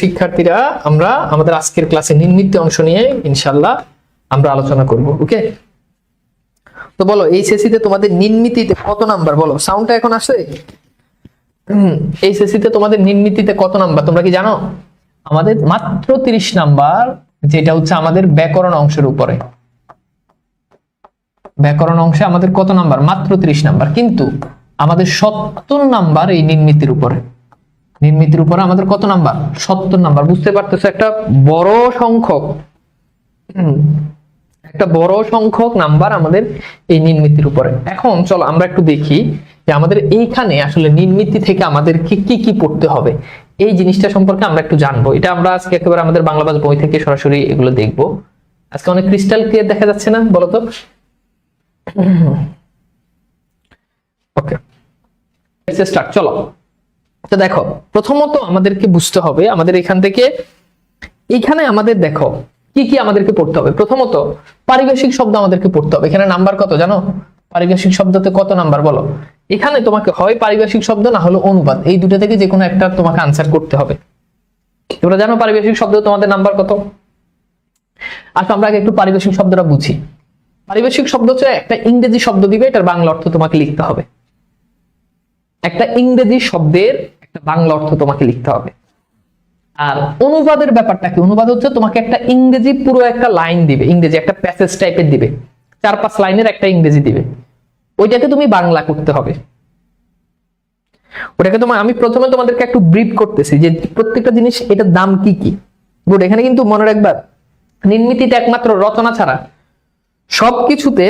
শিক্ষার্থীরা, আমরা আমাদের আজকের ক্লাসে নির্মিত অংশ নিয়ে ইনশাআল্লাহ আমরা আলোচনা করব। ওকে, তো বলো এইচএসসি তে তোমাদের নির্মিতিতে কত নাম্বার? বলো, সাউন্ডটা এখন আসে? এইচএসসি তে তোমাদের নির্মিতিতে কত নাম্বার তোমরা কি জানো? আমাদের মাত্র 30 নাম্বার, যেটা হচ্ছে আমাদের ব্যাকরণ অংশের উপরে। ব্যাকরণ অংশে আমাদের কত নাম্বার? মাত্র 30 নাম্বার, কিন্তু আমাদের 70 নাম্বার এই নির্মিতির উপরে। নির্মিতির উপরে আমাদের কত নাম্বার? 70 নাম্বার। বুঝতে পারতেছো, একটা বড় সংখ্যক নাম্বার আমাদের এই নির্মিতির উপরে। এখন চলো আমরা একটু দেখি যে আমাদের এইখানে আসলে নির্মিতি থেকে আমাদের কি কি পড়তে হবে, এই জিনিসটা সম্পর্কে আমরা একটু জানবো। এটা আমরা আজকে একেবারে আমাদের বাংলা ভাষা বই থেকে সরাসরি এগুলো দেখবো। আজকে অনেক ক্রিস্টাল ক্লিয়ার দেখা যাচ্ছে না? বলো তো। ওকে, স্টার্ট। চলো, তো দেখো, প্রথমত আমাদেরকে বুঝতে হবে আমাদের এখান থেকে এইখানে আমাদের দেখো কি কি আমাদেরকে পড়তে হবে। প্রথমত পারিভাষিক শব্দ আমাদেরকে পড়তে হবে। এখানে নাম্বার কত জানো? পারিভাষিক শব্দতে কত নাম্বার বলো? এখানে তোমাকে হয় পারিভাষিক শব্দ না হলো অনুবাদ, এই দুটো থেকে যে কোনো একটা তোমাকে আনসার করতে হবে। তোমরা জানো পারিভাষিক শব্দ তোমাদের নাম্বার কত? আচ্ছা, আমরা আগে একটু পারিভাষিক শব্দটা বুঝি। পারিভাষিক শব্দ হচ্ছে একটা ইংরেজি শব্দ দিবে, এটার বাংলা অর্থ তোমাকে লিখতে হবে। একটা ইংরেজি শব্দের একটা বাংলা অর্থ তোমাকে লিখতে হবে। আর অনুবাদের ব্যাপারটা কি? অনুবাদ হচ্ছে তোমাকে একটা ইংরেজি পুরো একটা লাইন দিবে, ইংরেজি একটা প্যাসেজ টাইপের দিবে, 4-5 লাইনের একটা ইংরেজি দিবে, ওইটাকে তুমি বাংলা করতে হবে। ওটাকে আমি প্রথমে তোমাদেরকে একটু ব্রিফ করতেছি যে প্রত্যেকটা জিনিস এটার দাম কি কি। গুড। এখানে কিন্তু মনে রাখবা, নির্মিতিতে একমাত্র রচনা ছাড়া সবকিছুতে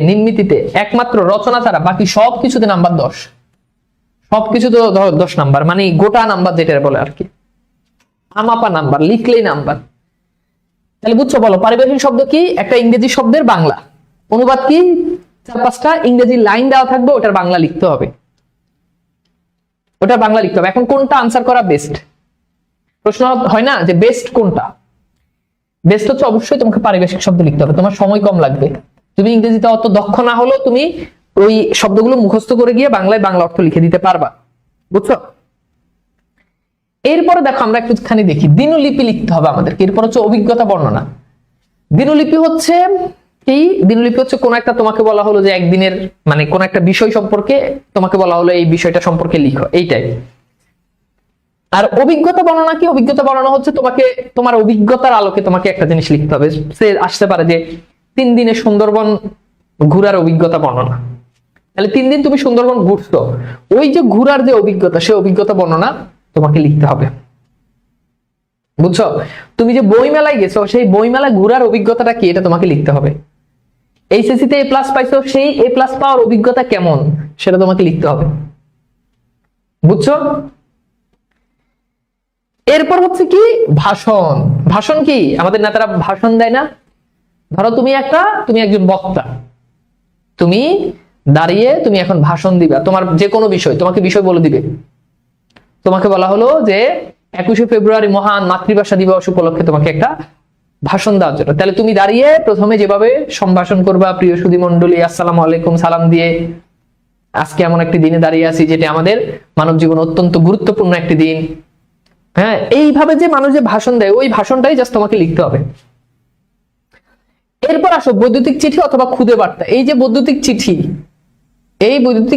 নির্মিতিতে একমাত্র রচনা ছাড়া বাকি সবকিছুতে নাম্বার 10। সবকিছু তো 10 নাম্বার, মানে গোটা নাম্বার যেটা বলে আর কি, আমাপা নাম্বার, লিখলেই নাম্বার। তাহলে বুঝছো? বলো, পারিভাষিক শব্দ কি? একটা ইংরেজি শব্দের বাংলা। অনুবাদ কি? 4-5টা ইংরেজি লাইন দেওয়া থাকবে, ওটার বাংলা লিখতে হবে। এখন কোনটা আনসার করা বেস্ট? প্রশ্ন হয় না যে বেস্ট কোনটা? বেস্ট হচ্ছে অবশ্যই তোমাকে পারিভাষিক শব্দ লিখতে হবে, তোমার সময় কম লাগবে। তুমি ইংরেজিতে অত দক্ষ না হলেও তুমি ওই শব্দগুলো মুখস্থ করে গিয়ে বাংলায় বাংলা অর্থ লিখে দিতে পারবা। বুঝছো? এরপরে দেখো আমরা একটুখানি দেখি, দিনলিপি লিখতে হবে আমাদেরকে। এরপর হচ্ছে অভিজ্ঞতা বর্ণনা। দিনলিপি হচ্ছে কি? দিনলিপি হচ্ছে কোন একটা তোমাকে বলা হলো যে একদিনের, মানে কোন একটা বিষয় সম্পর্কে তোমাকে বলা হলো এই বিষয়টা সম্পর্কে লিখো, এইটাই। আর অভিজ্ঞতা বর্ণনা কি? অভিজ্ঞতা বর্ণনা হচ্ছে তোমাকে তোমার অভিজ্ঞতার আলোকে তোমাকে একটা জিনিস লিখতে হবে। সে আসতে পারে যে 3 দিনে সুন্দরবন ঘোরার অভিজ্ঞতা বর্ণনা। তাহলে 3 দিন তুমি সুন্দরবন ঘুরছো, ওই যে ঘোরার যে অভিজ্ঞতা, সেই অভিজ্ঞতা বর্ণনা তোমাকে লিখতে হবে। বুঝছো? তুমি যে বই মেলায় গেছো, সেই বই মেলায় ঘোরার অভিজ্ঞতাটা কি, এটা তোমাকে লিখতে হবে। এইচএসসি তে A+ পাইছো, সেই A+ পাওয়ার অভিজ্ঞতা কেমন, সেটা তোমাকে লিখতে হবে। বুঝছো? এরপর হচ্ছে কি? ভাষণ। ভাষণ কি? আমাদের নেতারা ভাষণ দেয় না? ধরো তুমি একজন বক্তা, তুমি দাঁড়িয়ে তুমি এখন ভাষণ দিবা, তোমার যে কোনো বিষয়, তোমাকে বিষয় বলে দিবে। তোমাকে বলা হলো যে 21শে ফেব্রুয়ারি মহান মাতৃভাষা দিবস উপলক্ষে তোমাকে একটা ভাষণ দেওয়ার জন্য। তাহলে তুমি দাঁড়িয়ে প্রথমে যেভাবে সম্ভাষণ করবা, প্রিয় সুধী মণ্ডলী, আসসালামু আলাইকুম সালাম দিয়ে, আজকে এমন একটি দিনে দাঁড়িয়ে আছি যেটা আমাদের মানব জীবন অত্যন্ত গুরুত্বপূর্ণ একটি দিন। হ্যাঁ, এইভাবে যে মানুষ যে ভাষণ দেয়, ওই ভাষণটাই জাস্ট তোমাকে লিখতে হবে। এরপর আসো বৈদ্যুতিক চিঠি অথবা খুদে বার্তা। এই যে বৈদ্যুতিক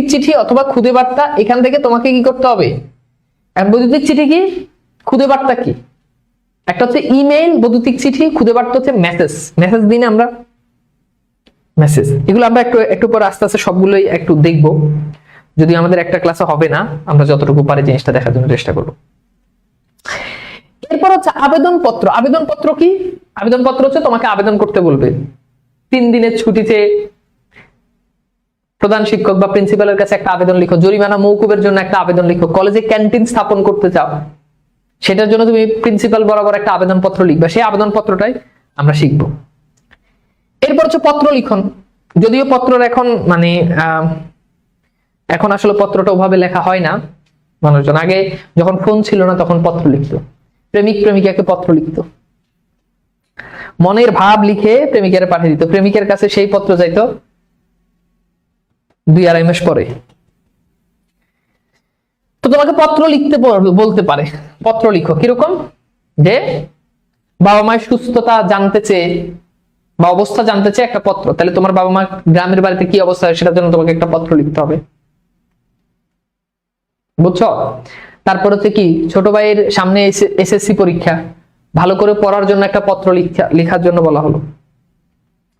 চিঠি অথবা খুদে বার্তা, এখান থেকে তোমাকে কি করতে হবে? বৈদ্যুতিক চিঠি কি, খুদে বার্তা কি? একটা হচ্ছে ইমেইল, বৈদ্যুতিক চিঠি, খুদে বার্তা হচ্ছে মেসেজ দিন আমরা মেসেজ। এগুলো আমরা একটু পর আস্তে আস্তে সবগুলোই একটু দেখবো, যদি আমাদের একটা ক্লাসে হবে না, আমরা যতটুকু পারি জিনিসটা দেখার জন্য চেষ্টা করবো। এরপর হচ্ছে আবেদনপত্র। আবেদনপত্র কি? আবেদনপত্র হচ্ছে তোমাকে আবেদন করতে বলবে। 3 দিনের ছুটিতে প্রধান শিক্ষক বা প্রিন্সিপালের কাছে একটা আবেদন লিখো, জরিমানা মওকুফের জন্য একটা আবেদন লিখো, কলেজে ক্যান্টিন স্থাপন করতে চাও, সেটার জন্য তুমি প্রিন্সিপাল বরাবর একটা আবেদনপত্র লিখবে। সেই আবেদনপত্রটাই আমরা শিখবো। এরপর হচ্ছে পত্র লিখন। যদিও পত্রের এখন আসলে পত্রটা ওভাবে লেখা হয় না মানুষজন। আগে যখন ফোন ছিল না তখন পত্র লিখতো, প্রেমিক প্রেমিকাকে পত্র লিখতো, মনের ভাব লিখে প্রেমিকারে পাঠিয়ে দিত, প্রেমিকের কাছে সেই পত্র যাইতো 2-2.5 মাস পরে। তো তোমাকে পত্র লিখতে বলতে পারে, পত্র লিখো। কিরকম? যে বাবা মায়ের সুস্থতা জানতে চেয়ে বা অবস্থা জানতে চেয়ে একটা পত্র। তাহলে তোমার বাবা মা গ্রামের বাড়িতে কি অবস্থা সেটার জন্য তোমাকে একটা পত্র লিখতে হবে, বুঝছো? তারপর হচ্ছে কি, ছোট ভাইয়ের সামনে এসএসসি পরীক্ষা, ভালো করে পড়ার জন্য একটা পত্র লেখার জন্য বলা হলো,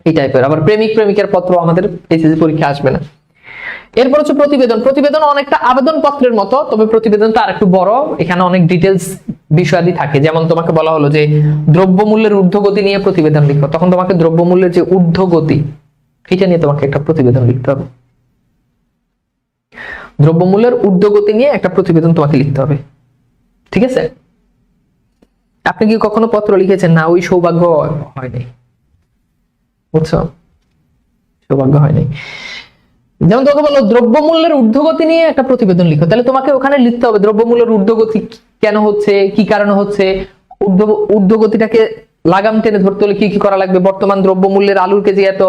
এই টাইপের। আবার প্রেমিক প্রেমিকার পত্র আমাদের এসএসসি পরীক্ষা আসবে না। এরপর হচ্ছে প্রতিবেদন। প্রতিবেদন অনেকটা আবেদন পত্রের মতো, তবে প্রতিবেদনটা আর একটু বড়। এখানে অনেক ডিটেলস বিষয়াদি থাকে। যেমন তোমাকে বলা হলো যে দ্রব্যমূল্যের ঊর্ধ্বগতি নিয়ে প্রতিবেদন লিখো, তখন তোমাকে দ্রব্যমূল্যের যে ঊর্ধ্বগতি এটা নিয়ে তোমাকে একটা প্রতিবেদন লিখতে হবে। দ্রব্যমূল্যের ঊর্ধ্বগতি নিয়ে একটা প্রতিবেদন তোমাকে লিখতে হবে, ঠিক আছে? আপনি কি কখনো পত্র লিখেছেন? না, ওই সৌভাগ্য হয়নি, বুঝছো? সৌভাগ্য হয়নি। যেমন তোমাকে বললো দ্রব্যমূল্যের ঊর্ধ্বগতি নিয়ে একটা প্রতিবেদন লিখো, তাহলে তোমাকে ওখানে লিখতে হবে দ্রব্যমূল্যের ঊর্ধ্বগতি কেন হচ্ছে, কি কারণে হচ্ছে, ঊর্ধ্বগতিটাকে লাগাম টেনে ধরতে হলে কি কি করা লাগবে। বর্তমান দ্রব্যমূল্যের আলুর কেজি এত,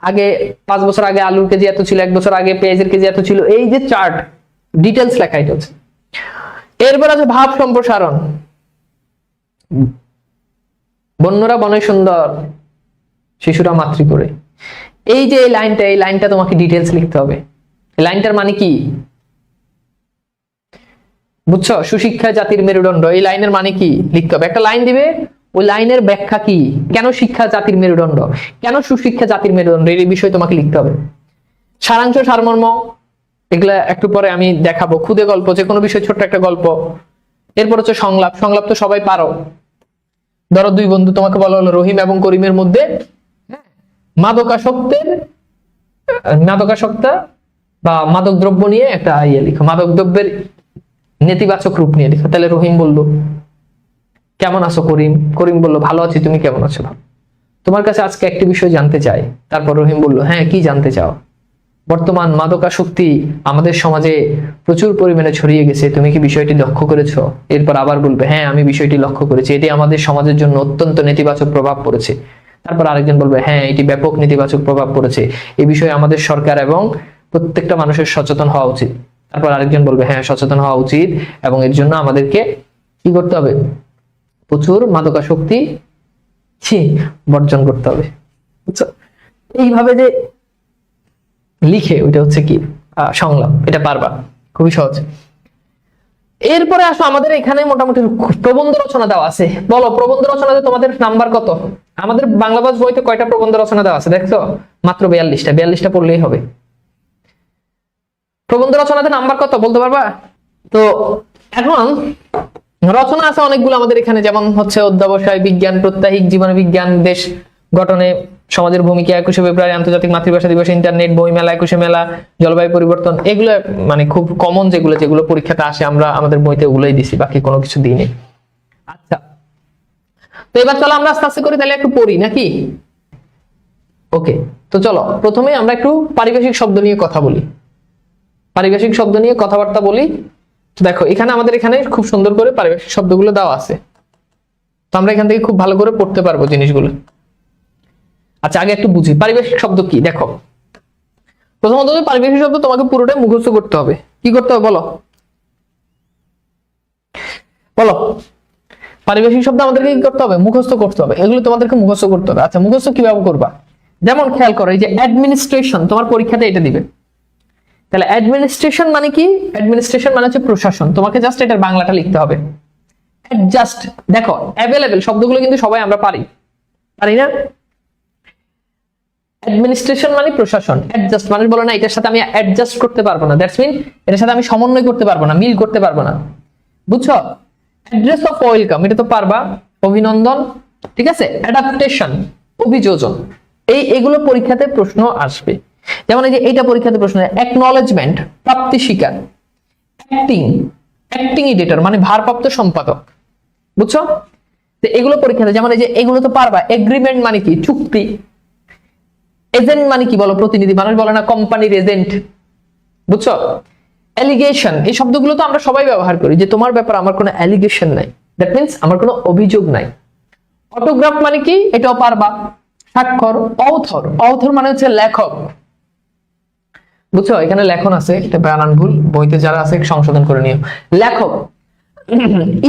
আগে 5 বছর আগে আলুর কেজি এত ছিল, 1 বছর আগে পেঁয়াজের কেজি এত ছিল, এই যে চার্ট ডিটেলস লেখা এটা হচ্ছে। এরপর আছে ভাব সম্প্রসারণ। বন্যরা বনে সুন্দর, শিশুরা মাতৃ করে। এই যে এই লাইনটা তোমাকে ডিটেলস লিখতে হবে। এই লাইনটার মানে কি বুঝছো? সুশিক্ষা জাতির মেরুদণ্ড, এই লাইনের মানে কি লিখতে হবে। একটা লাইন দিবে, ওই লাইনের ব্যাখ্যা কি, কেন শিক্ষা জাতির মেরুদণ্ড, কেন সুশিক্ষা জাতির মেরুদণ্ড, এই বিষয়ে তোমাকে লিখতে হবে। সারাংশ, সারমর্ম, এগুলা একটু পরে আমি দেখাবো। খুদে গল্প, যে কোনো বিষয় ছোট্ট একটা গল্প। এরপর হচ্ছে সংলাপ। সংলাপ তো সবাই পারো। ধরো 2 বন্ধু, তোমাকে বলা হলো রহিম এবং করিমের মধ্যে মাদকাসক্তা বা মাদক দ্রব্য নিয়ে একটা লিখো, মাদক দ্রব্যের নেতিবাচক রূপ নিয়ে লিখো। তাহলে রহিম বলল কেমন আছো করিম, করিম বলল ভালো আছি, তুমি কেমন আছো? তোমার কাছে আজকে একটি বিষয় জানতে চাই। তারপর রহিম বলল হ্যাঁ, কি জানতে চাও? বর্তমান মাদকাসক্তি আমাদের সমাজে প্রচুর পরিমাণে ছড়িয়ে গেছে, তুমি কি বিষয়টি লক্ষ্য করেছো? এরপর আবার বলবে হ্যাঁ, আমি বিষয়টি লক্ষ্য করেছি, এটি আমাদের সমাজের জন্য অত্যন্ত নেতিবাচক প্রভাব পড়েছে। তারপর আরেকজন বলবে হ্যাঁ, এটি ব্যাপক নেতিবাচক প্রভাব পড়েছে, এই বিষয়ে আমাদের সরকার এবং প্রত্যেকটা মানুষের সচেতন হওয়া উচিত। তারপর আরেকজন বলবে হ্যাঁ, সচেতন হওয়া উচিত এবং এর জন্য আমাদেরকে কি করতে হবে? প্রচুর মাদকাসক্তি বর্জন করতে হবে, বুঝছো? এইভাবে যে লিখে ওইটা হচ্ছে কি সংলাপ, এটা পারবা, খুবই সহজ। এরপরে আসো, আমাদের এখানে মোটামুটি প্রবন্ধ রচনা দেওয়া আছে। বলো প্রবন্ধ রচনাতে তোমাদের নাম্বার কত? আমাদের বাংলা ভাষা বইতে কয়টা প্রবন্ধ রচনা দেওয়া আছে দেখছো? মাত্র 42টা। 42টা পড়লেই হবে। প্রবন্ধ রচনাতে নাম্বার কত বলতে পারবা? তো এখন রচনা আছে অনেকগুলো আমাদের এখানে, যেমন হচ্ছে অধ্যাবসায়, বিজ্ঞান, প্রত্যাহিক জীবন বিজ্ঞান, দেশ গঠনে সমাজের ভূমিকা, 21শে ফেব্রুয়ারি আন্তর্জাতিক মাতৃভাষা দিবস, ইন্টারনেট, বই মেলা, 21শে মেলা, জলবায়ু পরিবর্তন। এগুলো মানে খুব কমন, যেগুলো পরীক্ষাতে আসে, আমরা আমাদের বইতে ওগুলোই দিছি, বাকি কোনো কিছু দিইনি। আচ্ছা, তো এবার চলো আমরা আস্তে আস্তে করে তাহলে একটু পড়ি নাকি? ওকে, তো চলো প্রথমে আমরা একটু পারিভাষিক শব্দ নিয়ে কথা বলি। পারিভাষিক শব্দ নিয়ে কথাবার্তা বলি। তো দেখো এখানে আমাদের এখানে খুব সুন্দর করে পারিভাষিক শব্দগুলো দেওয়া আছে, তো আমরা এখান থেকে খুব ভালো করে পড়তে পারবো জিনিসগুলো। আচ্ছা, আগে একটু বুঝি পারিভাষিক শব্দ কি। দেখো প্রথমত পারিভাষিক শব্দ তোমাকে পুরোটাই মুখস্থ করতে হবে। কি করতে হবে বলো? বলো, পারিভাষিক শব্দ আমাদেরকে কি করতে হবে? মুখস্থ করতে হবে। এগুলো তোমাদেরকে মুখস্থ করতে হবে। আচ্ছা, মুখস্থ কিভাবে করবা? যেমন খেয়াল করো, এই যে অ্যাডমিনিস্ট্রেশন, তোমার পরীক্ষাতে এটা দিবে। তাহলে অ্যাডমিনিস্ট্রেশন মানে কি? অ্যাডমিনিস্ট্রেশন মানে হচ্ছে প্রশাসন। তোমাকে জাস্ট এটার বাংলাটা লিখতে হবে। অ্যাডজাস্ট, দেখো অ্যাভেলেবেল শব্দগুলো কিন্তু সবাই আমরা পারি না? অ্যাডমিনিস্ট্রেশন মানে প্রশাসন। অ্যাডজাস্ট মানুষ বলে না এটার সাথে আমি অ্যাডজাস্ট করতে পারবো না, দ্যাটস মিন এটার সাথে আমি সমন্বয় করতে পারবো না, মিল করতে পারবো না, বুঝছো? অ্যাড্রেস অফ ওয়েলকাম, এটা তো পারবা, অভিনন্দন, ঠিক আছে? অ্যাডাপ্টেশন, অভিযোজন, এইগুলো পরীক্ষাতে প্রশ্ন আসবে। যেমন এই যে এইটা পরীক্ষাতে প্রশ্ন, অ্যাকনলেজমেন্ট, প্রাপ্তি স্বীকার, অ্যাক্টিং এডিটর মানে ভারপ্রাপ্ত সম্পাদক, বুঝছো? তো এগুলো পরীক্ষাতে, যেমন এই যে এগুলো তো পারবা। এগ্রিমেন্ট মানে কি? চুক্তি। এজেন্ট মানে কি বলো? প্রতিনিধি। মানুষ বলে না কোম্পানির এজেন্ট, বুঝছো? অ্যালিগেশন, এই শব্দগুলো তো আমরা সবাই ব্যবহার করি, যে তোমার ব্যাপার আমার কোনো অ্যালিগেশন নাই, দ্যাট মিন্স আমার কোনো অভিযোগ নাই। অটোগ্রাফ মানে কি? এটাও পারবা। স্বাক্ষর। অথর মানে হচ্ছে লেখক। বুঝছো, এখানে লেখন আছে, এটা বানান ভুল, বইতে যারা আছে সংশোধন করে নিও। লেখক,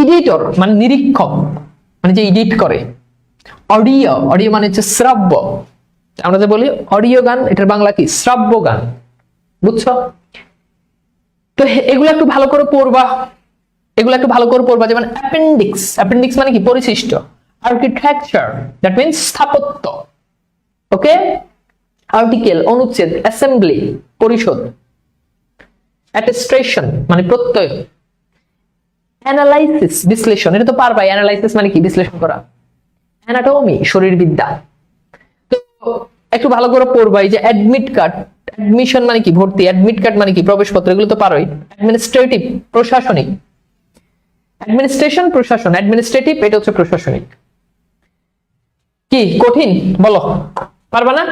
এডিটর মানে নিরীক্ষক, মানে যে এডিট করে। অডিও, অডিও মানে হচ্ছে শ্রাব্য, আমরা যে বলি অডিও গান, এটার বাংলা কি? শ্রাব্য গান। বুঝছো? তো এগুলো একটু ভালো করে পড়বা, এগুলো একটু ভালো করে পড়বা। যেমন অ্যাপেন্ডিক্স, অ্যাপেন্ডিক্স মানে কি? পরিশিষ্ট। আর্কিটেকচার, দ্যাট মিন্স স্থাপত্য। ওকে, আর্টিকেল অনুচ্ছেদ, অ্যাসেম্বলি পরিষদ, অ্যাটেস্টেশন মানে প্রত্যয়, অ্যানালাইসিস বিশ্লেষণ, এটা তো পারবা। অ্যানালাইসিস মানে কি? বিশ্লেষণ করা। অ্যানাটমি শরীরবিদ্যা। তো একটু ভালো করে পড়বা। এই যে অ্যাডমিট কার্ড, অ্যাডমিশন মানে কি? ভর্তি। অ্যাডমিট কার্ড মানে কি? প্রবেশপত্র। এগুলো তো পারোই। অ্যাডমিনিস্ট্রেটিভ প্রশাসনিক, অ্যাডমিনিস্ট্রেশন প্রশাসন, অ্যাডমিনিস্ট্রেটিভ এটা হচ্ছে প্রশাসনিক। কি কঠিন বলো? পারবা না?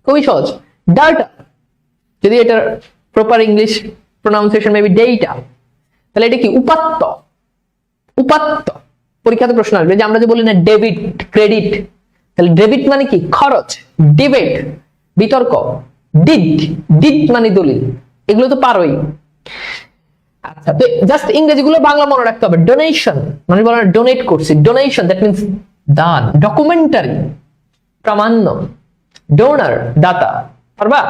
খুবই সহজ। ডাটা, যদি এটার proper English pronunciation maybe data, তাহলে এটা কি? উপাত্ত। উপাত্ত পরীক্ষাতে প্রশ্ন আসবে, যে আমরা যে বলি না ডেবিট ক্রেডিট, তাহলে ডেবিট মানে কি? খরচ। ডিবেট বিতর্ক। ডিড, ডিড মানে দলিল। এগুলো তো পারোই। আচ্ছা, তো জাস্ট ইংরেজিগুলো বাংলা মনে রাখতে হবে। ডোনেশন মানে বলা ডোনেট করছি, ডোনেশন দ্যাট মিন্স দান। ডকুমেন্টারি প্রামাণ্য। ডোনার দাতা, পারবা?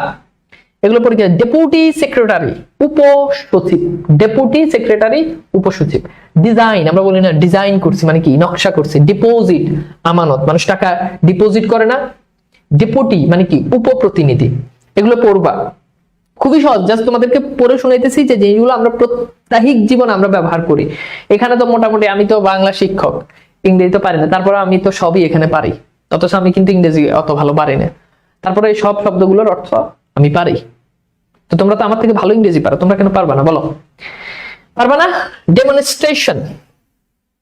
এগুলো পরীক্ষা। ডেপুটি সেক্রেটারি উপসচিব, ডেপুটি সেক্রেটারি উপসচিব। ডিজাইন, আমরা বলি না ডিজাইন করছি মানে কি? নকশা করছি। ডিপোজিট আমানত, মানুষ টাকা ডিপোজিট করে না? ডেপুটি মানে কি? উপপ্রতিনিধি। এগুলো পড়বা, খুবই সহজ। জাস্ট তোমাদেরকে পড়ে শুনাইতেছি যে যেগুলো আমরা প্রাত্যহিক জীবনে আমরা ব্যবহার করি। এখানে তো মোটামুটি, আমি তো বাংলা শিক্ষক, ইংরেজি তো পারি না, তারপরে আমি তো সবই এখানে পারি। অথচ আমি কিন্তু ইংরেজি অত ভালো পারি না, তারপরে এই সব শব্দগুলোর অর্থ আমি পারি। তো তোমরা তো আমার থেকে ভালো ইংরেজি পারো, তোমরা কেন পারবা না বলো? পারবা না? ডেমনস্ট্রেশন,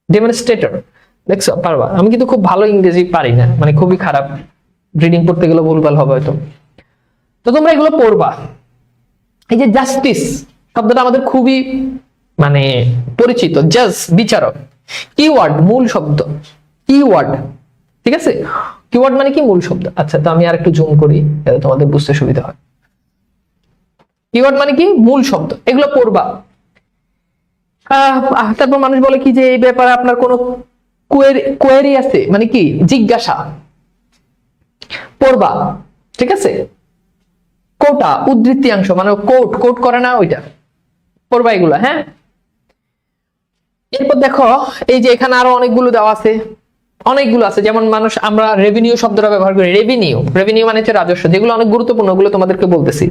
ডেমনস্ট্রেটর, দেখছো? পারবা। আমি কিন্তু খুব ভালো ইংরেজি পারি না, মানে খুবই খারাপ, রিডিং করতে গেলে ভুলভাল হবে হয়তো। তো তোমরা এগুলো পড়বা। এই যে জাস্টিস শব্দটা আমাদের খুবই মানে পরিচিত। জাজ বিচারক। কিওয়ার্ড মূল শব্দ, কিওয়ার্ড, ঠিক আছে? কিওয়ার্ড মানে কি? মূল শব্দ। আচ্ছা, তো আমি আর একটু জুম করি যাতে তোমাদের বুঝতে সুবিধা হয়। কিওয়ার্ড মানে কি? মূল শব্দ। এগুলো পড়বা। তারপর মানুষ বলে কি যে এই ব্যাপারে আপনার কোনো কোয়েরি আছে, মানে কি? জিজ্ঞাসা, পড়বা, ঠিক আছে? কোটা উদ্ধৃত্যাংশ মানে কোট, কোট করে না ওইটা, পড়বা এগুলা। হ্যাঁ, এরপর দেখো এই যে এখানে আরো অনেকগুলো দেওয়া আছে, অনেকগুলো আছে। যেমন মানুষ, আমরা রেভিনিউ শব্দটা ব্যবহার করি। রেভিনিউ, রেভিনিউ মানে হচ্ছে রাজস্ব, যেগুলো অনেক গুরুত্বপূর্ণ, ওগুলো তোমাদেরকে বলতেছি।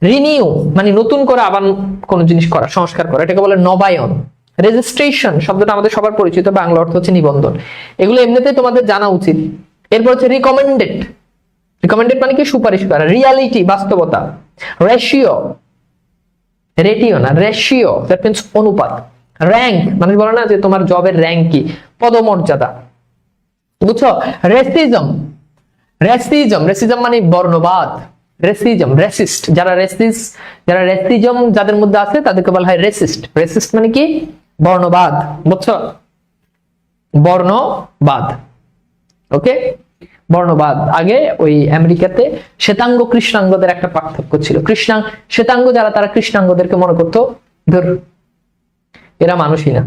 রিনিউ মানে নতুন করে আবার কোন জিনিস করা, সংস্কার করা, এটাকে বলে নবায়ন। রেজিস্ট্রেশন শব্দটা আমাদের সবার পরিচিত, বাংলা অর্থ হচ্ছে নিবন্ধন। এগুলো এমনিতেই তোমাদের জানা উচিত। এরপর হচ্ছে রিকমেন্ডেড, রিকমেন্ডেড মানে কি? সুপারিশ করা। রিয়ালিটি বাস্তবতা। রেশিও, রেটিও না রেশিও, দ্যাট মিন্স অনুপাত। র্যাঙ্ক মানে বলে না যে তোমার জবের র্যাঙ্ক কি? পদমর্যাদা। বুঝছো? রেসিজম, রেসিজম, রেসিজম মানে বর্ণবাদ। রেসিজম, রেসিস্ট, যারা রেসিস্ট, যারা রেসিজম যাদের মধ্যে আছে তাদেরকে বলা হয় রেসিস্ট। রেসিস্ট মানে কি? বর্ণবাদ। বুঝছো? বর্ণবাদ। ওকে, বর্ণবাদ। আগে ওই আমেরিকাতে শ্বেতাঙ্গ কৃষ্ণাঙ্গদের একটা পার্থক্য ছিল। শ্বেতাঙ্গ যারা, তারা কৃষ্ণাঙ্গদেরকে মনে করতো ধর এরা মানুষই না।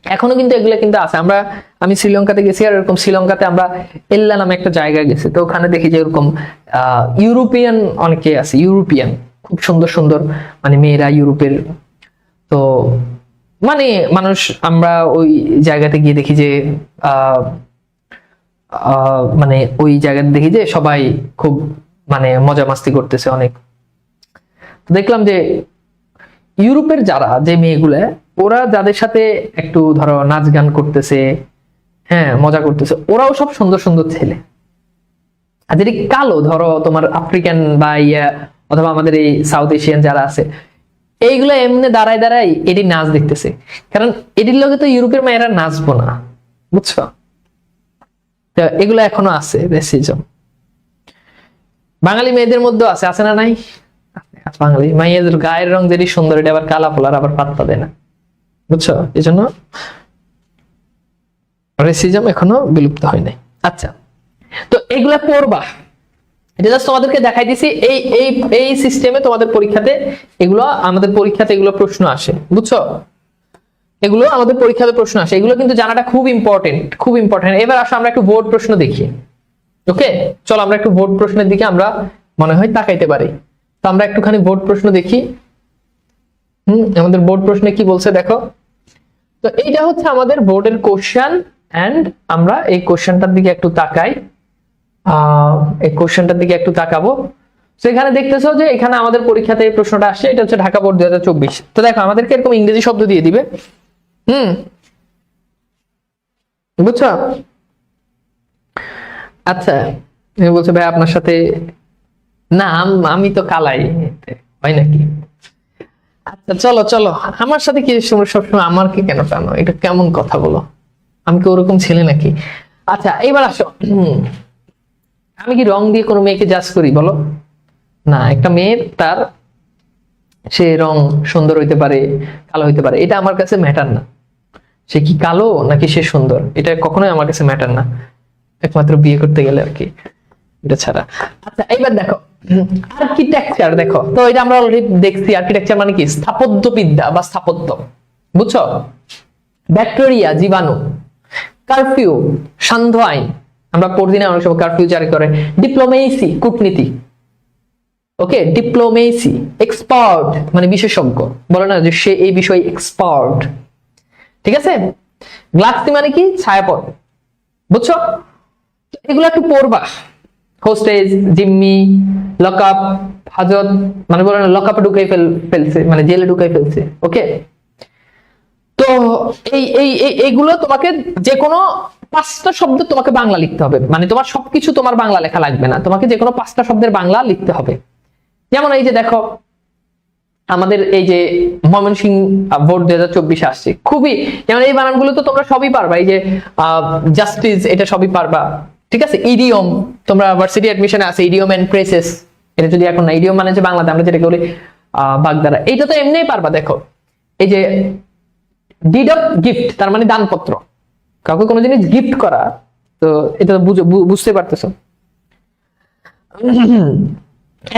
এখনো কিন্তু এগুলো কিন্তু আছে। আমি শ্রীলঙ্কাতে গেছি, আর এরকম শ্রীলঙ্কাতে আমরা এল্লা নামে একটা জায়গায় গেছি, তো ওখানে দেখি যে এরকম ইউরোপিয়ান অনেকে আছে, ইউরোপিয়ান খুব সুন্দর সুন্দর মানে মেয়েরা ইউরোপের। তো মানে মানুষ, আমরা ওই জায়গাতে গিয়ে দেখি যে মানে ওই জায়গাতে দেখি যে সবাই খুব মানে মজা মাস্তি করতেছে অনেক। তো দেখলাম যে ইউরোপের যারা, যে মেয়েগুলা, ওরা যাদের সাথে একটু ধরো নাচ গান করতেছে, হ্যাঁ মজা করতেছে, ওরাও সব সুন্দর সুন্দর ছেলে। আর যদি কালো, ধরো তোমার আফ্রিকান বা অথবা আমাদের এই সাউথ এশিয়ান যারা আছে, এইগুলো এমনি দাঁড়ায় দাঁড়ায় এটি নাচ দেখতেছে। কারণ এটির লোকে তো ইউরোপের মেয়েরা নাচবো না, বুঝছো? এগুলো এখনো আছে রেসিজম। বাঙালি মেয়েদের মধ্যে আছে, আছে না নাই? বাঙালি মাইয়াদের গায়ের রং যেটি সুন্দর, এটা আবার কালা ফোলার আবার পাত্তা দেয় না, বুঝছো? এই জন্য রেসিজম এখনো বিলুপ্ত হয় নাই। আচ্ছা, তো এগুলা পড়বা, এটা জাস্ট তোমাদেরকে দেখাই দিছি, এই এই এই সিস্টেমে তোমাদের পরীক্ষাতে এগুলো, আমাদের পরীক্ষাতে এগুলো প্রশ্ন আসে, বুঝছো? এগুলো আমাদের পরীক্ষাতে প্রশ্ন আসে, এগুলো কিন্তু জানাটা খুব ইম্পর্টেন্ট, খুব ইম্পর্টেন্ট। এবার আসো আমরা একটু বোর্ড প্রশ্ন দেখি। ওকে, চলো আমরা একটু বোর্ড প্রশ্নের দিকে আমরা মনে হয় তাকাইতে পারি। তো আমরা একটুখানি বোর্ড প্রশ্ন দেখি। আমাদের বোর্ড প্রশ্নে কি বলছে দেখো। তো এইটা হচ্ছে আমাদের বোর্ডের কোশ্চেন, এন্ড আমরা এই কোশ্চেনটার দিকে একটু তাকাই। এই কোশ্চেনটার দিকে একটু তাকাবো। তো এখানে দেখতেছো যে এখানে আমাদের পরীক্ষাতে এই প্রশ্নটা আসছে, এটা হচ্ছে ঢাকা বোর্ড 2024। তো দেখো আমাদেরকে এরকম ইংরেজি শব্দ দিয়ে দিবে, বুঝছো? আচ্ছা, বলছে ভাই আপনার সাথে না, আমি তো কালাই, হয় নাকি? আচ্ছা চলো চলো, আমার সাথে কি সবসময় আমার কি কেন টানো, এটা কেমন কথা বলো, আমি কি ওরকম ছেলে নাকি? আচ্ছা এবার আসো, আমি কি রং দিয়ে কোনো মেয়েকে জাজ করি বলো? না, একটা মেয়ের তার সে রং সুন্দর হইতে পারে, কালো হইতে পারে, এটা আমার কাছে ম্যাটার না। সে কি কালো নাকি সে সুন্দর, এটা কখনোই আমার কাছে ম্যাটার না, একমাত্র বিয়ে করতে গেলে আর কি, এটা ছাড়া। আচ্ছা এবার দেখো আর্কিটেকচার, দেখো তো এটা আমরা অলরেডি দেখছি। আর্কিটেকচার মানে কি? স্থাপত্যবিদ্যা বা স্থাপত্য, বুঝছো? ব্যাকটেরিয়া জীবাণু, কারফিউ সান্ধ্য আইন, আমরা পড়ছি না অনেক সময় কারফিউ জারি করে। ডিপ্লোমেসি কূটনীতি, ওকে, ডিপ্লোমেসি। এক্সপার্ট মানে বিশেষজ্ঞ, বলে না যে সে এই বিষয়ে এক্সপার্ট, ঠিক আছে? গ্লাক্সি মানে কি? ছায়াপথ, বুঝছো? এগুলো একটু পড়বা। হোস্টেজ, জিম্মি, লকআপ, হাজত মানে বলে না লকআপে ঢুকাই ফেলছে, মানে জেলে ঢুকাই ফেলছে, ওকে? তো এইগুলো তোমাকে যে কোনো 5টা শব্দ তোমাকে বাংলা লিখতে হবে, মানে তোমার সবকিছু তোমার বাংলা লেখা লাগবে না, তোমাকে যে কোনো 5টা শব্দের বাংলা লিখতে হবে। যেমন এই যে দেখো আমাদের এই যে ময়মনসিংহ বোর্ড 2024 আসছে, খুবই যেমন এই বানানগুলো তো তোমরা সবই পারবা, এই যে জাস্টিস এটা সবই পারবা, ঠিক আছে? ইডিয়ম, তোমরা ভার্সিটি অ্যাডমিশনে আছে ইডিয়ম এন্ড প্রেসেস, এটা যদি এখন না, ইডিয়ম মানে যে বাংলাতে আমরা যেটাকে বলি বাগধারা, এইটা তো এমনিই পারবা। দেখো এই যে ডিড অফ গিফট, তার মানে দানপত্র, কাউকে কোনো জিনিস গিফট করা, তো এটা বুঝতে পারতেছো।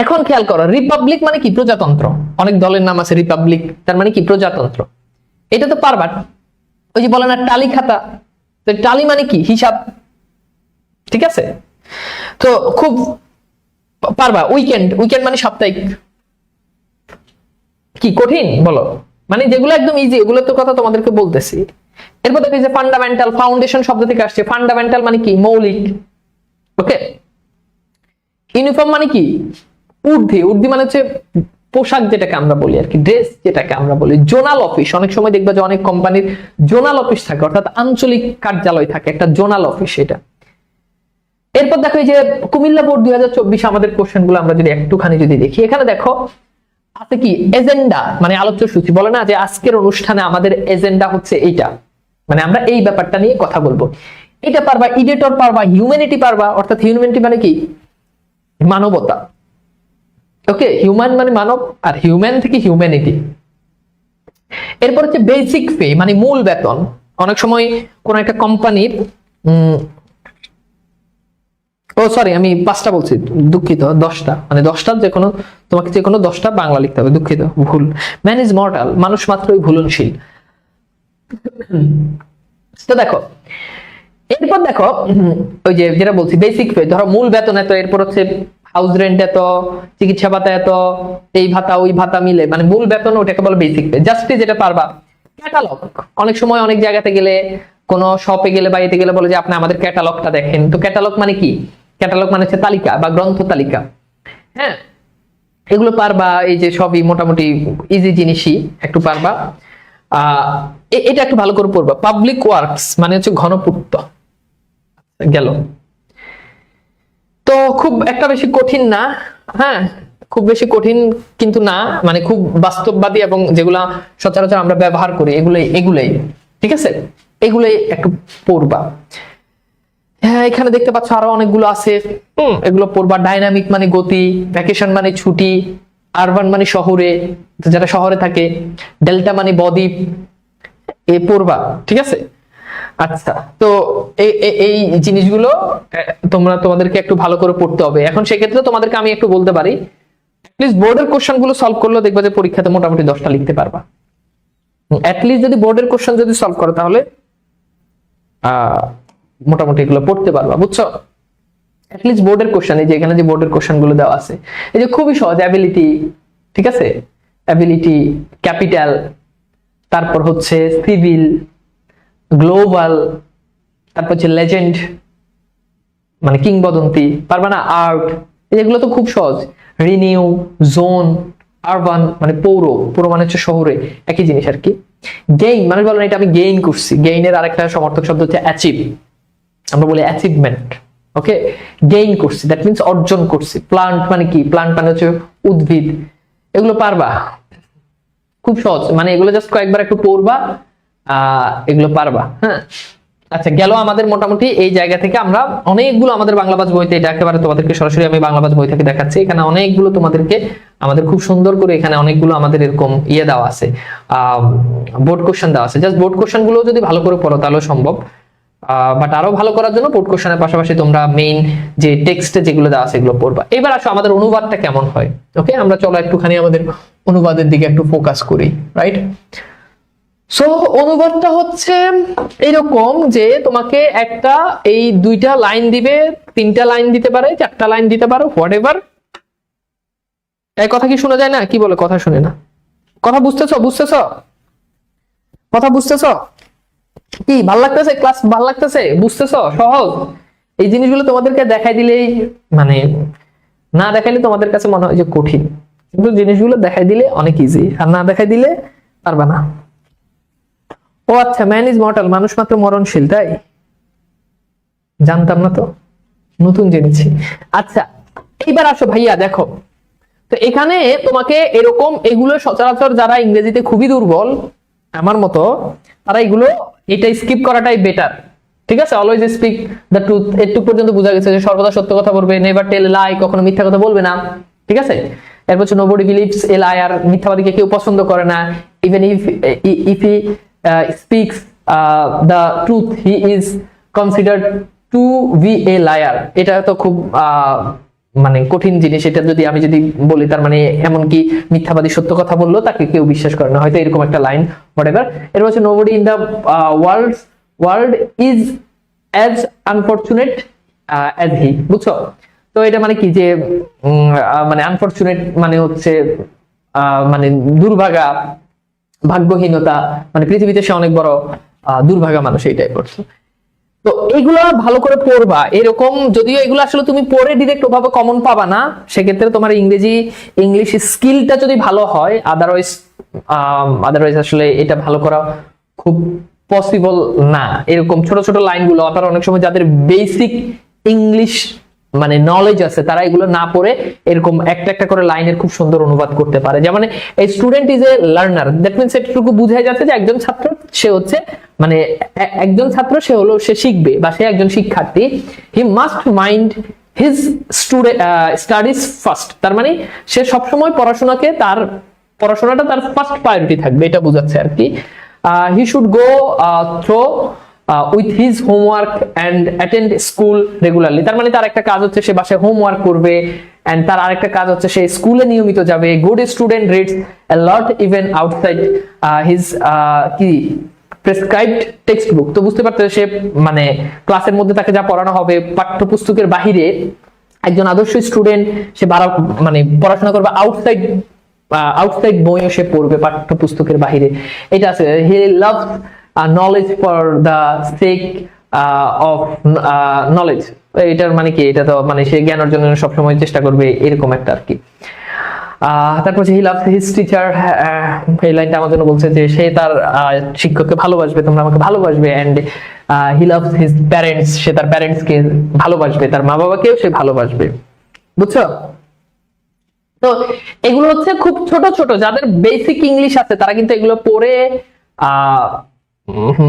এখন খেয়াল করো, রিপাবলিক মানে কি? প্রজাতন্ত্র, অনেক দলের নাম আছে রিপাবলিক, তার মানে কি? প্রজাতন্ত্র, এটা তো পারবা। ওই যে বলে না টালি খাতা, তো টালি মানে কি? হিসাব, ঠিক আছে? তো খুব পারবা। উইকেন্ড, উইকেন্ড মানে সাপ্তাহিক, কি কঠিন বলো? মানে যেগুলো একদম ইজি, এগুলো তো কথা তোমাদেরকে বলতেছি। এরপর দেখো যে ফান্ডামেন্টাল, ফাউন্ডেশন শব্দ থেকে আসছে, ফান্ডামেন্টাল মানে কি? মৌলিক, ওকে? ইউনিফর্ম মানে কি? ঊর্ধ্বে, ঊর্ধ্বে মানে হচ্ছে পোশাক যেটাকে আমরা বলি আর কি, ড্রেস যেটাকে আমরা বলি। জোনাল অফিস, অনেক সময় দেখবা যে অনেক কোম্পানির জোনাল অফিস থাকে, অর্থাৎ আঞ্চলিক কার্যালয় থাকে, একটা জোনাল অফিস এটা। এরপর দেখো এই যে কুমিল্লা বোর্ড 2024 আমাদের কোশ্চেন গুলো আমরা যদি একটুখানি যদি দেখি, এখানে দেখো আছে কি? এজেন্ডা মানে আলোচ্য সূচি, বলে না যে আজকের অনুষ্ঠানে আমাদের এজেন্ডা হচ্ছে এইটা, মানে আমরা এই ব্যাপারটা নিয়ে কথা বলবো, এটা পারবা। ইডিটর পারবা, হিউম্যানিটি পারবা, অর্থাৎ হিউম্যানিটি মানে কি? মানবতা, ওকে? হিউম্যান মানে মানব, আর হিউম্যান থেকে হিউম্যানিটি। এরপর হচ্ছে বেসিক পে মানে মূল বেতন, অনেক সময় কোন একটা কোম্পানির ও সরি আমি 5টা বলছি, দুঃখিত, 10টা, মানে 10টা যে কোনো, তোমাকে যে কোনো 10টা বাংলা লিখতে হবে, দুঃখিত, ভুল। ম্যান ইজ মর্টাল, মানুষ মাত্রই ভুলনশীল। তো দেখো এরপর দেখো ওই যে যেটা বলছি বেসিক পে, ধরো মূল বেতন এত, এরপর হচ্ছে হাউস রেন্ট এত, চিকিৎসা ভাতা এত, এই ভাতা ওই ভাতা মিলে মানে মূল বেতন, ওটাকে বলে বেসিক পে। জাস্টিস যেটা পারবা। ক্যাটালগ, অনেক সময় অনেক জায়গাতে গেলে, কোন শপে গেলে বা এতে গেলে বলে যে আপনি আমাদের ক্যাটালগটা দেখেন, তো ক্যাটালগ মানে কি? ক্যাটালগ মানে হচ্ছে তালিকা বা গ্রন্থ তালিকা, হ্যাঁ, এগুলো পারবা। এই যে সবই মোটামুটি ইজি জিনিসই, একটু পারবা। এটা একটু ভালো করে পড়বা। পাবলিক ওয়ার্কস মানে হচ্ছে ঘনপূর্ত, গেল। তো খুব একটা বেশি কঠিন না, হ্যাঁ, খুব বেশি কঠিন কিন্তু না, মানে খুব বাস্তববাদী এবং যেগুলা সচরাচর আমরা ব্যবহার করি এগুলাই, ঠিক আছে? এগুলাই একটু পড়বা। হ্যাঁ, এখানে দেখতে পাচ্ছ আরো অনেকগুলো আছে, এগুলো পড়বা। ডাইনামিক মানে গতি, ভ্যাকেশন মানে ছুটি, আরবান মানে শহরে, যারা শহরে থাকে, ডেল্টা মানে বদ্বীপ, এ পড়বা, ঠিক আছে? আচ্ছা, তো এই জিনিসগুলো তোমাদেরকে একটু ভালো করে পড়তে হবে। এখন সেক্ষেত্রে তোমাদেরকে আমি একটু বলতে পারি, প্লিজ বোর্ডের কোশ্চেন গুলো সলভ করলে দেখবা যে পরীক্ষাতে মোটামুটি 10টা লিখতে পারবা। অ্যাটলিস্ট যদি বোর্ডের কোশ্চেন যদি সলভ করো তাহলে মোটামুটি এগুলো পড়তে পারবা, বুঝছো? অ্যাটলিস্ট বোর্ডের কোশ্চেন, এই যে এখানে যে বোর্ডের কোশ্চেন গুলো দেওয়া আছে, এই যে খুবই সহজ, অ্যাবিলিটি, ঠিক আছে, অ্যাবিলিটি, ক্যাপিটাল, তারপর হচ্ছে সিভিল, গ্লোবাল, তারপর হচ্ছে লেজেন্ড মানে কিংবদন্তি, পারবা না? আর্ট, এগুলো তো খুব সহজ। রিনিউ, জোন, আরবান মানে পৌর, পৌর মানে হচ্ছে শহরে, একই জিনিস আর কি। গেইন মানে বলেন এটা আমি গেইন করছি, গেইনের আরেকটা সমর্থক শব্দ হচ্ছে অ্যাচিভ, আমরা বলি অ্যাচিভমেন্ট, ওকে? গেইন করছি দ্যাট মিন্স অর্জন করছি। প্লান্ট মানে কি? প্লান্ট মানে হচ্ছে উদ্ভিদ। এগুলো পারবা, খুব সহজ, মানে এগুলো জাস্ট কয়েকবার একটু পড়বা, এগুলো পারবা। হ্যাঁ, আচ্ছা, গেল আমাদের মোটামুটি এই জায়গা থেকে। আমরা অনেকগুলো আমাদের বাংলাবাজ বইতে, এটা একেবারে তোমাদেরকে সরাসরি আমি বাংলাবাজ বই থেকে দেখাচ্ছি, এখানে অনেকগুলো তোমাদেরকে আমাদের খুব সুন্দর করে এখানে অনেকগুলো আমাদের এরকম ইয়ে দেওয়া আছে, বোর্ড কোশ্চেন দেওয়া আছে। জাস্ট বোর্ড কোশ্চেন গুলো যদি ভালো করে পড়ো তাহলে সম্ভব, বাট আরো ভালো করার জন্য বোর্ড কোশ্চেনের পাশাপাশি তোমরা মেইন যে টেক্সটে যেগুলো দেওয়া আছে এগুলো পড়বা। এবার আসো আমাদের অনুবাদটা কেমন হয়। ওকে, আমরা চলো একটুখানি আমাদের অনুবাদের দিকে একটু ফোকাস করি, রাইট? সো অনুবাদটা হচ্ছে এরকম যে তোমাকে একটা এই 2টা লাইন দিবে, 3টা লাইন দিতে পারে, 4টা লাইন দিতে পারো, হোয়াট এভার। এই কথা কি শোনা যায় না? কি বলে? কথা শুনে না? কথা বুঝতেছো? কথা বুঝতেছো? কি ভাল লাগতেছে? ক্লাস ভাল লাগতেছে? বুঝতেছো? সহজ। এই জিনিসগুলো তোমাদেরকে দেখাই দিলেই, মানে না দেখাইলে তোমাদের কাছে মনে হয় যে কঠিন, কিন্তু জিনিসগুলো দেখাই দিলে অনেক ইজি, আর না দেখাই দিলে পারবে না। ও আচ্ছা, ম্যান ইজ মর্টাল, মানুষ মাত্র মরণশীল, তাই? জানতাম না তো, নতুন জেনেছি। আচ্ছা, এইবার আসো ভাইয়া, দেখো তো এখানে তোমাকে এরকম এগুলো সচরাচর যারা ইংরেজিতে খুবই দুর্বল আমার মতো, তারা এগুলো এটা স্কিপ করাটাই বেটার, ঠিক আছে? অলওয়েজ স্পিক দ্য ট্রুথ, একটু পর্যন্ত বোঝা গেছে যে সর্বদা সত্য কথা বলবে, নেভার টেল লাই, কখনো মিথ্যা কথা বলবে না, ঠিক আছে? এরপর হচ্ছে নোবডি বিলিভস এ লায়ার, মিথ্যাবাদীকে কেউ পছন্দ করে না, even if he speaks the truth he is considered to be a liar. এটা তো খুব মানে কঠিন জিনিস, এটা যদি আমি যদি বলি, তার মানে এমনকি মিথ্যাবাদী সত্য কথা বললো তাকে কেউ বিশ্বাস করে না, হয়তো এরকম একটা লাইন, হোয়াটএভার। এর হচ্ছে nobody in the world is as unfortunate as he, বুঝছো? তো এটা মানে কি যে মানে আনফরচুনেট মানে হচ্ছে মানে দুর্ভাগা, ভাগ্যহীনতা, মানে পৃথিবীতে সে অনেক বড় দুর্ভাগা মানুষ, এই টাইপ করছে। তো এগুলো ভালো করে পড়বা। এরকম যদিও এগুলো আসলে তুমি পড়ে ডিরেক্ট ওভাবে কমন পাবা না, সেক্ষেত্রে তোমার ইংলিশ স্কিলটা যদি ভালো হয়, আদারওয়াইজ আসলে এটা ভালো করা খুব পসিবল না। এরকম ছোট ছোট লাইনগুলো, আবার অনেক সময় যাদের বেসিক ইংলিশ মানে নলেজ আছে তারা এগুলো না পড়ে এরকম একটা একটা করে লাইনের খুব সুন্দর অনুবাদ করতে পারে। যেমন এই student is a learner, that means এটুকু বুঝাই যাচ্ছে যে একজন ছাত্র সে হচ্ছে মানে একজন ছাত্র সে শিখবে বা সে একজন শিক্ষার্থী। He must mind his studies first, তার মানে সে সবসময় পড়াশোনাটা তার ফার্স্ট প্রায়োরিটি থাকবে, এটা বোঝাচ্ছে আর কি। He should go through with his homework and attend school regularly, তার মানে তার একটা কাজ হচ্ছে সে বাসায় হোমওয়ার্ক করবে, এন্ড তার আরেকটা কাজ হচ্ছে সে স্কুলে নিয়মিত যাবে। Good student reads a lot even outside his কি প্রেসক্রাইবড টেক্সট বুক। তো বুঝতে পারতে সে মানে ক্লাসের মধ্যে তাকে যা পড়ানো হবে পাঠ্যপুস্তকের বাহিরে একজন আদর্শ স্টুডেন্ট সে মানে পড়াশোনা করবে আউটসাইড বইও সে পড়বে পাঠ্যপুস্তকের বাহিরে, এটা আছে। He loves knowledge for the sake of knowledge, এটার মানে কি, এটা তো মানে সে জ্ঞান অর্জনের সবসময় চেষ্টা করবে, এরকম একটা আর কি। তারপর হি লাভস হিজ টিচার, এই লাইনটা আমার জন্য বলছে যে সে তার শিক্ষককে ভালোবাসবে, তোমরা আমাকে ভালোবাসবে। And he loves his parents, সে তার প্যারেন্টসকে ভালোবাসবে, তার মা বাবাকেও সে ভালোবাসবে, বুঝছো? তো এগুলো হচ্ছে খুব ছোট ছোট, যাদের বেসিক ইংলিশ আছে তারা কিন্তু এগুলো পড়ে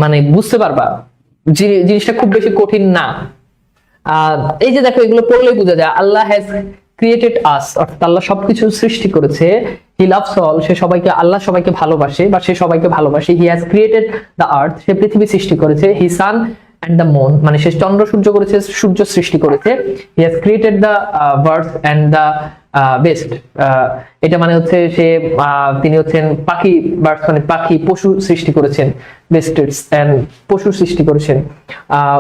মানে বুঝতে পারবা, জিনিসটা খুব বেশি কঠিন না। এই যে দেখো এগুলো পড়লেই বোঝা যায়, আল্লাহ হ্যাজ ক্রিয়েটেড আস, অর্থাৎ আল্লাহ সবকিছু সৃষ্টি করেছে। হি লাভস অল, সে সবাইকে, আল্লাহ সবাইকে ভালোবাসে বা সে সবাইকে ভালোবাসে। He has created the earth, সে পৃথিবী সৃষ্টি করেছে। He sun and the moon, মানে সে চন্দ্র সূর্য করেছে, সূর্য সৃষ্টি করেছে। He has created the birds and the best, এটা মানে হচ্ছে সে তিনি হচ্ছেন পাখি, বার্ডস মানে পাখি, পশু সৃষ্টি করেছেন। বেস্টেডস এন্ড পশু সৃষ্টি করেছেন।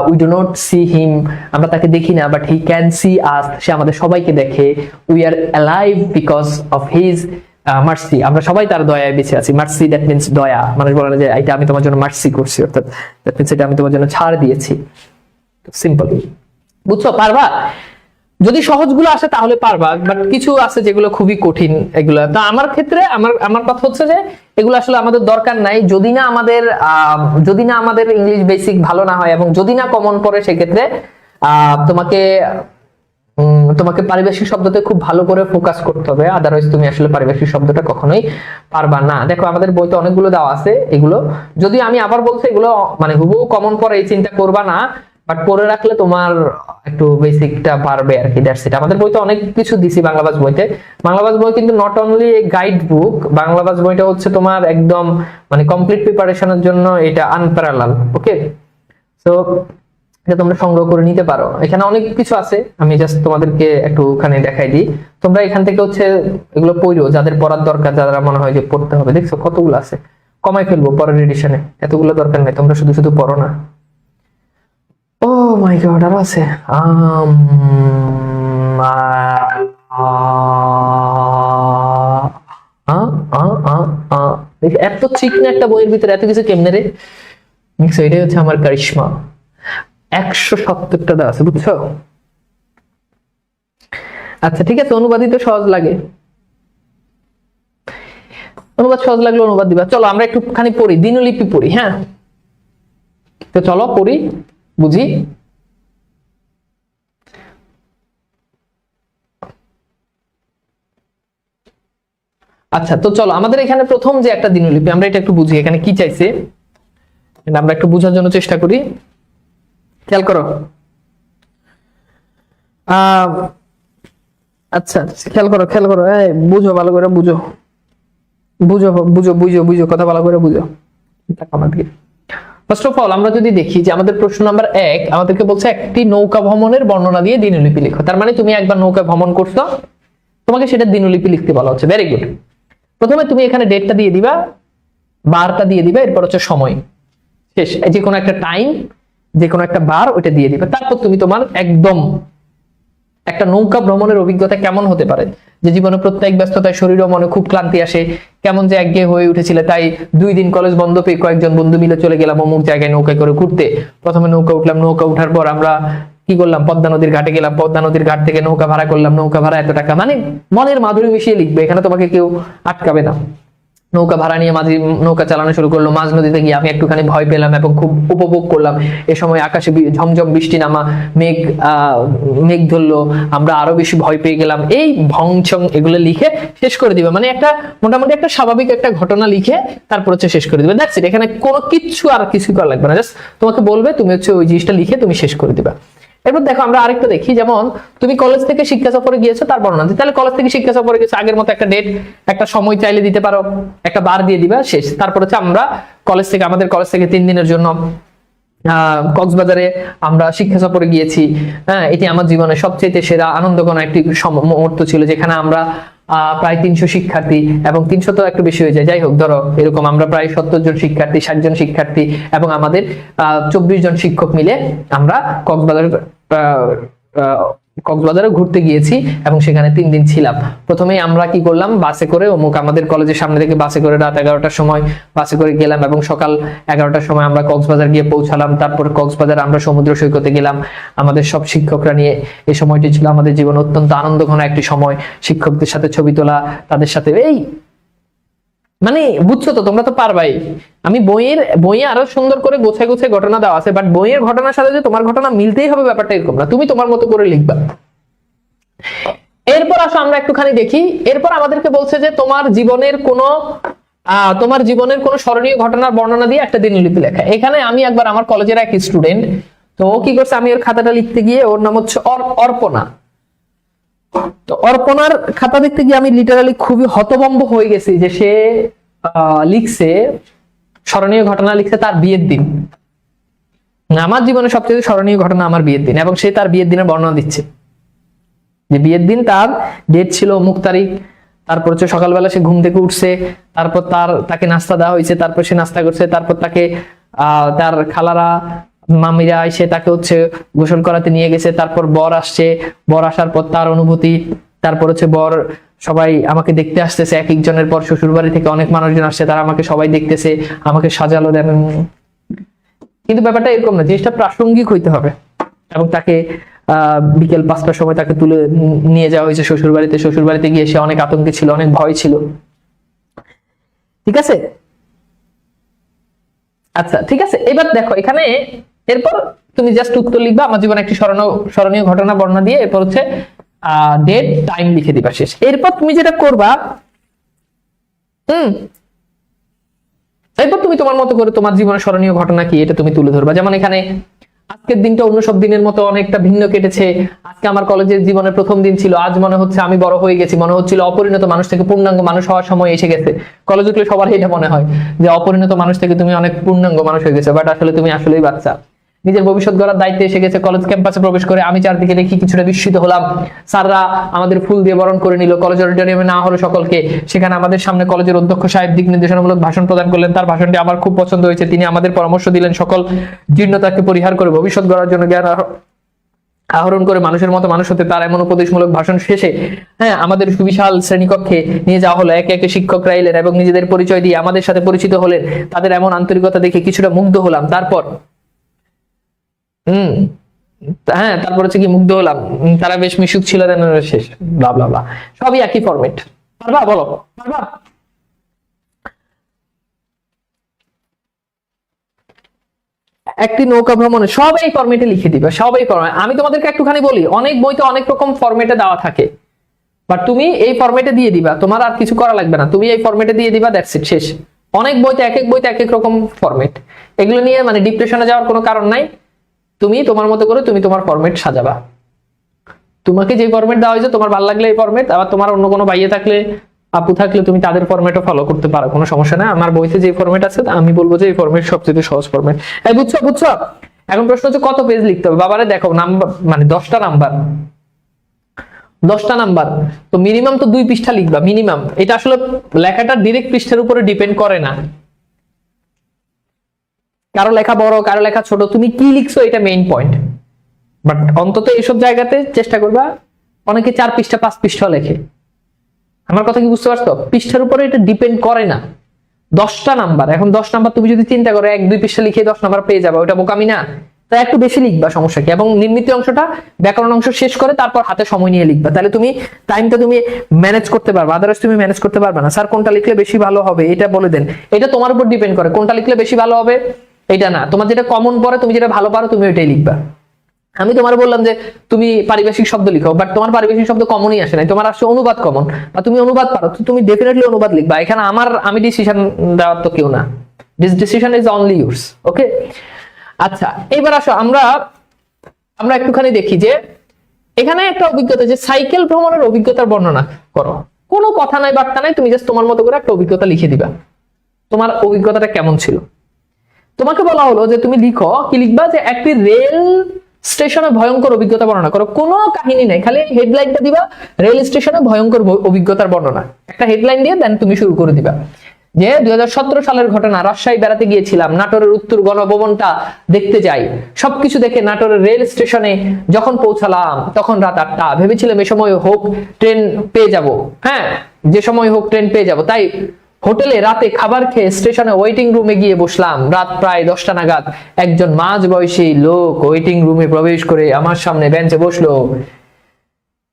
We do not see him, আমরা তাকে দেখি না, but he can see us, সে আমাদের সবাইকে দেখে। We are alive because of his mercy, আমরা সবাই তার দয়ায় বেঁচে আছি। মার্সি দ্যাট মিন্স দয়া, মানুষ বলে যে এটা আমি তোমার জন্য মার্সি করছি, অর্থাৎ দ্যাট মিন্স এটা আমি তোমার জন্য ছাড় দিয়েছি। সিম্পল, বুঝছো? পারবা? যদি সহজগুলো আসে তাহলে পারবা, বাট কিছু আছে যেগুলো খুবই কঠিন এগুলো। তো আমার ক্ষেত্রে আমার কথা হচ্ছে যে এগুলো আসলে আমাদের দরকার নাই, যদি না আমাদের ইংলিশ বেসিক ভালো না হয় এবং যদি না কমন পড়ে, সেক্ষেত্রে তোমাকে পারিভাষিক শব্দতে খুব ভালো করে ফোকাস করতে হবে, আদারওয়াইজ তুমি আসলে পারিভাষিক শব্দটা কখনোই পারবা না। দেখো আমাদের বইতে অনেকগুলো দেওয়া আছে, এগুলো যদি আমি আবার বলছি এগুলো মানে হুবহু কমন পড়ে এই চিন্তা করবা না, বাট পড়ে রাখলে তোমার একটু বেসিকটা পারবে আর কি। That's it. আমাদের বইতে অনেক কিছু দিছি বাংলাভাষ বইতে। বাংলাভাষ বই কিন্তু নট অনলি গাইড বুক, বাংলাভাষ বইটা হচ্ছে তোমার একদম মানে কমপ্লিট প্রিপারেশনের জন্য এটা আনপ্যারালাল। ওকে, সো এটা তোমরা সংগ্রহ করে নিতে পারো। এখানে অনেক কিছু আছে, আমি জাস্ট তোমাদেরকে একটুখানি দেখাই দিই। তোমরা এখান থেকে হচ্ছে এগুলো পড়ো, যাদের পড়ার দরকার, যারা মনে হয় যে পড়তে হবে। দেখছো কতগুলো আছে, কমাই ফেলবো পরের এডিশনে, এতগুলো দরকার নেই, তোমরা শুধু শুধু পড়ো না। ও মাই গড, আরো আছে। এত চিকনা একটা বইয়ের ভিতরে এত কিছু কেমনে রে? এটাই হচ্ছে আমার কারিশমা। 170টা আছে, বুঝছো? আচ্ছা ঠিক আছে, অনুবাদিত সহজ লাগে, অনুবাদ সহজ লাগলে অনুবাদ দিবা। চলো আমরা একটুখানি পড়ি, দিনলিপি পড়ি। হ্যাঁ, তো চলো পড়ি, বুঝি। আচ্ছা তো চলো, আমাদের এখানে প্রথম যে একটা দিনলিপি, আমরা এটা একটু বুঝি, এখানে কি চাইছে আমরা একটু বোঝার জন্য চেষ্টা করি। খেয়াল করো। আচ্ছা খেয়াল করো, বুঝো ভালো করে, বুঝো কথা ভালো করে বুঝো। ফার্স্ট অফ অল আমরা যদি দেখি যে আমাদের প্রশ্ন নাম্বার 1 আমাদেরকে বলছে একটি নৌকা ভ্রমণের বর্ণনা দিয়ে দিনলিপি লিখো। তার মানে তুমি একবার নৌকা ভ্রমণ করছো, তোমাকে সেটা দিনলিপি লিখতে বলা হচ্ছে। Very good. প্রথমে তুমি এখানে ডেটটা দিয়ে দিবা, বারটা দিয়ে দিবা, এরপর হচ্ছে সময় শেষ, যে কোনো একটা টাইম, যে কোনো একটা বার ওইটা দিয়ে দিবে। তারপর তুমি তোমার একদম একটা নৌকা ভ্রমণের অভিজ্ঞতা কেমন হতে পারে, যে জীবনে প্রত্যেক ব্যস্ততায় শরীর ও মনে খুব ক্লান্তি আসে, কেমন যে একঘেয়ে হয়ে উঠেছিল, তাই 2 দিন কলেজ বন্ধ পেয়ে কয়েকজন বন্ধু মিলে চলে গেলাম অমুক জায়গায় নৌকায় করে ঘুরতে। প্রথমে নৌকা উঠলাম, নৌকা উঠার পর আমরা কি করলাম, পদ্মা নদীর ঘাটে গেলাম, পদ্মা নদীর ঘাট থেকে নৌকা ভাড়া করলাম, নৌকা ভাড়া এত টাকা। মানে মনের মাধুরী মিশিয়ে লিখবে, এখানে তোমাকে কেউ আটকাবে না। নৌকা ভাড়া নিয়ে মাঝি নৌকা চালানো শুরু করলো, মাঝ নদীতে গিয়ে আমি একটুখানি ভয় পেলাম এবং খুব উপভোগ করলাম। এ সময় আকাশে ঝমঝম বৃষ্টি নামা, মেঘ ধরলো, আমরা আরো বেশি ভয় পেয়ে গেলাম। এই ভংচং এগুলো লিখে শেষ করে দিবে, মানে একটা মোটামুটি একটা স্বাভাবিক একটা ঘটনা লিখে তারপর হচ্ছে শেষ করে দিবে। That's it. এখানে কোনো কিছু আর কিছু করা লাগবে না, জাস্ট তোমাকে বলবে, তুমি হচ্ছে ওই জিনিসটা লিখে তুমি শেষ করে দিবা। এরপর দেখো আমরা আরেকটা দেখি, যেমন তুমি কলেজ থেকে শিক্ষা সফরে গিয়েছো তার বর্ণনা। তাহলে কলেজ থেকে শিক্ষা সফরে গেছো, আগের মতো একটা ডেট, একটা সময় চাইলে দিতে পারো, একটা বার দিয়ে দিবা, শেষ। তারপর হচ্ছে আমরা আমাদের কলেজ থেকে 3 দিনের জন্য কক্সবাজারে আমরা শিক্ষা সফরে গিয়েছি। হ্যাঁ, এটি আমার জীবনের সবচেয়ে সেরা আনন্দঘন একটি মুহূর্ত ছিল, যেখানে আমরা প্রায় 300 শিক্ষার্থী, এবং 300 তো একটু বেশি হয়ে যায়, যাই হোক ধরো এরকম আমরা প্রায় 70 জন শিক্ষার্থী, 60 জন শিক্ষার্থী এবং আমাদের 24 জন শিক্ষক মিলে আমরা কক্সবাজারে ঘুরতে গিয়েছি এবং সেখানে 3 দিন ছিলাম। প্রথমেই আমরা কি করলাম, বাসে করে আমাদের কলেজের সামনে থেকে বাসে করে রাত 11টার সময় বাসে করে গেলাম এবং সকাল 11টার সময় আমরা কক্সবাজার গিয়ে পৌঁছালাম। তারপর কক্সবাজার আমরা সমুদ্র সৈকতে গেলাম আমাদের সব শিক্ষকরা নিয়ে। এই সময়টি ছিল আমাদের জীবন অত্যন্ত আনন্দঘন একটি সময়। শিক্ষকদের সাথে ছবি তোলা, তাদের সাথে মানে বুঝছো তো, তোমরা তো পারবাই। আমি বইয়ে আরো সুন্দর করে গোছায় ঘটনা দেওয়া আছে, বাট বইয়ের ঘটনার সাথে যে তোমার ঘটনা মিলতেই হবে ব্যাপারটা এরকম না, তুমি তোমার মতো করে লিখবা। এরপর আসো আমরা একটুখানি দেখি। এরপর আমাদেরকে বলছে যে তোমার জীবনের কোনো স্মরণীয় ঘটনার বর্ণনা দিয়ে একটা দিনলিপি লেখা। এখানে আমি একবার আমার কলেজের এক স্টুডেন্ট, তো ও কি করছে, আমি ওর খাতাটা লিখতে গিয়ে, ওর নাম হচ্ছে অর্পণা। তো অর্পণার খাতা দেখতে গিয়ে আমি লিটারালি খুবই হতভম্ব হয়ে গেছি যে সে লিখছে, স্মরণীয় ঘটনা লিখছে তার বিয়ের দিন। আমার জীবনে সবচেয়ে স্মরণীয় ঘটনা আমার বিয়ের দিন, এবং সে তার বিয়ের দিনের বর্ণনা দিচ্ছে যে বিয়ের দিন তার ডেট ছিল অমুক তারিখ, তারপর হচ্ছে সকালবেলা সে ঘুম থেকে উঠছে, তারপর তাকে নাস্তা দেওয়া হয়েছে, তারপর সে নাস্তা করছে, তারপর তাকে তার খালারা মামিরা এসে তাকে হচ্ছে গোসল করাতে নিয়ে গেছে, তারপর বর আসছে, বর আসার পর তার অনুভূতি, তারপর হচ্ছে বর সবাই আমাকে দেখতে আসতেছে, এক একজনের পর শ্বশুর বাড়ি থেকে অনেক মানুষজন আসছে, তারা আমাকে সবাই দেখতেছে, আমাকে সাজালো দেন। কিন্তু ব্যাপারটা এরকম না, জিনিসটা প্রাসঙ্গিক হইতে হবে। এবং তাকে বিকেল 5টার সময় তাকে তুলে নিয়ে যাওয়া হয়েছে শ্বশুর বাড়িতে। শ্বশুর বাড়িতে গিয়ে সে অনেক আতঙ্কে ছিল, অনেক ভয় ছিল। ঠিক আছে, আচ্ছা ঠিক আছে। এবার দেখো এখানে এরপর তুমি জাস্ট উত্তর লিখবা আমার জীবনে একটি স্মরণীয় ঘটনা বর্ণনা দিয়ে, এরপর হচ্ছে ডেট টাইম লিখে দিবা, শেষ। এরপর তুমি যেটা করবা, এরপর তুমি তোমার মতো করে তোমার জীবনের স্মরণীয় ঘটনা কি এটা তুমি তুলে ধরবা। যেমন এখানে আজকের দিনটা অন্য সব দিনের মতো অনেকটা ভিন্ন কেটেছে। আজকে আমার কলেজের জীবনের প্রথম দিন ছিল। আজ মনে হচ্ছে আমি বড় হয়ে গেছি, মনে হচ্ছিল অপরিণত মানুষ থেকে পূর্ণাঙ্গ মানুষ হওয়ার সময় এসে গেছে। কলেজে উঠলে সবার এটা মনে হয় যে অপরিণত মানুষ থেকে তুমি অনেক পূর্ণাঙ্গ মানুষ হয়ে গেছে, বাট আসলে তুমি আসলেই বাচ্চা। নিজের ভবিষ্যৎ গড়ার দায়িত্বে এসে গেছে। কলেজ ক্যাম্পাসে প্রবেশ করে আমি চারদিকে দেখি কিছুটা বিস্মিত হলাম। স্যাররা আমাদের ফুল দিয়ে বরণ করে নিল। কলেজ অডিটোরিয়ামে না হলো সকলকে। সেখানে আমাদের সামনে কলেজের অধ্যক্ষ সাহেব দিক নির্দেশনামূলক ভাষণ প্রদান করলেন। তার ভাষণটি আমার খুব পছন্দ হয়েছে। তিনি আমাদের পরামর্শ দিলেন সকল জীর্ণতাকে পরিহার করে ভবিষ্যৎ গড়ার জন্য জ্ঞান আহরণ করে মানুষের মতো মানুষ হতে। তার এমন উপদেশমূলক ভাষণ শেষে আমাদের সুবিশাল শ্রেণীকক্ষে নিয়ে যাওয়া হলো। একে একে শিক্ষকরা এলেন এবং নিজেদের পরিচয় দিয়ে আমাদের সাথে পরিচিত হলেন। তাদের এমন আন্তরিকতা দেখে কিছুটা মুগ্ধ হলাম। তারপর তারপর হচ্ছে কি মুগ্ধ হলাম, তারা বেশ মিশুক ছিল, শেষ, ব্লা ব্লা ব্লা, সবই একই ফরম্যাট। পারবা? বলো, পারবা? একটি নৌকা ভ্রমণে, সব এই ফরম্যাটে লিখে দিবে, সব এই ফরম্যাট। আমি তোমাদেরকে একটুখানি বলি, অনেক বইতে অনেক রকম ফরম্যাটে দেওয়া থাকে, বাট তুমি এই ফরম্যাটে দিয়ে দিবা, তোমার আর কিছু করা লাগবে না, তুমি এই ফরম্যাটে দিয়ে দিবা, দ্যাটস ইট, শেষ। অনেক বইতে এক এক বইতে এক এক রকম ফরম্যাট। এগুলো নিয়ে মানে ডিপ্রেশনে যাওয়ার কোনো কারণ নাই। তুমি তোমার মতো করে তুমি তোমার ফরম্যাট সাজাবা। তোমাকে যে ফরম্যাট দেওয়া হয়েছে তোমার ভালো লাগলে এই ফরম্যাট, আবার তোমার অন্য কোনো ভাইয়ে থাকলে আপু থাকলে তুমি তাদের ফরম্যাটও ফলো করতে পারো, কোনো সমস্যা নাই। আমার বইতে যে ফরম্যাট আছে আমি বলবো যে এই ফরম্যাট সবচেয়ে সহজ ফরম্যাট। এই বুঝছো? এখন প্রশ্ন হচ্ছে কত পেজ লিখতে হবে। বাবারে দেখো, নাম্বার মানে 10টা নাম্বার, তো মিনিমাম তো 2 পৃষ্ঠা লিখবা, মিনিমাম। এটা আসলে লেখাটা ডিরেক্ট পৃষ্ঠার উপরে ডিপেন্ড করে না, কারো লেখা বড় কারো লেখা ছোট, তুমি কি লিখছো এটা মেইন পয়েন্ট। বাট অন্তত এইসব জায়গাতে চেষ্টা করবা, অনেকে 4 পৃষ্ঠা 5 পৃষ্ঠা লেখে। আমার কথা কি বুঝতে পারছো? পৃষ্ঠার উপরে এটা ডিপেন্ড করে না। 10টা নাম্বার, এখন 10 নাম্বার তুমি যদি চিন্তা করো 1-2 পৃষ্ঠা লিখে 10 নাম্বার পেয়ে যাবে, ওটা বোকামি না? তাই একটু বেশি লিখবা, সমস্যা কি। এবং নির্মিত অংশটা, ব্যাকরণ অংশ শেষ করে তারপর হাতে সময় নিয়ে লিখবা, তাহলে তুমি টাইমটা তুমি ম্যানেজ করতে পারবা। আদারওয়াইজ তুমি ম্যানেজ করতে পারবে না। স্যার কোনটা লিখলে বেশি ভালো হবে এটা বলে দেন, এটা তোমার উপর ডিপেন্ড করে। কোনটা লিখলে বেশি ভালো হবে এটা না, তোমার যেটা কমন পড়ে, তুমি যেটা ভালো পারো তুমি ওইটাই লিখবা। আমি তোমার বললাম যে তুমি পারিভাষিক শব্দ লিখো, বাট তোমার পারিভাষিক শব্দ কমনই আসে নাই, তোমার আসছে অনুবাদ কমন, বা তুমি অনুবাদ পারো, তো তুমি ডেফিনেটলি অনুবাদ লিখবা। এখানে আমি ডিসিশন দেওয়ার তো কেউ না, this decision is only yours. Okay, আচ্ছা এবার আসো আমরা একটুখানি দেখি যে এখানে একটা অভিজ্ঞতা, যে সাইকেল ভ্রমণের অভিজ্ঞতার বর্ণনা করো। কোনো কথা নাই বার্তা নাই, তুমি জাস্ট তোমার মতো করে একটা অভিজ্ঞতা লিখে দিবা। তোমার অভিজ্ঞতাটা কেমন ছিল? তোমাকে বলা হলো যে তুমি লিখো, কি লিখবা, যে একটি রেল স্টেশনে ভয়ঙ্কর অভিজ্ঞতা বর্ণনা করো। কোনো কাহিনী নাই, খালি হেডলাইনটা দিবা, রেল স্টেশনে ভয়ঙ্কর অভিজ্ঞতার বর্ণনা। একটা হেডলাইন দিয়ে দেন তুমি শুরু করে দিবা যে 2017 সালের ঘটনা। রাজশাহী বেড়াতে গিয়েছিলাম, নাটোরের উত্তর গণভবনটা দেখতে যাই। সবকিছু দেখে নাটোরের রেল স্টেশনে যখন পৌঁছালাম তখন রাত 8টা। ভেবেছিলাম এ সময় হোক ট্রেন পেয়ে যাব, যে সময় হোক ট্রেন পেয়ে যাব। তাই হোটেলে রাতে খাবার খেয়ে স্টেশনে ওয়েটিং রুমে গিয়ে বসলাম। রাত প্রায় 10টা নাগাদ একজন মাঝ বয়সী লোক ওয়েটিং রুমে প্রবেশ করে আমার সামনে বেঞ্চে বসলো।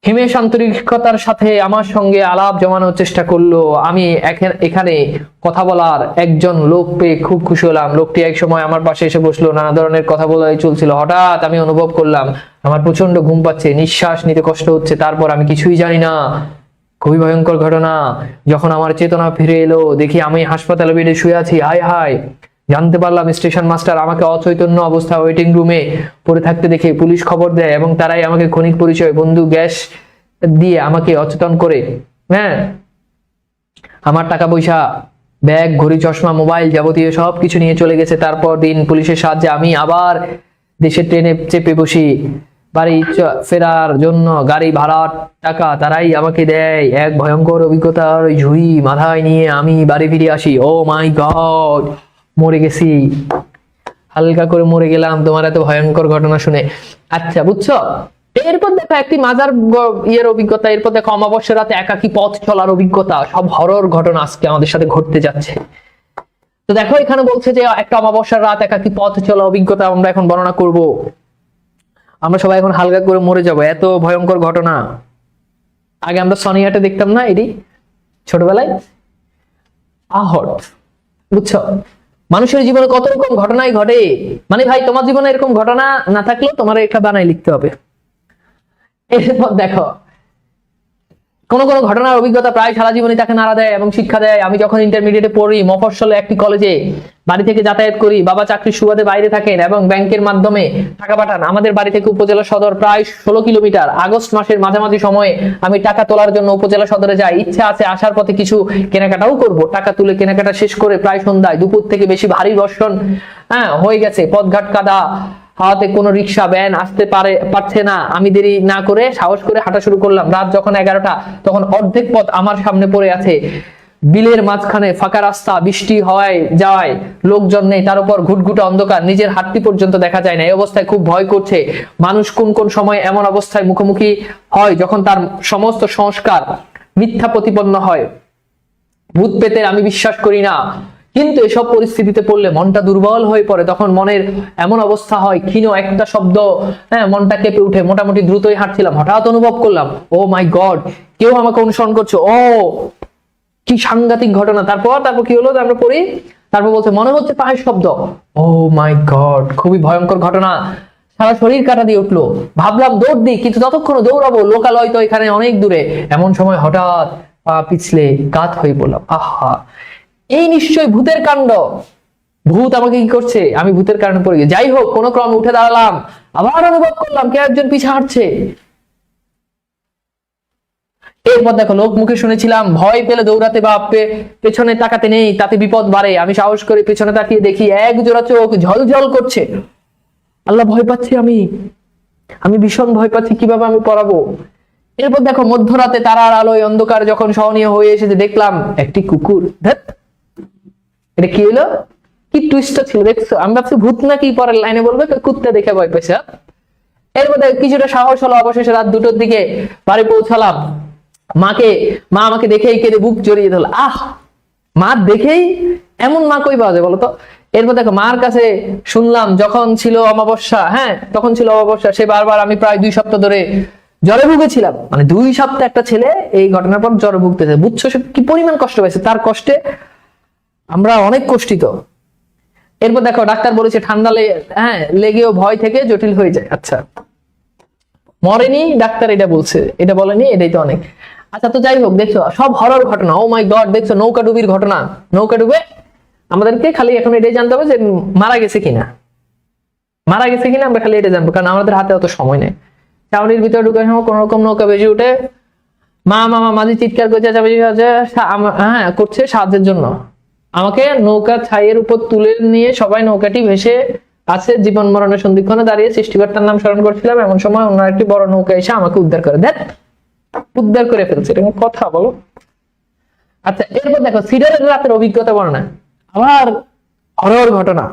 হিমেশ আন্তরিকতার সাথে আমার সঙ্গে আলাপ জমানোর চেষ্টা করলো। আমি এখানে কথা বলার একজন লোক পেয়ে খুব খুশি হলাম। লোকটি এক সময় আমার পাশে এসে বসলো, নানা ধরনের কথা বলাই চলছিল। হঠাৎ আমি অনুভব করলাম আমার প্রচন্ড ঘুম পাচ্ছে, নিঃশ্বাস নিতে কষ্ট হচ্ছে। তারপর আমি কিছুই জানি না, খুবই ভয়ঙ্কর ঘটনা। যখন আমার চেতনা ফিরে এলো, দেখি আমি হাসপাতালে বেডে শুয়ে আছি। হায় হায়, জানতে পারলাম স্টেশন মাস্টার আমাকে অচৈতন্য অবস্থা ওয়েটিং রুমে পড়ে থাকতে দেখে পুলিশ খবর দেয় এবং তারাই আমাকে ক্ষণিক পরিচয় বন্ধু গ্যাস দিয়ে আমাকে অচেতন করে, হ্যাঁ, আমার টাকা পয়সা, ব্যাগ, ঘড়ি, চশমা, মোবাইল যাবতীয় সবকিছু নিয়ে চলে গেছে। তারপর দিন পুলিশের সাহায্যে আমি আবার দেশের ট্রেনে চেপে বসি। বাড়ি ফেরার জন্য গাড়ি ভাড়ার টাকা তারাই আমাকে দেয়। এক ভয়ঙ্কর অভিজ্ঞতার ওই ঝুড়ি মাথায় নিয়ে আমি বাড়ি ফিরে আসি। ও মাই গড, মরে গেছি, হালকা করে মরে গেলাম তোমার এত ভয়ঙ্কর ঘটনা শুনে। আচ্ছা, বুঝছো? এরপর দেখো একটি মাজার ইয়ের অভিজ্ঞতা, এরপর দেখো অমাবস্যার রাতে একাকী পথ চলার অভিজ্ঞতা। সব হরর ঘটনা আজকে আমাদের সাথে ঘটতে যাচ্ছে। তো দেখো এখানে বলছে যে একটা অমাবস্যার রাত একাকী পথ চলা অভিজ্ঞতা আমরা এখন বর্ণনা করব। আমরা সবাই এখন হালকা করে মরে যাব, এত ভয়ঙ্কর ঘটনা। আগে আমরা সনিয়াটে দেখতাম না এটি ছোটবেলায়, আহট, বুঝছো? মানুষের জীবনে কত রকম ঘটনাই ঘটে। মানে ভাই, তোমার জীবনে এরকম ঘটনা না থাকলেও তোমার একটা বানাই লিখতে হবে। এরপর দেখো কোন কোন ঘটনার অভিজ্ঞতা প্রায় সারা জীবনে তাকে নাড়া দেয় এবং শিক্ষা দেয়। আমি যখন ইন্টারমিডিয়েটে পড়ি, মফস্বলে একটি কলেজে বাড়ি থেকে যাতায়াত করি। বাবা চাকরির সুবাদে বাইরে থাকেন এবং ব্যাংকের মাধ্যমে টাকা পাঠান। আমাদের বাড়ি থেকে উপজেলা সদর প্রায় 16 কিলোমিটার। আগস্ট মাসের মাঝামাঝি সময়ে আমি টাকা তোলার জন্য উপজেলা সদরে যাই। ইচ্ছা আছে আসার পথে কিছু কেনাকাটাও করব। টাকা তুলে কেনাকাটা শেষ করে প্রায় সন্ধ্যায়, দুপুর থেকে বেশি ভারী বর্ষণ হয়ে গেছে। পথঘাট কাদা, হাওয়াতে কোনো রিক্সা ভ্যান আসতে পারছে না। আমি দেরি না করে সাহস করে হাঁটা শুরু করলাম। রাত যখন 11টা, তখন অর্ধেক পথ আমার সামনে পড়ে আছে। বিলের মাঝখানে ফাঁকা রাস্তা, বৃষ্টি হওয়ায় যাওয়ায় লোকজন নেই, তার উপর ঘুটঘুটে অন্ধকার, নিজের হাতটি পর্যন্ত দেখা যায় না। এই অবস্থায় খুব ভয় করছে। মানুষ কোন কোন সময় এমন অবস্থায় মুখোমুখি হয় যখন তার সমস্ত সংস্কার মিথ্যা প্রতিপন্ন হয়। ভূত পেতের আমি বিশ্বাস করি না, কিন্তু এসব পরিস্থিতিতে পড়লে মনটা দুর্বল হয়ে পড়ে। তখন মনের এমন অবস্থা হয়, ক্ষীণ একটা শব্দ, মনটা কেঁপে উঠে। মোটামুটি দ্রুতই হাঁটছিলাম, হঠাৎ অনুভব করলাম, ও মাই গড, কেউ আমাকে অনুসরণ করছে। ও কি সাংঘাতিক ঘটনা। তারপর কি হলো আমরা পড়ি, তারপর বলছে মনে হচ্ছে পায়ের শব্দ। ও মাই গড, খুবই ভয়ঙ্কর ঘটনা। সারা শরীর কাটা দিয়ে উঠলো। ভাবলাম দৌড় দিই, কিন্তু ততক্ষণ দৌড়াবো, লোকালয় তো এখানে অনেক দূরে। এমন সময় হঠাৎ পা পিছলে কাত হয়ে পড়লাম। আহা, এই নিশ্চয়ই ভূতের কাণ্ড। ভূত আমাকে কি করছে, আমি ভূতের কারণে পড়ে গেছি। যাই হোক, কোনো ক্রমে উঠে দাঁড়ালাম। আবার অনুভব করলাম কে একজন পিছে হাঁটছে। এরপর দেখো, লোক মুখে শুনেছিলাম ভয় পেলে দৌড়াতে বা পেছনে তাকাতে নেই, তাতে বিপদ বাড়ে। আমি সাহস করে পেছনে তাকিয়ে দেখি এক জোড়া চোখ ঝলঝল করছে। আল্লাহ, ভয় পাচ্ছি আমি ভীষণ ভয় পাচ্ছি, কিভাবে আমি পড়াবো। এরপর দেখো, মধ্যরাতে তারার আলোয় অন্ধকার যখন সহনীয় হয়ে এসেছে, দেখলাম একটি কুকুর। এটা কি হলো, কি টুইস্টটা ছিল দেখছো? আমি ভাবছি ভূত নাকি, পরের লাইনে বলবে কুত্তা দেখে ভয় পেয়েছে। এরপর কিছুটা সাহস হলো। অবশেষে রাত 2টোর দিকে বাড়ি পৌঁছালাম। মা আমাকে দেখেই কেঁদে বুক জড়িয়ে ধরল। মা দেখেই এমন মা কই পাওয়া যায় বলতো? এরপর দেখো, মার কাছে শুনলাম যখন ছিল অমাবস্যা, তখন ছিল অমাবস্যা, সে বারবার আমি প্রায় 2 সপ্তাহ ধরে জ্বরে ভুগেছিলাম। মানে 2 সপ্তাহ একটা ছেলে এই ঘটনার পর জ্বরে ভুগতেছে। বুঝছো সে কি পরিমাণ কষ্ট পাইছে? তার কষ্টে আমরা অনেক কষ্টিত। এরপর দেখো, ডাক্তার বলেছে ঠান্ডা লেগেও ভয় থেকে জটিল হয়ে যায়। আচ্ছা, মরেনি ডাক্তার, এটা বলছে, এটা বলেনি, এটাই তো অনেক। আচ্ছা, তো যাই হোক, দেখছো সব হরর ঘটনা। ও মাই গড, দেখছো নৌকা ডুবির ঘটনা। নৌকা ডুবে আমাদেরকে খালি এখন এটাই জানতে হবে যে মারা গেছে কিনা আমরা খালি এটা জানবো, কারণ আমাদের হাতে অত সময় নেই। চাউনির ভিতরে ঢুকে কোন রকম নৌকা বেজে উঠে মাঝি চিৎকার করছে, করছে সাহায্যের জন্য। আমাকে নৌকা ছাইয়ের উপর তুলে নিয়ে সবাই নৌকাটি ভেসে আছে। জীবন মরণের সন্ধিক্ষণে দাঁড়িয়ে সৃষ্টিকর্তার নাম স্মরণ করছিলাম। এমন সময় অন্য একটি বড় নৌকা এসে আমাকে উদ্ধার করে ফেলছে। এটা কথা বলো। আচ্ছা, এরপর দেখো, সিডারের রাতের অভিজ্ঞতা বর্ণনা। আবার হরর ঘটনা।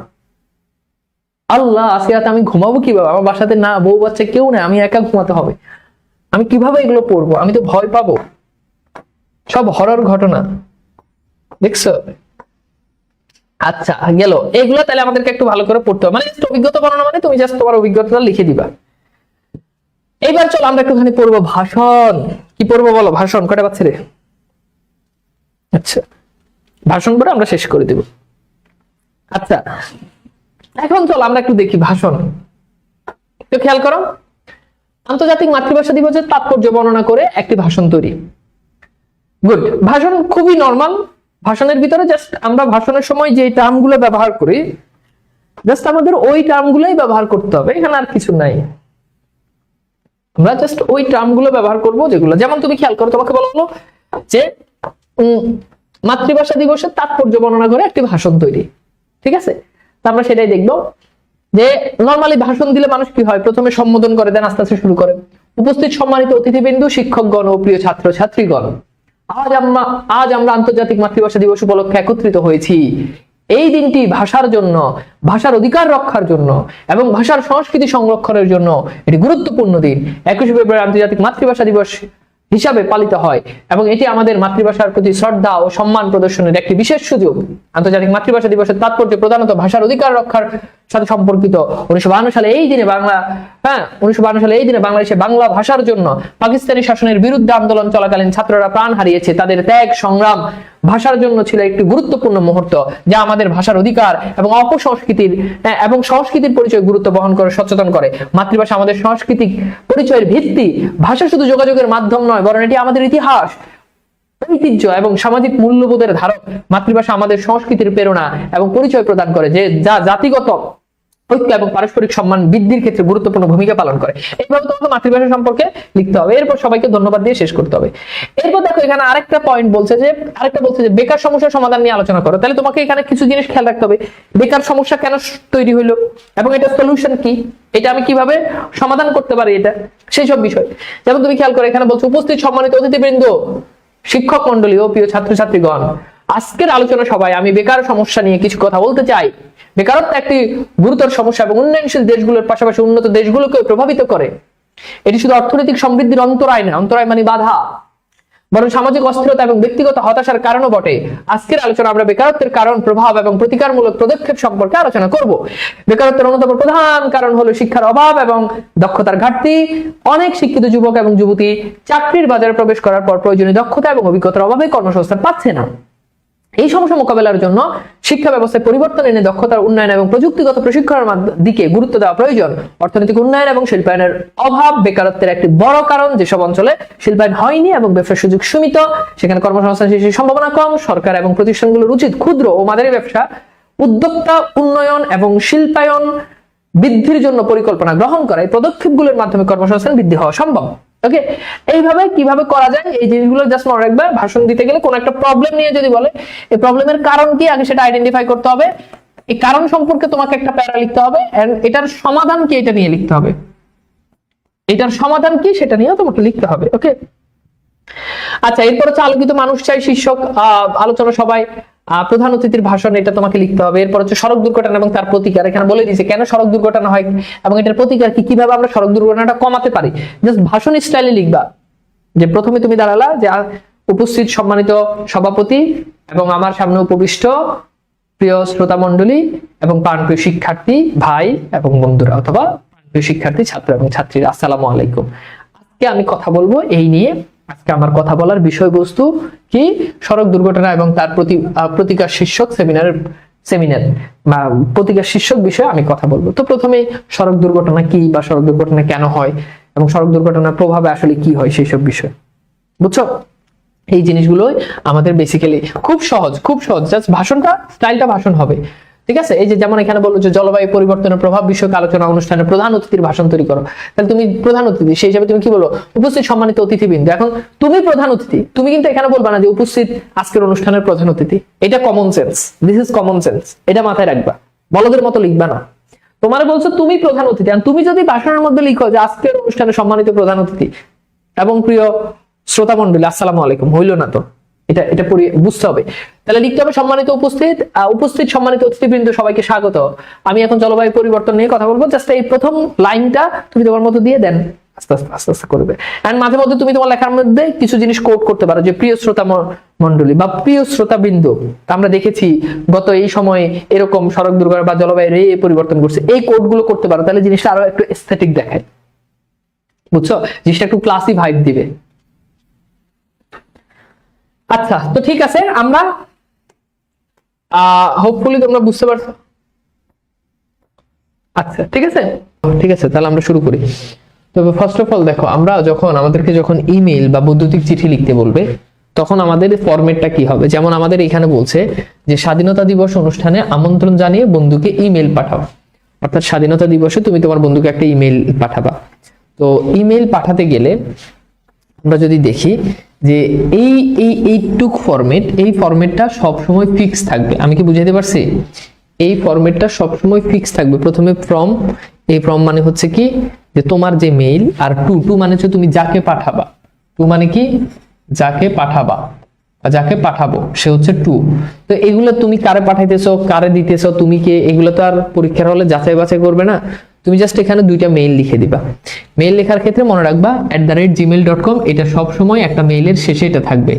আল্লাহ, আজকে রাতে আমি ঘুমাবো কিভাবে? আমার বাসাতে না বউ বাচ্চা কেউ নেই, আমি একা ঘুমাতে হবে। আমি কিভাবে এগুলো পড়বো? আমি তো ভয় পাবো। সব হরর ঘটনা, দেখছো? আচ্ছা, গেল এগুলো। তাহলে আমাদেরকে একটু ভালো করে পড়তে হবে। মানে অভিজ্ঞতা বর্ণনা মানে তুমি জাস্ট তোমার অভিজ্ঞতা লিখে দিবা। এইবার চলো আমরা একটুখানি পড়বো ভাষণ। কি পড়বো বলো? ভাষণ। কয়টা বাচ্চা রে? আচ্ছা, ভাষণ পড়ে আমরা শেষ করে দেব। আচ্ছা, এখন চলো আমরা একটু দেখি ভাষণ। তো খেয়াল করো, আন্তর্জাতিক মাতৃভাষা দিবসের তাৎপর্য বর্ণনা করে একটি ভাষণ তৈরি। গুড। ভাষণ খুবই নরমাল। ভাষণের ভিতরে জাস্ট আমরা ভাষণের সময় যে টার্মগুলো ব্যবহার করি, জাস্ট আমাদের ওই টার্মগুলোই ব্যবহার করতে হবে, এখানে আর কিছু নাই। আমরা জাস্ট ওই টার্মগুলো ব্যবহার করব যেগুলো, যেমন তুমি খেয়াল করো, তোমাকে বলা হলো যে মাতৃভাষা দিবসের তাৎপর্য বর্ণনা করে একটি ভাষণ তৈরি, ঠিক আছে? তো আমরা সেটাই দেখবো যে নরমালি ভাষণ দিলে মানুষ কি হয়, প্রথমে সম্বোধন করে, দেন আস্তে আস্তে শুরু করে। উপস্থিত সম্মানিত অতিথিবৃন্দ, শিক্ষকগণ ও প্রিয় ছাত্র ছাত্রীগণ, আজ আমরা আন্তর্জাতিক মাতৃভাষা দিবস উপলক্ষে একত্রিত হয়েছি। এই দিনটি ভাষার জন্য, ভাষার অধিকার রক্ষার জন্য এবং ভাষার সংস্কৃতি সংরক্ষণের জন্য এটি গুরুত্বপূর্ণ দিন। 21শে ফেব্রুয়ারি আন্তর্জাতিক মাতৃভাষা দিবস হিসাবে পালিত হয় এবং এটি আমাদের মাতৃভাষার প্রতি শ্রদ্ধা ও সম্মান প্রদর্শনের একটি বিশেষ সুযোগ। আন্তর্জাতিক মাতৃভাষা দিবসের তাৎপর্য প্রধানত ভাষার অধিকার রক্ষার সাথে সম্পর্কিত। 1952 সালে এই দিনে 1952 সালে এই দিনে বাংলাদেশে বাংলা ভাষার জন্য পাকিস্তানি শাসনের বিরুদ্ধে আন্দোলন চলাকালীন ছাত্ররা প্রাণ হারিয়েছে। তাদের ত্যাগ সংগ্রাম ভাষার জন্য ছিল একটি গুরুত্বপূর্ণ মুহূর্ত, যা আমাদের ভাষার অধিকার এবং সংস্কৃতির পরিচয় গুরুত্ব বহন করে, সচেতন করে। মাতৃভাষা আমাদের সাংস্কৃতিক পরিচয়ের ভিত্তি। ভাষা শুধু যোগাযোগের মাধ্যম নয়, বরং এটি আমাদের ইতিহাস, ঐতিহ্য এবং সামাজিক মূল্যবোধের ধারক। মাতৃভাষা আমাদের সংস্কৃতির প্রেরণা এবং পরিচয় প্রদান করে, যা জাতিগত ঐক্য এবং পারস্পরিক সম্মান বৃদ্ধির ক্ষেত্রে গুরুত্বপূর্ণ ভূমিকা পালন করে। এইভাবে তোমাকে মাতৃভাষা সম্পর্কে লিখতে হবে। এরপর সবাইকে ধন্যবাদ দিয়ে শেষ করতে হবে। এরপর দেখো এখানে আরেকটা পয়েন্ট বলছে যে বেকার সমস্যার সমাধান নিয়ে আলোচনা করো। তাহলে তোমাকে এখানে কিছু জিনিস খেয়াল রাখতে হবে। বেকার সমস্যা কেন তৈরি হইলো এবং এটা সলিউশন কি, এটা আমি কিভাবে সমাধান করতে পারি, এটা সেই সব বিষয়। যেমন তুমি খেয়াল করো, এখানে বলছো উপস্থিত সম্মানিত অতিথিবৃন্দ, শিক্ষক মন্ডলী ও প্রিয় ছাত্রছাত্রীগণ, আজকের আলোচনা সভায় আমি বেকার সমস্যা নিয়ে কিছু কথা বলতে চাই। বেকারত্ব একটি গুরুতর সমস্যা এবং উন্নয়নশীল দেশগুলোর পাশাপাশি উন্নত দেশগুলোকে প্রভাবিত করে। এটি শুধু অর্থনৈতিক সমৃদ্ধির অন্তরায় না, অন্তরায় মানে বাধা, বরং সামাজিক অস্থিরতা এবং ব্যক্তিগত হতাশার কারণও বটে। আজকের আলোচনা আমরা বেকারত্বের কারণ, প্রভাব এবং প্রতিকারমূলক পদক্ষেপ সম্পর্কে আলোচনা করব। বেকারত্বের অন্যতম প্রধান কারণ হলো শিক্ষার অভাব এবং দক্ষতার ঘাটতি। অনেক শিক্ষিত যুবক এবং যুবতী চাকরির বাজারে প্রবেশ করার পর প্রয়োজনীয় দক্ষতা এবং অভিজ্ঞতার অভাবে কর্মসংস্থান পাচ্ছে না। এই সমস্যা মোকাবেলার জন্য শিক্ষা ব্যবস্থায় পরিবর্তন এনে দক্ষতার উন্নয়ন এবং প্রযুক্তিগত প্রশিক্ষণের দিকে গুরুত্ব দেওয়া প্রয়োজন। অর্থনৈতিক উন্নয়ন এবং শিল্পায়নের অভাব বেকারত্বের একটি বড় কারণ। যেসব অঞ্চলে শিল্পায়ন হয়নি এবং ব্যবসার সুযোগ সীমিত, সেখানে কর্মসংস্থান সৃষ্টির সম্ভাবনা কম। সরকার এবং প্রতিষ্ঠানগুলোর উচিত ক্ষুদ্র ও মাঝারি ব্যবসা উদ্যোক্তা উন্নয়ন এবং শিল্পায়ন বৃদ্ধির জন্য পরিকল্পনা গ্রহণ করা। এই পদক্ষেপগুলোর মাধ্যমে কর্মসংস্থান বৃদ্ধি হওয়া সম্ভব। ওকে, এইভাবে কিভাবে করা যায় এই জিনিসগুলো জাস্ট মনে রাখবে। ভাষণ দিতে গেলে কোন একটা প্রবলেম নিয়ে যদি বলে, এই প্রবলেমের কারণ কি আগে সেটা আইডেন্টিফাই করতে হবে। এই কারণ সম্পর্কে তোমাকে একটা প্যারা লিখতে হবে, এন্ড এটার সমাধান কি এটা নিয়ে লিখতে হবে। এটার সমাধান কি সেটা নিয়েও তোমাকে লিখতে হবে। ওকে, আচ্ছা, এরপর হচ্ছে আলোকিত মানুষ চাই শীর্ষক আলোচনা সবাই প্রধান অতিথির ভাষণ, এটা তোমাকে লিখতে হবে। এরপর হচ্ছে সড়ক দুর্ঘটনা এবং তার প্রতিকার। এখানে বলে দিয়েছে কেন সড়ক দুর্ঘটনা হয় এবং এটার প্রতিকার কি, কিভাবে আমরা সড়ক দুর্ঘটনাটা কমাতে পারি। জাস্ট ভাষণ স্টাইলে লিখবা যে প্রথমে তুমি দাঁড়ালা যে উপস্থিত সম্মানিত সভাপতি এবং আমার সামনে উপবিষ্ট প্রিয় শ্রোতা মণ্ডলী এবং প্রাণপ্রিয় শিক্ষার্থী ভাই এবং বন্ধুরা, অথবা প্রাণপ্রিয় শিক্ষার্থী ছাত্র এবং ছাত্রীরা, আসসালামু আলাইকুম। আজকে আমি কথা বলবো এই নিয়ে। আজকে আমার কথা বলার বিষয়বস্তু কি, সড়ক দুর্ঘটনা এবং তার প্রতিকার শীর্ষক সেমিনার বা প্রতিকার শীর্ষক বিষয়ে আমি কথা বলবো। তো প্রথমে সড়ক দুর্ঘটনা কি বা সড়ক দুর্ঘটনা কেন হয় এবং সড়ক দুর্ঘটনার প্রভাবে আসলে কি হয় সেই সব বিষয়, বুঝছো? এই জিনিসগুলোই আমাদের বেসিক্যালি খুব সহজ জাস্ট ভাষণটা স্টাইলটা ভাষণ হবে, ঠিক আছে? এই যে যেমন এখানে বললো যে জলবায়ু পরিবর্তনের প্রভাব বিষয়ক আলোচনা অনুষ্ঠানে প্রধান অতিথির ভাষণ তৈরি করো। তাহলে তুমি প্রধান অতিথি, সেই হিসাবে তুমি কি বলো, উপস্থিত সম্মানিত অতিথিবৃন্দ। এখন তুমি প্রধান অতিথি, তুমি কিন্তু এখানে বলবা না যে উপস্থিত আজকের অনুষ্ঠানের প্রধান অতিথি। এটা common sense, this is common sense, এটা মাথায় রাখবা, বলদের মতো লিখবা না। তোমার বলছো তুমি প্রধান অতিথি, আর তুমি যদি ভাষণের মধ্যে লিখো যে আজকের অনুষ্ঠানে সম্মানিত প্রধান অতিথি এবং প্রিয় শ্রোতা মণ্ডলী আসসালামু আলাইকুম, হইলো না তো। এটা বুঝতে হবে। তাহলে লিখতে হবে সম্মানিত উপস্থিত সম্মানিত অতিথিবৃন্দ, সবাইকে স্বাগত। আমি এখন জলবায়ু পরিবর্তন নিয়ে কথা বলবো। জাস্ট এই প্রথম লাইনটা তুমি তোমার মতো দিয়ে দেন, আস্তে আস্তে করবে। এন্ড মাঝে মধ্যে তুমি তোমার লেখার মধ্যে কিছু জিনিস কোট করতে পারো, যে প্রিয় শ্রোতা মণ্ডলী বা প্রিয় শ্রোতাবৃন্দ, আমরা দেখেছি গত এই সময়ে এরকম সড়ক দুর্ঘটনা বা জলবায়ুর এই পরিবর্তন করছে, এই কোড গুলো করতে পারো। তাহলে জিনিসটা আরো একটু এস্থেটিক দেখায়, বুঝছো? জিনিসটা একটু ক্লাসি ভাইব দিবে। আচ্ছা, তো ঠিক আছে, আমরা হোপফুলি তোমরা বুঝতে পারছো। আচ্ছা, ঠিক আছে, তাহলে আমরা শুরু করি। তবে ফার্স্ট অফ অল দেখো, আমরা আমাদেরকে যখন ইমেইল বা বৈদ্যুতিক চিঠি লিখতে বলবে, তখন আমাদের ফরম্যাটটা কি হবে। যেমন আমাদের এখানে বলছে যে স্বাধীনতা দিবস অনুষ্ঠানে আমন্ত্রণ জানিয়ে বন্ধুকে ইমেইল পাঠাও। অর্থাৎ স্বাধীনতা দিবসে তুমি তোমার বন্ধুকে একটা ইমেইল পাঠাবা। তো ইমেল পাঠাতে গেলে আমরা যদি দেখি যে এইটুক ফরম্যাট, এই ফরম্যাটটা সবসময় ফিক্স থাকবে। আমি কি বুঝাইতে পারছি? এই ফরম্যাটটা সবসময় ফিক্স থাকবে। প্রথমে ফ্রম, এই ফ্রম মানে হচ্ছে কি যে তোমার যে মেইল, আর টু মানে হচ্ছে তুমি যাকে পাঠাবা। টু মানে কি? যাকে পাঠাবা, যাকে পাঠাবো সে হচ্ছে টু। তো এগুলো তুমি কারে পাঠাইতেছো, কারে দিতেছো, তুমি কে, এগুলো তো আর পরীক্ষার হলে যাচাই বাছাই করবে না। তুমি জাস্ট এখানে দুইটা মেইল লিখে দিবা। মেইল লেখার ক্ষেত্রে মনে রাখবা @gmail.com, এটা সবসময় একটা মেইলের শেষে এটা থাকবে।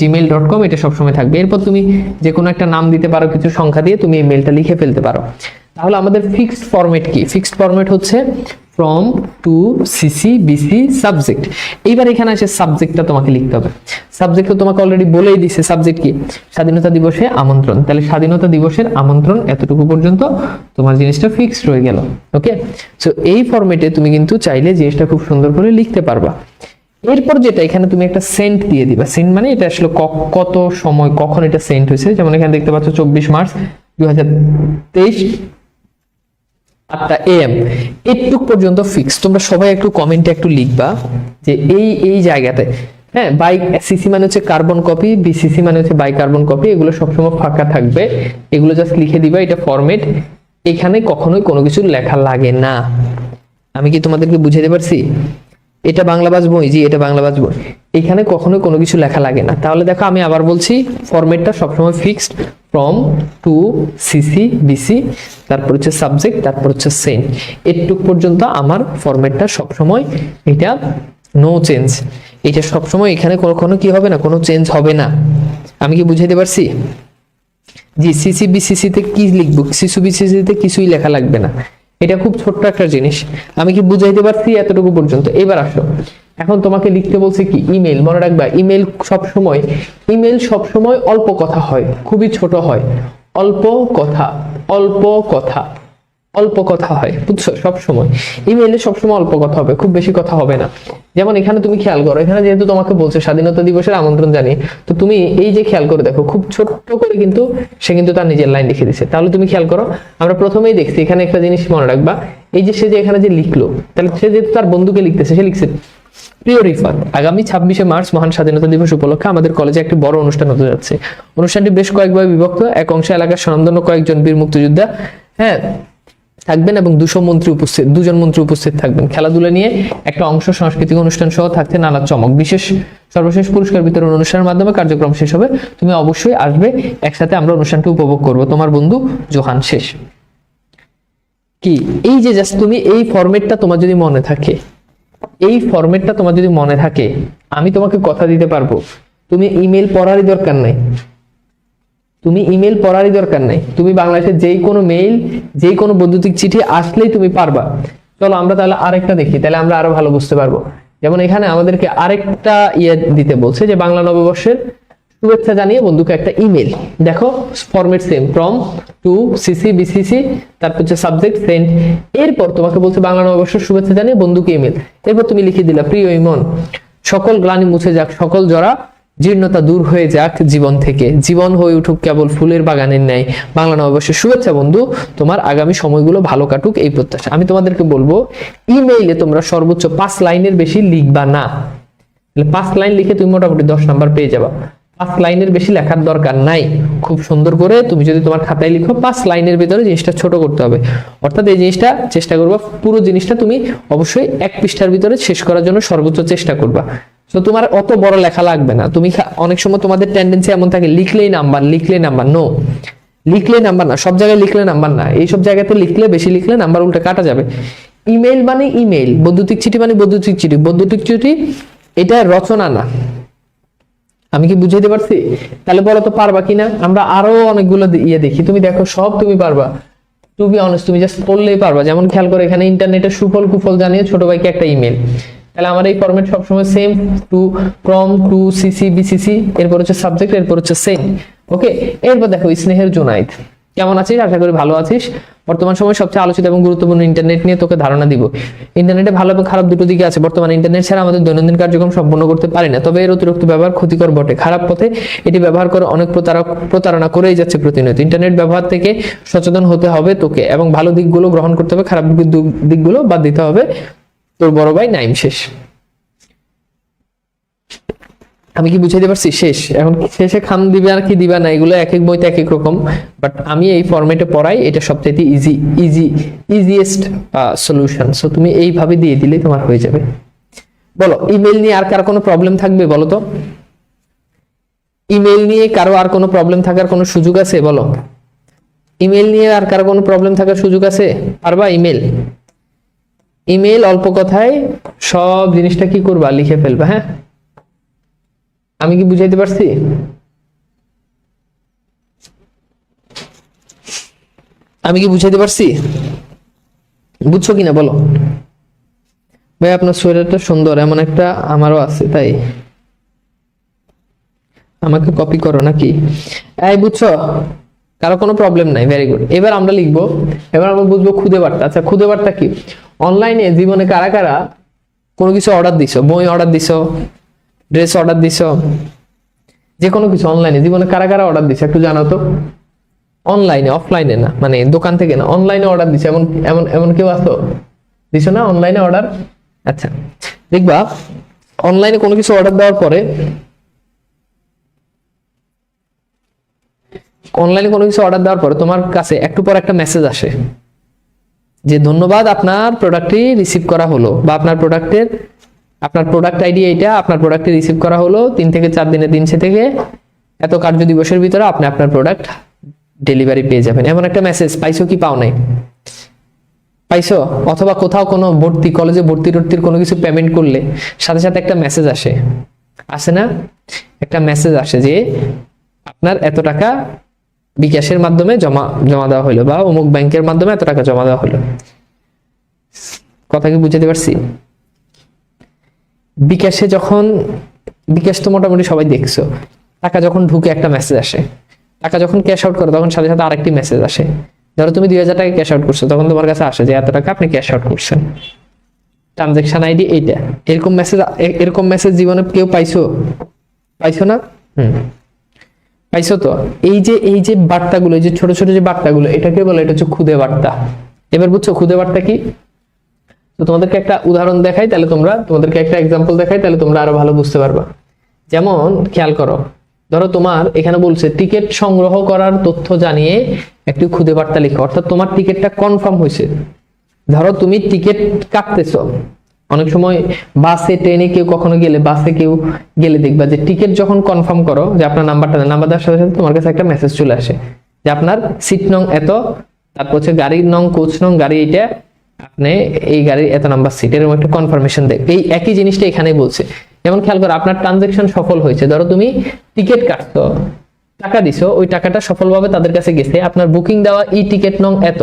@gmail.com এটা সবসময় থাকবে। এরপর তুমি যে কোনো একটা নাম দিতে পারো, কিছু সংখ্যা দিয়ে তুমি এই মেইলটা লিখে ফেলতে পারো। তাহলে আমাদের ফিক্সড ফরম্যাট কি? ফিক্সড ফরম্যাট হচ্ছে from to CC BC subject. এইবার এখানে এসে সাবজেক্টটা তোমাকে লিখতে হবে। সাবজেক্ট তো তোমাকে অলরেডি বলেই দিছে, সাবজেক্ট কি? স্বাধীনতা দিবসে আমন্ত্রণ। তাহলে স্বাধীনতা দিবসের আমন্ত্রণ, এতটুকু পর্যন্ত তোমার জিনিসটা ফিক্সড হয়ে গেল। ওকে, সো এই ফরম্যাটে তুমি কিন্তু চাইলে জিনিসটা খুব সুন্দর করে লিখতে পারবা। এরপর যেটা এখানে তুমি একটা সেন্ট দিয়ে দিবা। সেন্ট মানে এটা আসলে কত সময়, কখন এটা সেন্ট হয়েছে। যেমন এখানে দেখতে পাচ্ছ 24 মার্চ 2023 8টা AM। এইটুক পর্যন্ত ফিক্স। তোমরা সবাই একটু কমেন্টে একটু লিখবা যে এই জায়গাতে, হ্যাঁ, বাই সিসি মানে হচ্ছে কার্বন কপি, বিসিসি মানে হচ্ছে বাই কার্বন কপি, এগুলো সবসময় ফাঁকা থাকবে। এগুলো জাস্ট লিখে দিবা, এটা ফরম্যাট। এখানে কখনোই কোনো কিছু লেখা লাগে না। আমি কি তোমাদেরকে বুঝাতে পারছি? এটা বাংলাবাজ বই, জি এটা বাংলাবাজ বই। এখানে কখনোই কোনো কিছু লেখা লাগে না। তাহলে দেখো আমি আবার বলছি, ফরম্যাটটা সবসময় fixed, from to CC BC, তারপর হচ্ছে সাবজেক্ট, তারপর হচ্ছে সেন্ড। এটুক পর্যন্ত আমার ফরম্যাটটা সবসময় এটা নো চেঞ্জ। এটা সবসময় এখানে কখনো কি হবে না, কোনো চেঞ্জ হবে না। আমি কি বুঝাইতে পারছি? জি, সিসি বিসিসি তে কি লিখবো? সিসি বিসিসি তে কিছুই লেখা লাগবে না। এটা খুব ছোট্ট একটা জিনিস। আমি কি বুঝাইতে পারছি এতটুকু পর্যন্ত? এবার আসো, এখন তোমাকে লিখতে বলছে কি? ইমেল। মনে রাখবা ইমেল সবসময় অল্প কথা হয়, খুবই ছোট হয়। অল্প কথা হয়, বুঝছো? সবসময় ইমেইলে সবসময় অল্প কথা হবে, খুব বেশি কথা হবে না। যেমন এখানে তুমি খেয়াল করো, এখানে যেহেতু তোমাকে বলছে স্বাধীনতা দিবসের আমন্ত্রণ জানিয়ে, তো তুমি এই যে খেয়াল করে দেখো, খুব ছোট্ট করে কিন্তু সে কিন্তু তার নিজের লাইন লিখে দিচ্ছে। তাহলে তুমি খেয়াল করো, আমরা প্রথমেই দেখছি এখানে একটা জিনিস মনে রাখবা, এই যে সে যে এখানে যে লিখলো, তাহলে সে যেহেতু তার বন্ধুকে লিখতেছে, সে লিখছে প্রিয় রিফাত, আগামী 26শে মার্চ মহান স্বাধীনতা দিবস উপলক্ষে আমাদের কলেজে একটি বড় অনুষ্ঠান হতে যাচ্ছে। অনুষ্ঠানটি বেশ কয়েকভাবে বিভক্ত। এক অংশে এলাকার স্বনামধন্য কয়েকজন বীর মুক্তিযোদ্ধা, হ্যাঁ, থাকবেন এবং 200 মন্ত্রী উপস্থিত, 2 জন মন্ত্রী উপস্থিত থাকবেন। খেলাধুলা নিয়ে একটা অংশ, সাংস্কৃতিক অনুষ্ঠান সহ থাকছে নানা চমক। সর্বশেষ পুরস্কার বিতরণ অনুষ্ঠানের মাধ্যমে কার্যক্রম শেষ হবে। তুমি অবশ্যই আসবে, একসাথে আমরা অনুষ্ঠানটি উপভোগ করব। তোমার বন্ধু জোহান। শেষ। কি এই যে জাস্ট তুমি এই ফরম্যাটটা তোমার যদি মনে থাকে, আমি তোমাকে কথা দিতে পারবো, তুমি ইমেল পড়ারই দরকার নাই। তুমি বাংলাদেশের যেই কোনো মেইল, যেই কোনো বৈদ্যুতিক চিঠি আসলেই তুমি পারবা। চলো আমরা তাহলে আরেকটা দেখি, তাহলে আমরা আরো ভালো বুঝতে পারবো। যেমন এখানে আমাদেরকে আরেকটা দিতে বলছে যে বাংলা নববর্ষের শুভেচ্ছা জানিয়ে বন্ধুকে একটা ইমেল। দেখো format same, from to CC BCC, তারপর হচ্ছে সাবজেক্ট সেন্ড। এরপর তোমাকে বলছে বাংলা নববর্ষের শুভেচ্ছা জানিয়ে বন্ধুকে ইমেল। এরপর তুমি লিখে দিলা, প্রিয় ইমন, সকল গ্লানি মুছে যাক, সকল জরা জীর্ণতা দূর হয়ে যাক জীবন থেকে, জীবন হয়ে উঠুক কেবল ফুলের বাগানের ন্যায়। বাংলা নববর্ষের শুভেচ্ছা বন্ধু, তোমার আগামী সময়গুলো ভালো কাটুক এই প্রত্যাশা। আমি তোমাদেরকে বলবো, ইমেইলে তোমরা সর্বোচ্চ 5 লাইনের বেশি লিখবা না। 5 লাইন লিখে তুমি মোটামুটি 10 নাম্বার পেয়ে যাবা। 5 লাইনের বেশি লেখার দরকার নাই। খুব সুন্দর করে তুমি যদি তোমার খাতায় লিখো, 5 লাইনের ভিতরে জিনিসটা ছোট করতে হবে। অর্থাৎ এই জিনিসটা চেষ্টা করবা, পুরো জিনিসটা তুমি অবশ্যই 1 পৃষ্ঠার ভিতরে শেষ করার জন্য সর্বোচ্চ চেষ্টা করবা। তো তোমার অত বড় লেখা লাগবে না। তুমি অনেক সময় তোমাদের টেন্ডেন্সি এমন থাকে, লিখলেই নাম্বার, নো, লিখলে নাম্বার না, সব জায়গায় লিখলে নাম্বার না। এইসব জায়গাতে বেশি লিখলে নাম্বার উল্টে কাটা যাবে। ইমেইল মানে ইমেইল, বৈদ্যুতিক চিঠি মানে বৈদ্যুতিক চিঠি, এটা রচনা না। আমি কি বুঝাইতে পারছি? তাহলে বলো তো পারবা কিনা? আমরা আরো অনেকগুলো দেখি, তুমি দেখো সব তুমি পারবা। টু বি অনেস্ট, তুমি জাস্ট পড়লেই পারবা। যেমন খেয়াল করে এখানে ইন্টারনেটের সুফল কুফল জানিয়ে ছোট ভাইকে একটা ইমেল। তাহলে আমার এই ফরম্যাট সবসময় same, to from to CC BCC, এরপর হচ্ছে সাবজেক্ট, এরপর হচ্ছে সেন্ড। ওকে, এরপর দেখো স্নেহের জুনাইদ, কেমন আছিস? আশা করি ভালো আছিস। বর্তমান সময়ে সবচেয়ে আলোচিত এবং গুরুত্বপূর্ণ ইন্টারনেট নিয়ে তোকে ধারণা দিব। ইন্টারনেটে ভালো এবং খারাপ দুটো দিকে আছে। বর্তমানে ইন্টারনেট ছাড়া আমাদের দৈনন্দিন কার্যক্রম সম্পন্ন করতে পারি না। তবে এর অতিরিক্ত ব্যবহার ক্ষতিকর বটে। খারাপ পথে এটি ব্যবহার করে অনেক প্রতারণা করেই যাচ্ছে প্রতিনিয়ত। ইন্টারনেট ব্যবহার থেকে সচেতন হতে হবে তোকে, এবং ভালো দিকগুলো গ্রহণ করতে হবে, খারাপ দিকগুলো বাদ দিতে হবে। তোর বড় ভাই নাইম শেষ। আমি কি বুঝাইতে পারছি? শেষ। এখন শেষে খাম দিবে আর কি দিবা না, এগুলো এক এক বইতে এক এক রকম, বাট আমি এই ফরম্যাটে পড়াই, এটা সবচেয়ে ইজিয়েস্ট সলিউশন। সো তুমি এইভাবে দিয়ে দিলেই তোমার হয়ে যাবে। বলো, ইমেল নিয়ে আর কার কোনো প্রবলেম থাকবে? বলো তো, ইমেল নিয়ে কারো আর কোনো প্রবলেম থাকার কোনো সুযোগ আছে? বলো, ইমেল নিয়ে আর কারো কোনো প্রবলেম থাকার সুযোগ আছে? পারবা? ইমেল অল্প কথায় সব জিনিসটা কি করবা, লিখে ফেলবা। হ্যাঁ, আমি কি বুঝাইতে পারছি? আমি কি বুঝাইতে পারছি? বুঝছো কিনা বলো? ভাই আপনার সোয়েটারটা সুন্দর, এমন একটা আমারও আছে, তাই আমাকে কপি করো নাকি? এই বুঝছো, কারো কোনো প্রবলেম নাই, ভেরি গুড। এবার আমরা লিখবো, এবার আমরা বুঝবো খুদে বার্তা। আচ্ছা, খুদে বার্তা কি? অনলাইনে জীবনে কারা কারা কোনো কিছু অর্ডার দিছো, বই অর্ডার দিছো, ড্রেস অর্ডার দিছো, যে কোনো কিছু অনলাইনে জীবনে কারা কারা অর্ডার দিছো একটু জানাও তো। অনলাইনে, অফলাইনে না, মানে দোকান থেকে না, অনলাইনে অর্ডার দিছো, এমন এমন এমন কেউ আসো দিছো না অনলাইনে অর্ডার? আচ্ছা, দেখবা অনলাইনে কোনো কিছু অর্ডার দেওয়ার পরে, অনলাইনে কোনো কিছু অর্ডার দেওয়ার পরে তোমার কাছে একটু পর একটা মেসেজ আসে যে ধন্যবাদ, আপনার প্রোডাক্টটি রিসিভ করা হলো, বা আপনার প্রোডাক্ট আইডি এইটা, আপনার প্রোডাক্টটি রিসিভ করা হলো 3 থেকে 4 দিনের দিন থেকে এত কার্য দিবসের ভিতরে আপনি আপনার প্রোডাক্ট ডেলিভারি পেয়ে যাবেন। এমন একটা মেসেজ পাইছো কি পাও নাই? পাইছো? অথবা কোথাও কোনো ভর্তি, কলেজে ভর্তির কোনো কিছু পেমেন্ট করলে সাথে সাথে একটা মেসেজ আসে না? একটা মেসেজ আসে যে আপনার এত টাকা বিকাশের মাধ্যমে জমা দেওয়া হলো, বা অমুক ব্যাংকের মাধ্যমে এত টাকা জমা দেওয়া হলো। কথা কি বুঝাতে পারছি? বিকাশে যখন, বিকাশ তো মোটামুটি সবাই দেখছো, টাকা যখন ঢুকে একটা মেসেজ আসে, টাকা যখন ক্যাশ আউট করো তখন সাথে সাথে আরেকটি মেসেজ আসে। ধরো তুমি 2000 টাকা ক্যাশ আউট করছো, তখন তোমার কাছে আসে যে এত টাকা আপনি ক্যাশ আউট করছেন, ট্রানজাকশন আইডি এইটা। এরকম মেসেজ জীবনে কেউ পাইছো না? পাইছো তো। এই যে বার্তাগুলো, এই যে ছোট ছোট যে বার্তাগুলো, এটাকে বলে, এটা হচ্ছে খুদে বার্তা। এবার বুঝছো খুদে বার্তা কি? তো তোমাদেরকে একটা উদাহরণ দেখাই, তাহলে তোমাদেরকে একটা এক্সাম্পল দেখাই, তাহলে তোমরা আরো ভালো বুঝতে পারবা। যেমন খেয়াল করো, ধরো তোমার এখানে বলছে টিকিট সংগ্রহ করার তথ্য জানিয়ে একটি খুদে বার্তা লিখো, অর্থাৎ তোমার টিকিটটা কনফার্ম হয়েছে। ধরো তুমি টিকিট কাটতেছো, অনেক সময় বাসে, ট্রেনে কেউ কখনো গেলে, বাসে কেউ গেলে দেখবা যে টিকিট যখন কনফার্ম করো, যে আপনার নাম্বার দেওয়ার সাথে সাথে তোমার কাছে একটা মেসেজ চলে আসে যে আপনার সিট নং এত, তারপর হচ্ছে গাড়ির নং, কোচ নং, গাড়ি এটা, আপনি এই গাড়ির এত নাম্বার সিট, এরকম একটা কনফার্মেশন দেয়। এই একই জিনিসটা এখানে বলছে। যেমন খেয়াল করো, আপনার ট্রানজাকশন সফল হয়েছে, ধরো তুমি টিকিট কাটছো, টাকা দিছো, ওই টাকাটা সফলভাবে তাদের কাছে গেছে, আপনার বুকিং দেওয়া ই টিকিট নং এত,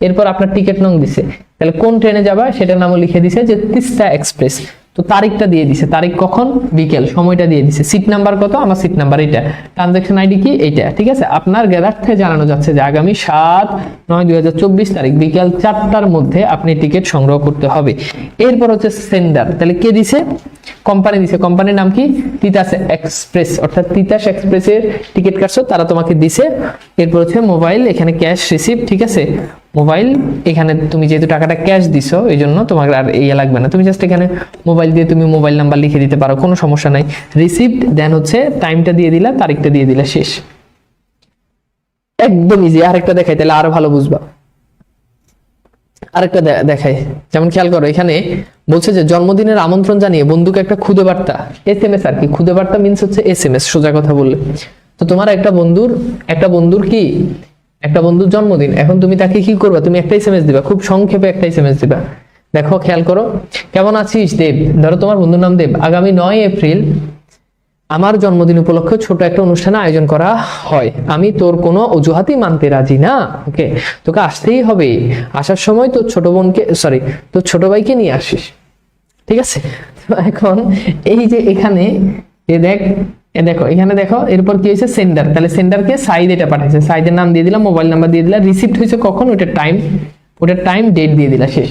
এরপর আপনার টিকিট নং দিছে, তাহলে কোন ট্রেনে যাবা সেটার নামও লিখে দিছে যে তিস্তা এক্সপ্রেস। তো তারিখটা দিয়ে দিছে, তারিখ কখন, বিকেল, সময়টা দিয়ে দিছে, সিট নাম্বার কত, আমার সিট নাম্বার এটা, ট্রানজাকশন আইডি কি এইটা। ঠিক আছে, আপনার জ্ঞাতার্থে জানানো যাচ্ছে যে আগামী 7/9/2024 তারিখ বিকেল 4টার মধ্যে আপনি টিকিট সংগ্রহ করতে হবে। এরপর হচ্ছে সেন্ডার, তাহলে কে দিছে? কোম্পানি দিছে। কোম্পানির নাম কি? তিতাস এক্সপ্রেস, অর্থাৎ তিতাস এক্সপ্রেসের টিকিট কাটছো, তারা তোমাকে দিছে। এরপর হচ্ছে মোবাইল, এখানে ক্যাশ রিসিভ। ঠিক আছে, মোবাইল, এখানে তুমি যেহেতু টাকাটা ক্যাশ দিছো, এই জন্য তোমার আর ইয়ে লাগবে না, তুমি জাস্ট এখানে মোবাইল দিয়ে তুমি মোবাইল নাম্বার লিখে দিতে পারো, কোনো সমস্যা নাই। রিসিভড, দেন হচ্ছে টাইমটা দিয়ে দিলা, তারিখটা দিয়ে দিলা, শেষ। একদম ইজি। আরেকটা দেখাই, তাহলে আরো ভালো বুঝবা। আরেকটা দেখাই, যেমন খেয়াল করো, এখানে বলছে যে জন্মদিনের আমন্ত্রণ জানিয়ে বন্ধুকে একটা খুদে বার্তা, এসএমএস আর কি। খুদে বার্তা মিন্স হচ্ছে এসএমএস, সোজা কথা বললে। তো তোমার একটা বন্ধুর কি, একটা বন্ধুর জন্মদিন, এখন তুমি তাকে কি করবা? তুমি একটা এসএমএস দিবা, খুব সংক্ষেপে একটা এসএমএস দিবা। দেখো খেয়াল করো, কেমন আছিস দেব, ধরো তোমার বন্ধুর নাম দেব, আগামী 9 এপ্রিল আমার জন্মদিন উপলক্ষে ছোট একটা অনুষ্ঠানের আয়োজন করা হয়, আমি তোর কোনো অজুহাতই মানতে রাজি না। ওকে, তোকে আসতেই হবে, আসার সময় তোর তোর ছোট ভাইকে নিয়ে আসিস। ঠিক আছে, তো এখন এই যে এখানে দেখো এখানে দেখো, এরপর কি হয়েছে? সেন্ডার, তাহলে সেন্ডারকে সাইদ এটা পাঠাইছে, সাইদের নাম দিয়ে দিলাম, মোবাইল নাম্বার দিয়ে দিলাম, রিসিপ্ট হয়েছে কখন, ওটার টাইম ডেট দিয়ে দিলা, শেষ।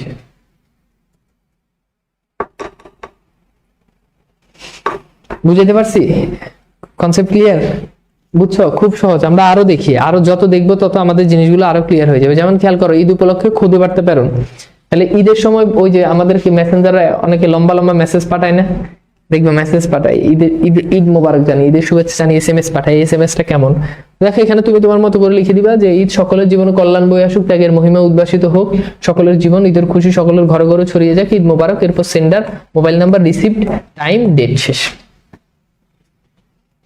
বুঝাইতে পারছি? Concept clear? বুঝছো? খুব সহজ। আমরা আরো দেখি, আরো যত দেখবো তত আমাদের জিনিসগুলো আরো ক্লিয়ার হয়ে যাবে। যেমন খেয়াল করো, ঈদ উপলক্ষে খুদে বার্তা প্রেরণ, তাহলে ঈদের সময় ওই যে আমাদেরকে মেসেঞ্জারে অনেকে লম্বা লম্বা মেসেজ পাঠায় না, দেখবে মেসেজ পাঠায় ঈদ মোবারক জানি, ঈদের শুভেচ্ছা জানি, SMS পাঠায়। SMS টা কেমন দেখো, এখানে তুমি তোমার মতো করে লিখে দিবা যে ঈদ সকলের জীবনে কল্যাণ বয়ে আসুক, ত্যাগের মহিমা উদ্ভাসিত হোক, সকলের জীবন ঈদের খুশি সকলের ঘরে ঘরে ছড়িয়ে যাক, ঈদ মোবারক, এরপর sender, mobile number, received, time, date, শেষ।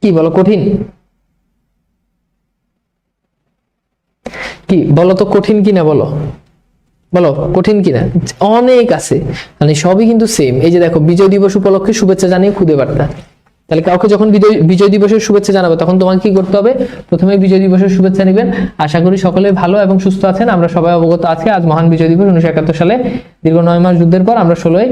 কি বলো, কঠিন? কি বলো তো, কঠিন কিনা বলো, বলো কঠিন কিনা? অনেক আছে, মানে সবই কিন্তু সেম। এই যে দেখো, বিজয় দিবস উপলক্ষে শুভেচ্ছা জানিয়ে খুদে বার্তা। তাহলে কাউকে যখন বিজয় দিবসের শুভেচ্ছা জানাবো তখন তোমাকে কি করতে হবে? প্রথমে বিজয় দিবসের শুভেচ্ছা নেবেন। আশা করি সকলে ভালো এবং সুস্থ আছেন। আমরা সবাই অবগত আছি আজ মহান বিজয় দিবস। 1971 সালে দীর্ঘ 9 মাস যুদ্ধের পর আমরা 16ই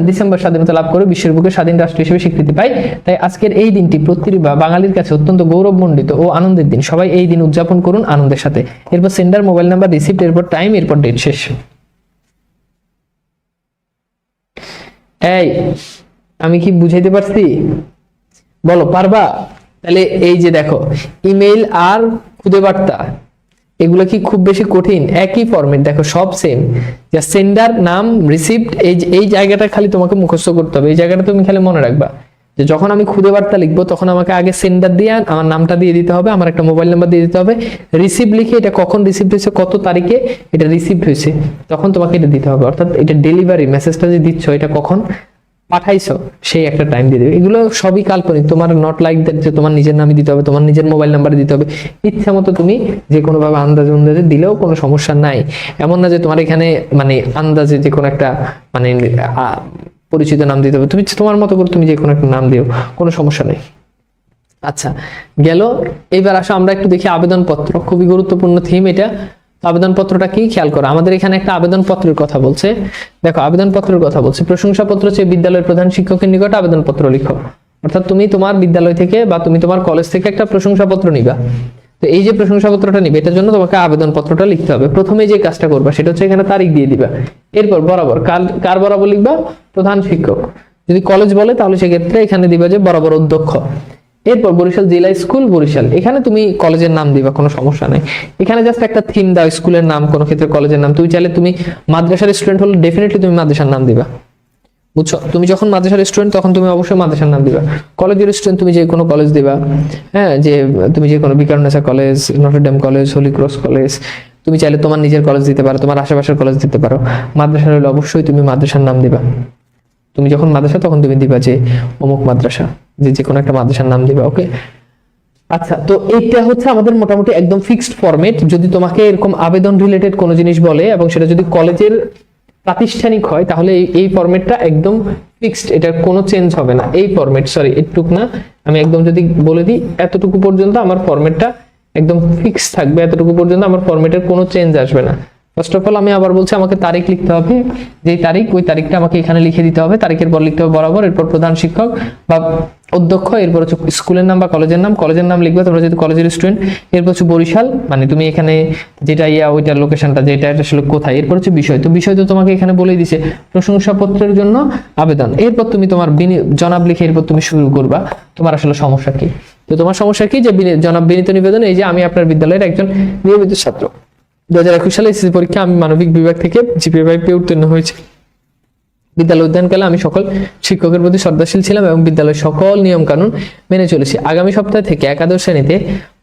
ডিসেম্বর স্বাধীনতা লাভ করে বিশ্বের বুকে স্বাধীন রাষ্ট্র হিসেবে স্বীকৃতি পাই। তাই আজকের এই দিনটি প্রতিটি বাঙালির কাছে অত্যন্ত গৌরবমণ্ডিত ও আনন্দের দিন। সবাই এই দিন উদযাপন করুন আনন্দের সাথে। এরপর সেন্ডার, মোবাইল নাম্বার, রিসিপ্ট, এরপর টাইম, এরপর ডেট, শেষ। এই আমি কি বুঝাইতে পারছি? বলো পারবা? তাহলে এই যে দেখো, ইমেইল আর খুদে বার্তা এগুলো কি খুব বেশি কঠিন? একই ফরম্যাট, দেখো সব সেম। যা সেন্ডার, নাম, রিসিপ্ট, এই জায়গাটা খালি তোমাকে মুখস্থ করতে হবে। এই জায়গাটা তুমি খালি মনে রাখবা যে যখন আমি খুদে বার্তা লিখবো তখন আমাকে আগে সেন্ডার দিয়ে আমার নামটা দিয়ে দিতে হবে, আমার একটা মোবাইল নাম্বার দিয়ে দিতে হবে। রিসিপ্ট লিখে এটা কখন রিসিপ্ট হয়েছে, কত তারিখে এটা রিসিপ্ট হয়েছে, তখন তোমাকে এটা দিতে হবে। অর্থাৎ এটা ডেলিভারি মেসেজটা যে দিচ্ছ এটা কখন পাঠাইছো সেই একটা টাইম দিয়ে দেবে। এগুলো সবই কাল্পনিক, তোমার নট লাইক দ্যাট যে তোমার নিজের নামে দিতে হবে, তোমার নিজের মোবাইল নাম্বারে দিতে হবে। ইচ্ছা মতো তুমি যে কোনো ভাবে আন্দাজে দিলেও কোনো সমস্যা নাই। এমন না যে তোমার এখানে মানে আন্দাজে যে কোনো একটা মানে পরিচিত নাম দিতে হবে, তুমি তোমার মতো করে তুমি যে কোনো একটা নাম দিও, কোনো সমস্যা নেই। আচ্ছা গেল। এবার আসো আমরা একটু দেখি আবেদনপত্র, খুবই গুরুত্বপূর্ণ থিম এটা। আবেদনপত্রটা কি খেয়াল করো, আমাদের এখানে একটা আবেদনপত্রের কথা বলছে। দেখো আবেদনপত্রের কথা বলছে, প্রশংসাপত্র চেয়ে বিদ্যালয়ের প্রধান শিক্ষকের নিকট আবেদনপত্র লিখো। অর্থাৎ তুমি তোমার বিদ্যালয় থেকে বা তুমি তোমার কলেজ থেকে একটা প্রশংসাপত্র নিবা। তো এই যে প্রশংসাপত্রটা নিবে এটার জন্য তোমাকে আবেদনপত্রটা লিখতে হবে। প্রথমে যে কাজটা করবা সেটা হচ্ছে এখানে তারিখ দিয়ে দিবা। এরপর বরাবর কার বরাবর লিখবা? প্রধান শিক্ষক। যদি কলেজ বলে তাহলে সেক্ষেত্রে এখানে দিবা যে বরাবর অধ্যক্ষ। এরপর বরিশাল জেলা স্কুল বরিশাল, এখানে তুমি কলেজের নাম দিবা, কোনো সমস্যা নেই। এখানে জাস্ট একটা থিম দাও, স্কুলের নাম, কোনো ক্ষেত্রে কলেজের নাম। তুমি চাইলে তুমি মাদ্রাসার স্টুডেন্ট হলে ডেফিনেটলি তুমি মাদ্রাসার নাম দিবা, বুঝছো? তুমি যখন মাদ্রাসার স্টুডেন্ট তখন তুমি অবশ্যই মাদ্রাসার নাম দিবা। কলেজের স্টুডেন্ট তুমি যে কোনো কলেজ দিবা, হ্যাঁ, যে তুমি যে কোনো Viqarunnisa college, Notre Dame college, Holy Cross college, তুমি চাইলে তোমার নিজের কলেজ দিতে পারো, তোমার আশেপাশের কলেজ দিতে পারো। মাদ্রাসার হলে অবশ্যই তুমি মাদ্রাসার নাম দিবা। তুমি যখন মাদ্রাসা তখন তুমি দিবা যে অমুক মাদ্রাসা, যে কোনো একটা মাদ্রাসার নাম দিবা। ওকে, আচ্ছা। তো এইটা হচ্ছে আমাদের মোটামুটি একদম ফিক্সড ফরম্যাট। যদি তোমাকে এরকম আবেদন রিলেটেড কোনো জিনিস বলে এবং সেটা যদি কলেজের প্রাতিষ্ঠানিক হয় তাহলে এই ফরম্যাটটা একদম ফিক্সড, এটার কোনো চেঞ্জ হবে না। এই ফরম্যাট, সরি এটুক না, আমি একদম যদি বলে দিই এতটুকু পর্যন্ত আমার ফরম্যাটটা একদম ফিক্স থাকবে, এতটুকু পর্যন্ত আমার ফরম্যাটের কোনো চেঞ্জ আসবে না। ফার্স্ট অফ অল আমি আবার বলছি, আমাকে তারিখ লিখতে হবে, যেই তারিখ ওই তারিখটা আমাকে এখানে লিখে দিতে হবে। তারিখের পর লিখতে হবে বরাবর, এরপর প্রধান শিক্ষক বা অধ্যক্ষ, এরপর হচ্ছে স্কুলের নাম বা কলেজের নাম লিখবে তোমরা যদি কলেজের স্টুডেন্ট। এরপর হচ্ছে বরিশাল, মানে তুমি এখানে যেটা ওইটার লোকেশনটা যেটা আসলে কোথায়। এরপর হচ্ছে বিষয়, তো বিষয় তো তোমাকে এখানে বলেই দিছে, প্রশংসাপত্রের জন্য আবেদন। এরপর তুমি তোমার জনাব লিখে এরপর তুমি শুরু করবা তোমার আসলে সমস্যা কি। তো তোমার সমস্যা কি, যে জনাব বিনীত নিবেদন, এই যে আমি আপনার বিদ্যালয়ের একজন নিয়মিত ছাত্র। 2021 সালে এসএসসি পরীক্ষা আমি মানবিক বিভাগ থেকে জিপিএ 5 পেয়ে উত্তীর্ণ হয়েছি। বিদ্যালয় অধ্যয়নকালে আমি সকল শিক্ষকের প্রতি শ্রদ্ধাশীল ছিলাম এবং বিদ্যালয়ের সকল নিয়ম কানুন মেনে চলেছি। আগামী সপ্তাহ থেকে একাদশ শ্রেণীতে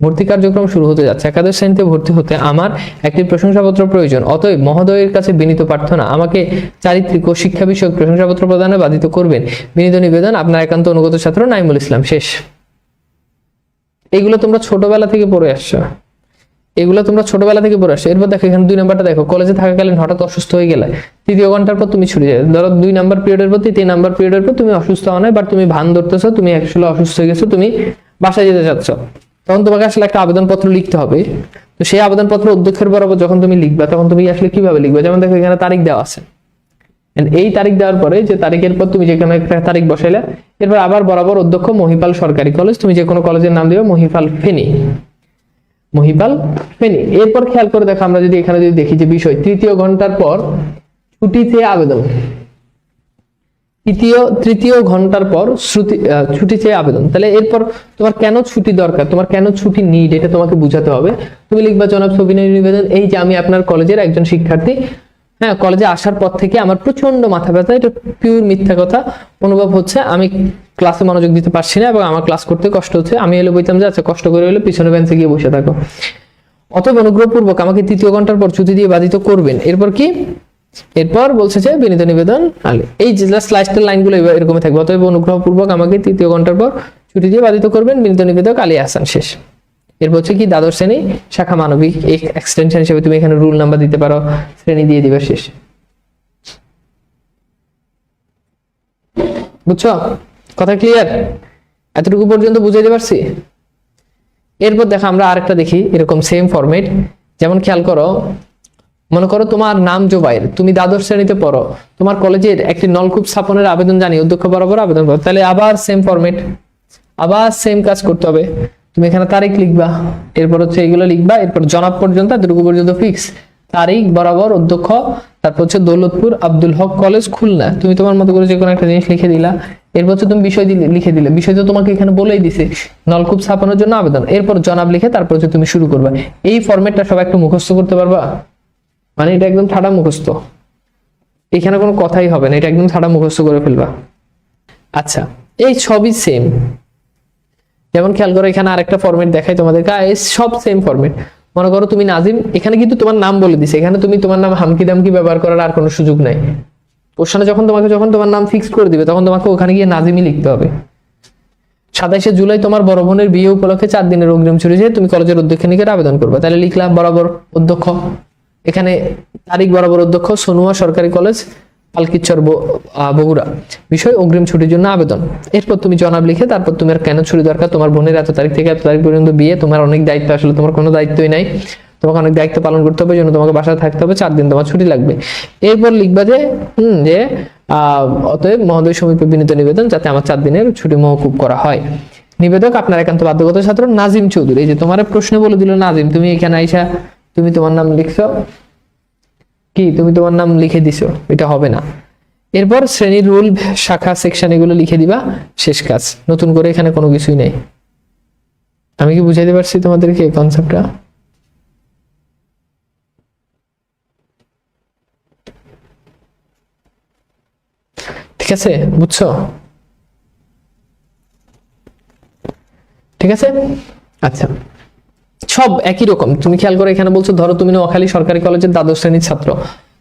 ভর্তি কার্যক্রম শুরু হতে যাচ্ছে। একাদশ শ্রেণীতে ভর্তি হতে আমার একটি প্রশংসাপত্র প্রয়োজন। অতএব মহোদয়ের কাছে বিনীত প্রার্থনা, আমাকে চারিত্রিক ও শিক্ষা বিষয়ক প্রশংসাপত্র প্রদানে বাধিত করবেন। বিনীত নিবেদন, আপনার একান্ত অনুগত ছাত্র নাইমুল ইসলাম। শেষ। এগুলো তোমরা ছোটবেলা থেকে পড়ে আসছো, এগুলো তোমরা ছোটবেলা থেকে পড়ে আসছো। এরপর দেখো এখানে 2 নাম্বারটা দেখো, কলেজে থাকাকালীন হঠাৎ অসুস্থ হয়ে গেলে 3য় ঘন্টার পর তুমি ছুটি যায়। ধরো 2 নাম্বার পিরিয়ডের পর 3 নাম্বার পিরিয়ডের পর তুমি অসুস্থ হও না, বাট তুমি ভান ধরতেছো তুমি আসলে অসুস্থ হয়ে গেছো, তুমি বাসায় যেতে চাচ্ছ, তখন তোমাকে আসলে একটা আবেদনপত্র লিখতে হবে। তো সেই আবেদনপত্র অধ্যক্ষের বরাবর যখন তুমি লিখবা তখন তুমি আসলে কিভাবে লিখবে, যেমন দেখো এখানে তারিখ দেওয়া আছে। এই তারিখ দেওয়ার পরে যে তারিখের পর তুমি যেখানে একটা তারিখ বসাইলে, এরপর আবার বরাবর অধ্যক্ষ মহিপাল সরকারি কলেজ, তুমি যে কোনো কলেজের নাম দিবে মহিপাল ফেনী, মহিপাল ফেনী। এরপর খেয়াল করে দেখো, আমরা যদি এখানে যদি দেখি যে বিষয় 3য় ঘন্টার পর ছুটি চেয়ে আবেদন, তৃতীয় ঘন্টার পর ছুটি চেয়ে আবেদন। তাহলে এরপর তোমার কেন ছুটি দরকার, তোমার কেন ছুটি নিড, এটা তোমাকে বুঝাতে হবে। তুমি লিখবা জনাব সবিনয় নিবেদন, এই যে আমি আপনার কলেজের একজন শিক্ষার্থী, হ্যাঁ, কলেজে আসার পর থেকে আমার প্রচন্ড মাথা ব্যথা, এটা পিওর মিথ্যা কথা। অনুভব হচ্ছে আমি ক্লাসে মনোযোগ দিতে পারছি না এবং আমার ক্লাস করতে কষ্ট হচ্ছে। আমি এলে বলতাম যে আচ্ছা কষ্ট করে হলে পিছনে বেঞ্চে গিয়ে বসে থাকো। অতএব অনুগ্রহপূর্বক আমাকে তৃতীয় ঘন্টার পর ছুটি দিয়ে বাধিত করবেন। এরপর কি, এরপর বলছে যে বিনীত নিবেদন আলী, এই যে জাস্ট লাস্টের লাইনগুলো এরকম থাকবে। অতএব অনুগ্রহপূর্বক আমাকে তৃতীয় ঘন্টার পর ছুটি দিয়ে বাধিত করবেন, বিনীত নিবেদক আলী আহসান। শেষ। এরপর হচ্ছে কি, দ্বাদশ শ্রেণী শাখা মানবিক, এই এক্সটেনশন হিসেবে তুমি এখানে রুল নাম্বার দিতে পারো, শ্রেণী দিয়ে দিবে। শেষ। বুঝছো? কথা ক্লিয়ার? এতটুকু পর্যন্ত বুঝাইতে পারছি? এরপর দেখো আমরা আরেকটা দেখি এরকম সেম ফরম্যাট। যেমন খেয়াল করো, মনে করো তোমার নাম জোবাইর, তুমি দ্বাদশ শ্রেণীতে পড়ো, তোমার কলেজের একটি নলকূপ স্থাপনের আবেদন জানিয়ে অধ্যক্ষ বরাবর আবেদন করো। তাহলে আবার সেম ফরম্যাট, আবার সেম কাজ করতে হবে। তুমি এখানে তারিখ লিখবা, এরপর হচ্ছে এগুলো লিখবা, এরপর জনাব পর্যন্ত, এতটুকু পর্যন্ত ফিক্স। তারিখ বরাবর অধ্যক্ষ, তারপর হচ্ছে দৌলতপুর আব্দুল হক কলেজ খুলনা। তুমি তোমার মতো করে যে কোনো একটা জিনিস লিখে দিলা। এরপর হচ্ছে তুমি বিষয় লিখে দিলে, বিষয় তো তোমাকে এখানে বলেই দিছে, নলকূপ স্থাপনের জন্য আবেদন। এরপর জনাব লিখে তারপর হচ্ছে তুমি শুরু করবা। এই ফরম্যাটটা সবাই একটু মুখস্থ করতে পারবা? মানে এটা একদম ঠাডা মুখস্থ, এখানে কোনো কথাই হবে না, এটা একদম ঠাডা মুখস্থ করে ফেলবা। আচ্ছা, এই সবই সেম। যেমন খেয়াল করো এখানে আরেকটা ফরম্যাট দেখাই তোমাদেরকে, সব সেম ফরম্যাট। মনে করো তুমি নাজিম, এখানে কিন্তু তোমার নাম বলে দিছে, এখানে তুমি তোমার নাম হামকি দামকি ব্যবহার করার আর কোনো সুযোগ নাই। কোশ্চেনে যখন তোমার নাম ফিক্স করে দিবে তখন তোমাকে ওখানে গিয়ে নাজিমই লিখতে হবে। 27শে জুলাই তোমার বড় বোনের বিয়ে উপলক্ষে 4 দিনের অগ্রিম ছুটি চেয়ে তুমি কলেজের অধ্যক্ষের নিকট আবেদন করবে। তাহলে লিখলাম বরাবর অধ্যক্ষ, এখানে তারিখ বরাবর অধ্যক্ষ সোনুয়া সরকারি কলেজ পালকিচর বগুড়া, বিষয় অগ্রিম ছুটির জন্য আবেদন। এরপর তুমি জনাব লিখে তারপর তুমি আর কেন ছুটি দরকার, তোমার বোনের এত তারিখ থেকে এত তারিখ পর্যন্ত বিয়ে, তোমার অনেক দায়িত্ব, আসলে তোমার কোনো দায়িত্বই নাই, তোমাকে অনেক দায়িত্ব পালন করতে হবে, জন্য তোমাকে বাসায় থাকতে হবে, 4 দিন তোমার ছুটি লাগবে। এরপর লিখবা যে অতএব মহোদয় সমীপে বিনীত নিবেদন যাতে আমার 4 দিনের ছুটি মওকুফ করা হয়। নিবেদক আপনার একান্ত বাধ্যগত ছাত্র নাজিম চৌধুরী। এই যে তোমার প্রশ্ন বলে দিল নাজিম, তুমি এখানে আইসা তুমি তোমার নাম লিখছো কি, তুমি তোমার নাম লিখে দিছো, এটা হবে না। এরপর শ্রেণীর রুল, শাখা, সেকশন এগুলো লিখে দিবা। শেষ কাজ। নতুন করে এখানে কোনো কিছুই নেই। আমি কি বুঝাইতে পারছি তোমাদেরকে কনসেপ্টটা? ঠিক আছে, বুঝছো? ঠিক আছে, আচ্ছা সব একই রকম। তুমি খেয়াল করে এখানে বলছো, ধরো তুমি নোয়াখালী সরকারি কলেজের দ্বাদশ শ্রেণীর ছাত্র,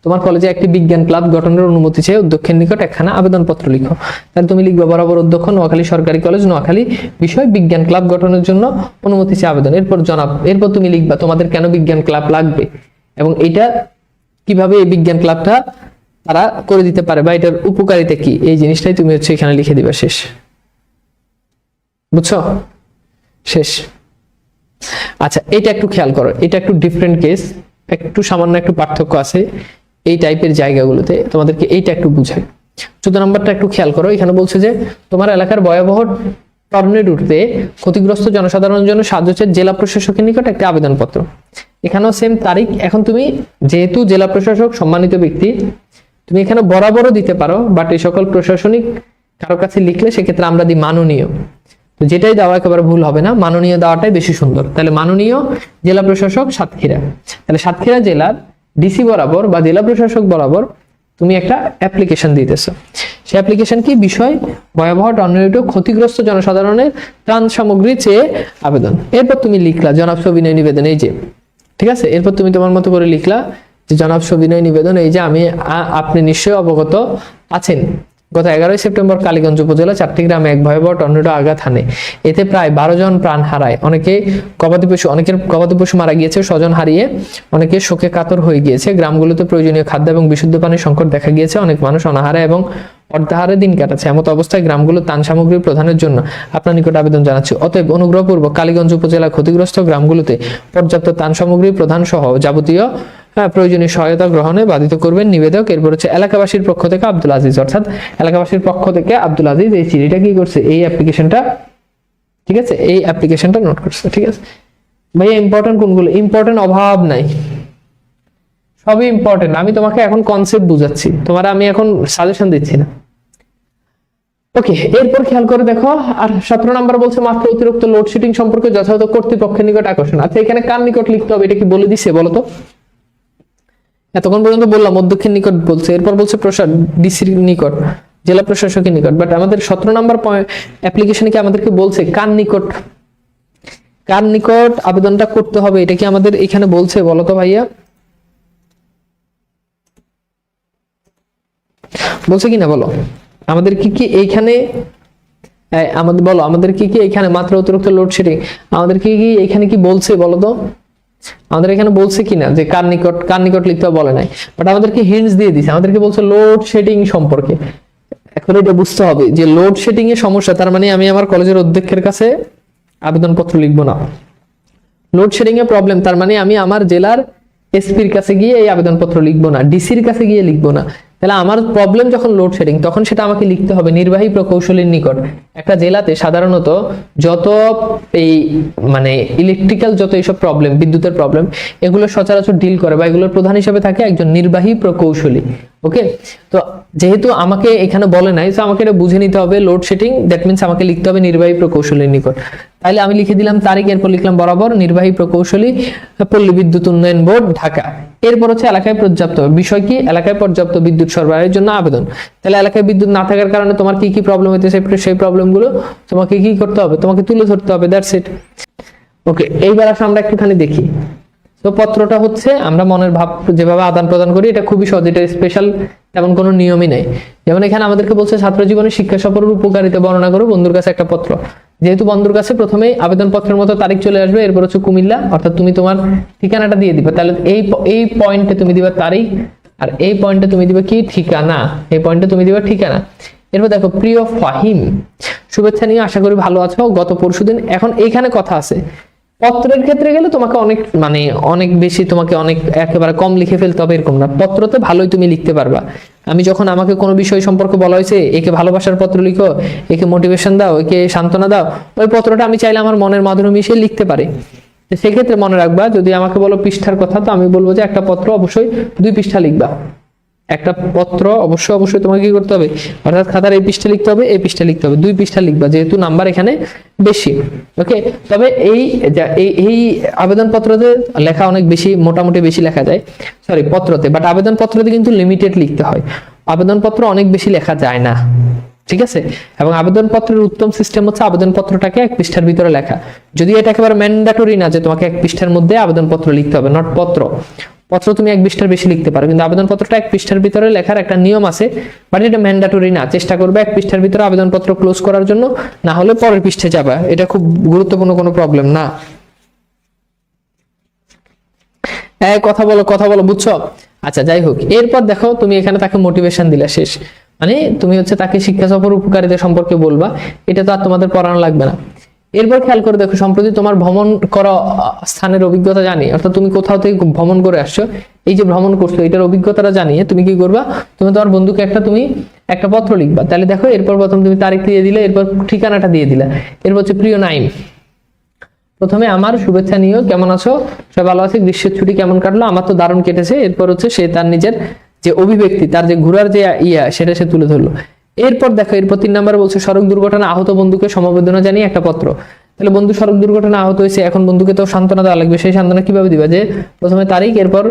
তোমার কলেজে একটি বিজ্ঞান ক্লাব গঠনের অনুমতি চেয়ে অধ্যক্ষের নিকট একখানা আবেদনপত্র লিখো। তাহলে তুমি লিখবা বরাবর অধ্যক্ষ নোয়াখালী সরকারি কলেজ নোয়াখালী, বিষয় বিজ্ঞান ক্লাব গঠনের জন্য অনুমতি চেয়ে আবেদন। এরপর জনাব, এরপর তুমি লিখবা তোমাদের কেন বিজ্ঞান ক্লাব লাগবে এবং এটা কিভাবে এই বিজ্ঞান ক্লাবটা তারা করে দিতে পারে বা এটার উপকারিতা কি, এই জিনিসটাই তুমি হচ্ছে এখানে লিখে দিবা। শেষ। বুঝছো? শেষ। আচ্ছা, এটা একটু খেয়াল করো, এটা একটু ডিফারেন্ট কেস, একটু সামান্য একটু পার্থক্য আছে এই টাইপের জায়গাগুলোতে, তোমাদেরকে এইটা একটু বুঝাই। 14 নম্বরটা একটু খেয়াল করো, এখানে বলছে যে তোমার এলাকার ভয়াবহ টর্নেডোতে ক্ষতিগ্রস্ত জনসাধারণের জন্য সাহায্য চেয়ে জেলা প্রশাসকের নিকট একটা আবেদনপত্র। এখানেও সেম তারিখ। এখন তুমি যেহেতু জেলা প্রশাসক সম্মানিত ব্যক্তি, তুমি এখানে বরাবরও দিতে পারো, বাট এই সকল প্রশাসনিক কারো কাছে লিখলে সেক্ষেত্রে আমরা দিই মাননীয়। তো যেটাই দেওয়া একেবারে ভুল হবে না, মাননীয় দেওয়াটাই বেশি সুন্দর। তাহলে মাননীয় জেলা প্রশাসক সাতক্ষীরা, তাহলে সাতক্ষীরা জেলার ডিসি বরাবর বা জেলা প্রশাসক বরাবর তুমি একটা অ্যাপ্লিকেশন দিতেছো। সেই অ্যাপ্লিকেশন কি, বিষয় ভয়াবহ টর্নেডো ক্ষতিগ্রস্ত জনসাধারণের ত্রাণ সামগ্রী চেয়ে আবেদন। এরপর তুমি লিখলা জনাব সবিনয় নিবেদন, এই যে ঠিক আছে। এরপর তুমি তোমার মতো করে লিখলা যে জনাব সবিনয় নিবেদন, এই যে আপনি নিশ্চয়ই অবগত আছেন গত 11 সেপ্টেম্বর কালীগঞ্জ উপজেলা 4টি গ্রামে এক ভয়াবহ টর্নেডো আঘাত হানে। এতে প্রায় 12 জন প্রাণ হারায়, অনেকের গবাদি পশু মারা গিয়েছে, স্বজন হারিয়ে অনেকে শোকে কাতর হয়ে গিয়েছে। গ্রামগুলোতে প্রয়োজনীয় খাদ্য এবং বিশুদ্ধ পানির সংকট দেখা গিয়েছে, অনেক মানুষ অনাহারে এবং অর্ধাহারে দিন কাটাচ্ছে। এমত অবস্থায় গ্রামগুলো ত্রাণ সামগ্রী প্রদানের জন্য আপনার নিকট আবেদন জানাচ্ছি। অতএব অনুগ্রহপূর্বক কালীগঞ্জ উপজেলা ক্ষতিগ্রস্ত গ্রামগুলোতে পর্যাপ্ত ত্রাণ সামগ্রী প্রদান সহ যাবতীয় প্রয়োজনীয় সহায়তা গ্রহণে বাধিত করবেন নিবেদক। এরপর হচ্ছে এলাকাবাসীর পক্ষ থেকে আব্দুল আজিজ, অর্থাৎ এলাকাবাসীর পক্ষ থেকে আব্দুল আজিজ এই চিঠিটা কি করছে, এই অ্যাপ্লিকেশনটা, ঠিক আছে, এই অ্যাপ্লিকেশনটা নোট করছে। ঠিক আছে ভাইয়া, ইম্পর্টেন্ট কোনগুলো? ইম্পর্টেন্ট অভাব নাই, সবই ইম্পর্টেন্ট। আমি তোমাকে এখন কনসেপ্ট বুঝাচ্ছি, তোমার আমি এখন সাজেশন দিচ্ছি না। ওকে, এরপর খেয়াল করে দেখো, আর 17 নম্বর বলছে মাত্র অতিরিক্ত লোডশেডিং সম্পর্কে যথাযথ কর্তৃপক্ষের নিকট আকর্ষণ। আচ্ছা, এখানে কার নিকট লিখতে হবে এটা কি বলে দিছে বলো তো? এতক্ষণ পর্যন্ত বললাম অধ্যক্ষের নিকট বলছে, এরপর বলছে ডিসির নিকট, জেলা প্রশাসকের নিকট। বাট আমাদের 17 নাম্বার অ্যাপ্লিকেশনে কি আমাদেরকে বলছে কার নিকট, কার নিকট আবেদনটা করতে হবে? এটা কি আমাদের এখানে বলছে? বলো তো ভাইয়া, বলছে কিনা বলো। আমাদের কি কি এইখানে আমাদের বলো, আমাদের কি কি এখানে মাত্রা অতিরিক্ত লোডশেডিং আমাদের কি কি এখানে কি বলছে বলো তো? আমাদের এখানে বলছে কিনা যে কার নিকট, কার নিকট লিখতে হবে বলে নাই, বাট আমাদেরকে হিন্টস দিয়ে দিছে, আমাদেরকে বলছে লোডশেডিং সম্পর্কে। এখন এটা বুঝতে হবে যে লোডশেডিং এর সমস্যা, তার মানে আমি আমার কলেজের অধ্যক্ষের কাছে আবেদনপত্র লিখবো না। লোডশেডিং এর প্রবলেম, তার মানে আমি আমার জেলার এসপির কাছে গিয়ে এই আবেদনপত্র লিখবো না, ডিসির কাছে গিয়ে লিখবো না। তাহলে আমার প্রবলেম যখন লোডশেডিং, তখন সেটা আমাকে লিখতে হবে নির্বাহী প্রকৌশলীর নিকট। একটা জেলাতে সাধারণত যত এই মানে ইলেকট্রিক্যাল যত এইসব প্রবলেম, বিদ্যুতের প্রবলেম, এগুলো সচরাচর ডিল করে বা এগুলোর প্রধান হিসেবে থাকে একজন নির্বাহী প্রকৌশলী। ওকে, তো যেহেতু আমাকে এখানে বলে নাই, তো আমাকে এটা বুঝে নিতে হবে লোডশেডিং, দ্যাট মিনস আমাকে লিখতে হবে নির্বাহী প্রকৌশলীর নিকট। তাহলে আমি লিখে দিলাম তারিখ, এরপর লিখলাম বরাবর নির্বাহী প্রকৌশলী, পল্লী বিদ্যুৎ উন্নয়ন বোর্ড, ঢাকা। এরপর হচ্ছে এলাকায় পর্যাপ্ত, বিষয় কি? এলাকায় পর্যাপ্ত বিদ্যুৎ সরবরাহের জন্য আবেদন। তাহলে এলাকায় বিদ্যুৎ না থাকার কারণে তোমার কি কি প্রবলেম হইতেছে, সেই প্রবলেমগুলো তোমাকে কি করতে হবে? তোমাকে তুলে ধরতে হবে, দ্যাটস ইট। ওকে, এইবার আসলে আমরা একটুখানি দেখি। তো পত্রটা হচ্ছে আমরা মনের ভাব যেভাবে আদান প্রদান করি, এটা খুবই সহজ, এটা স্পেশাল তেমন কোনো নিয়মই নেই। যেমন এখানে আমাদেরকে বলছে ছাত্র জীবনে শিক্ষা সফরের উপকারিতা বর্ণনা করো বন্ধুর কাছে একটা পত্র। যেহেতু বন্ধুর কাছে প্রথমেই আবেদনপত্রের মতো তারিখ চলে আসবে, এরপর হচ্ছে কুমিল্লা, অর্থাৎ তুমি তোমার ঠিকানাটা দিয়ে দিবে। তাহলে এই পয়েন্টে তুমি দিবে তারিখ, আর এই পয়েন্টে তুমি দিবে কি? ঠিকানা। এই পয়েন্টে তুমি দিবে ঠিকানা। এরপর দেখো, প্রিয় ফাহিম, শুভেচ্ছা নিয়ে আশা করি ভালো আছো। গত পরশুদিন, এখন এইখানে কথা আছে, পত্রের ক্ষেত্রে গেলে তোমাকে অনেক মানে অনেক বেশি, তোমাকে অনেক একেবারে কম লিখে ফেলতে হবে এরকম না, পত্রতে ভালোই তুমি লিখতে পারবা। আমি যখন আমাকে কোনো বিষয় সম্পর্কে বলা হয়েছে, একে ভালোবাসার পত্র লিখো, একে মোটিভেশন দাও, একে সান্ত্বনা দাও, ওই পত্রটা আমি চাইলে আমার মনের মাধ্যমে মিশিয়ে লিখতে পারি। সেক্ষেত্রে মনে রাখবা, যদি আমাকে বলো পৃষ্ঠার কথা, তো আমি বলবো যে একটা পত্র অবশ্যই 2 পৃষ্ঠা লিখবা। একটা পত্র অবশ্যই তোমাকে কি করতে হবে, অর্থাৎ খাতার এই পৃষ্ঠা লিখতে হবে, এই পৃষ্ঠা লিখতে হবে, 2 পৃষ্ঠা লিখবা, যেহেতু নাম্বার এখানে বেশি। ওকে, তবে এই আবেদনপত্রতে লেখা অনেক বেশি, মোটামুটি বেশি লেখা যায়, সরি পত্রতে, বাট আবেদনপত্রতে কিন্তু লিমিটেড লিখতে হয়, আবেদনপত্র অনেক বেশি লেখা যায় না, ঠিক আছে। এবং আবেদনপত্রের উত্তম সিস্টেম হচ্ছে আবেদনপত্রটাকে 1 পৃষ্ঠার ভিতরে লেখা। যদি এটা একেবারে ম্যান্ডেটরি না যে তোমাকে 1 পৃষ্ঠার মধ্যে আবেদনপত্র লিখতে হবে, নট পত্র, পত্র তুমি 1 পৃষ্ঠার বেশি লিখতে পারো, কিন্তু আবেদনপত্রটা 1 পৃষ্ঠার ভিতরে লেখার একটা নিয়ম আছে, বাট এটা ম্যান্ডেটরি না। চেষ্টা করবে 1 পৃষ্ঠার ভিতরে আবেদনপত্র ক্লোজ করার জন্য, না হলে পরের পৃষ্ঠায় যাবা, এটা খুব গুরুত্বপূর্ণ কোনো প্রবলেম না। কথা বলো, বুঝছো? আচ্ছা, যাই হোক, এরপর দেখো তুমি এখানে তাকে মোটিভেশন দিলা, শেষ। মানে তুমি হচ্ছে তাকে শিক্ষা সফর উপকারিতা সম্পর্কে বলবা, এটা তো আর তোমাদের পড়ানো লাগবে না। এরপর খেয়াল করে দেখো, সম্প্রতি তোমার ভ্রমণ করা স্থানের অভিজ্ঞতা জানি, অর্থাৎ তুমি কোথাও থেকে ভ্রমণ করে আসছো, এই যে ভ্রমণ করছো এটার অভিজ্ঞতাটা জানিয়ে তুমি কি করবা? তুমি তোমার বন্ধুকে একটা পত্র লিখবা। তাহলে দেখো, এরপর প্রথম তুমি তারিখ দিয়ে দিলে, এরপর ঠিকানাটা দিয়ে দিলা, এরপর হচ্ছে প্রিয় নাইম, প্রথমে আমার শুভেচ্ছা নিও, কেমন আছো? সবাই ভালো আছে? গ্রীষ্মের ছুটি কেমন কাটলো? আমার তো দারুণ কেটেছে। এরপর হচ্ছে সে তার নিজের যে অভিব্যক্তি, তার যে ঘোরার যে সেটা সে তুলে ধরলো। এরপর দেখো, এরপর 3 নম্বরে বলছে সড়ক দুর্ঘটনা আহত বন্ধুকে সমবেদনা জানিয়ে একটা পত্র। তাহলে বন্ধু সড়ক দুর্ঘটনা আহত হয়েছে, এখন বন্ধুকে তো সান্ত্বনা দেওয়া লাগবে। সেই সান্ত্বনা কিভাবে দিবা? যে প্রথমে তারিখ, এরপর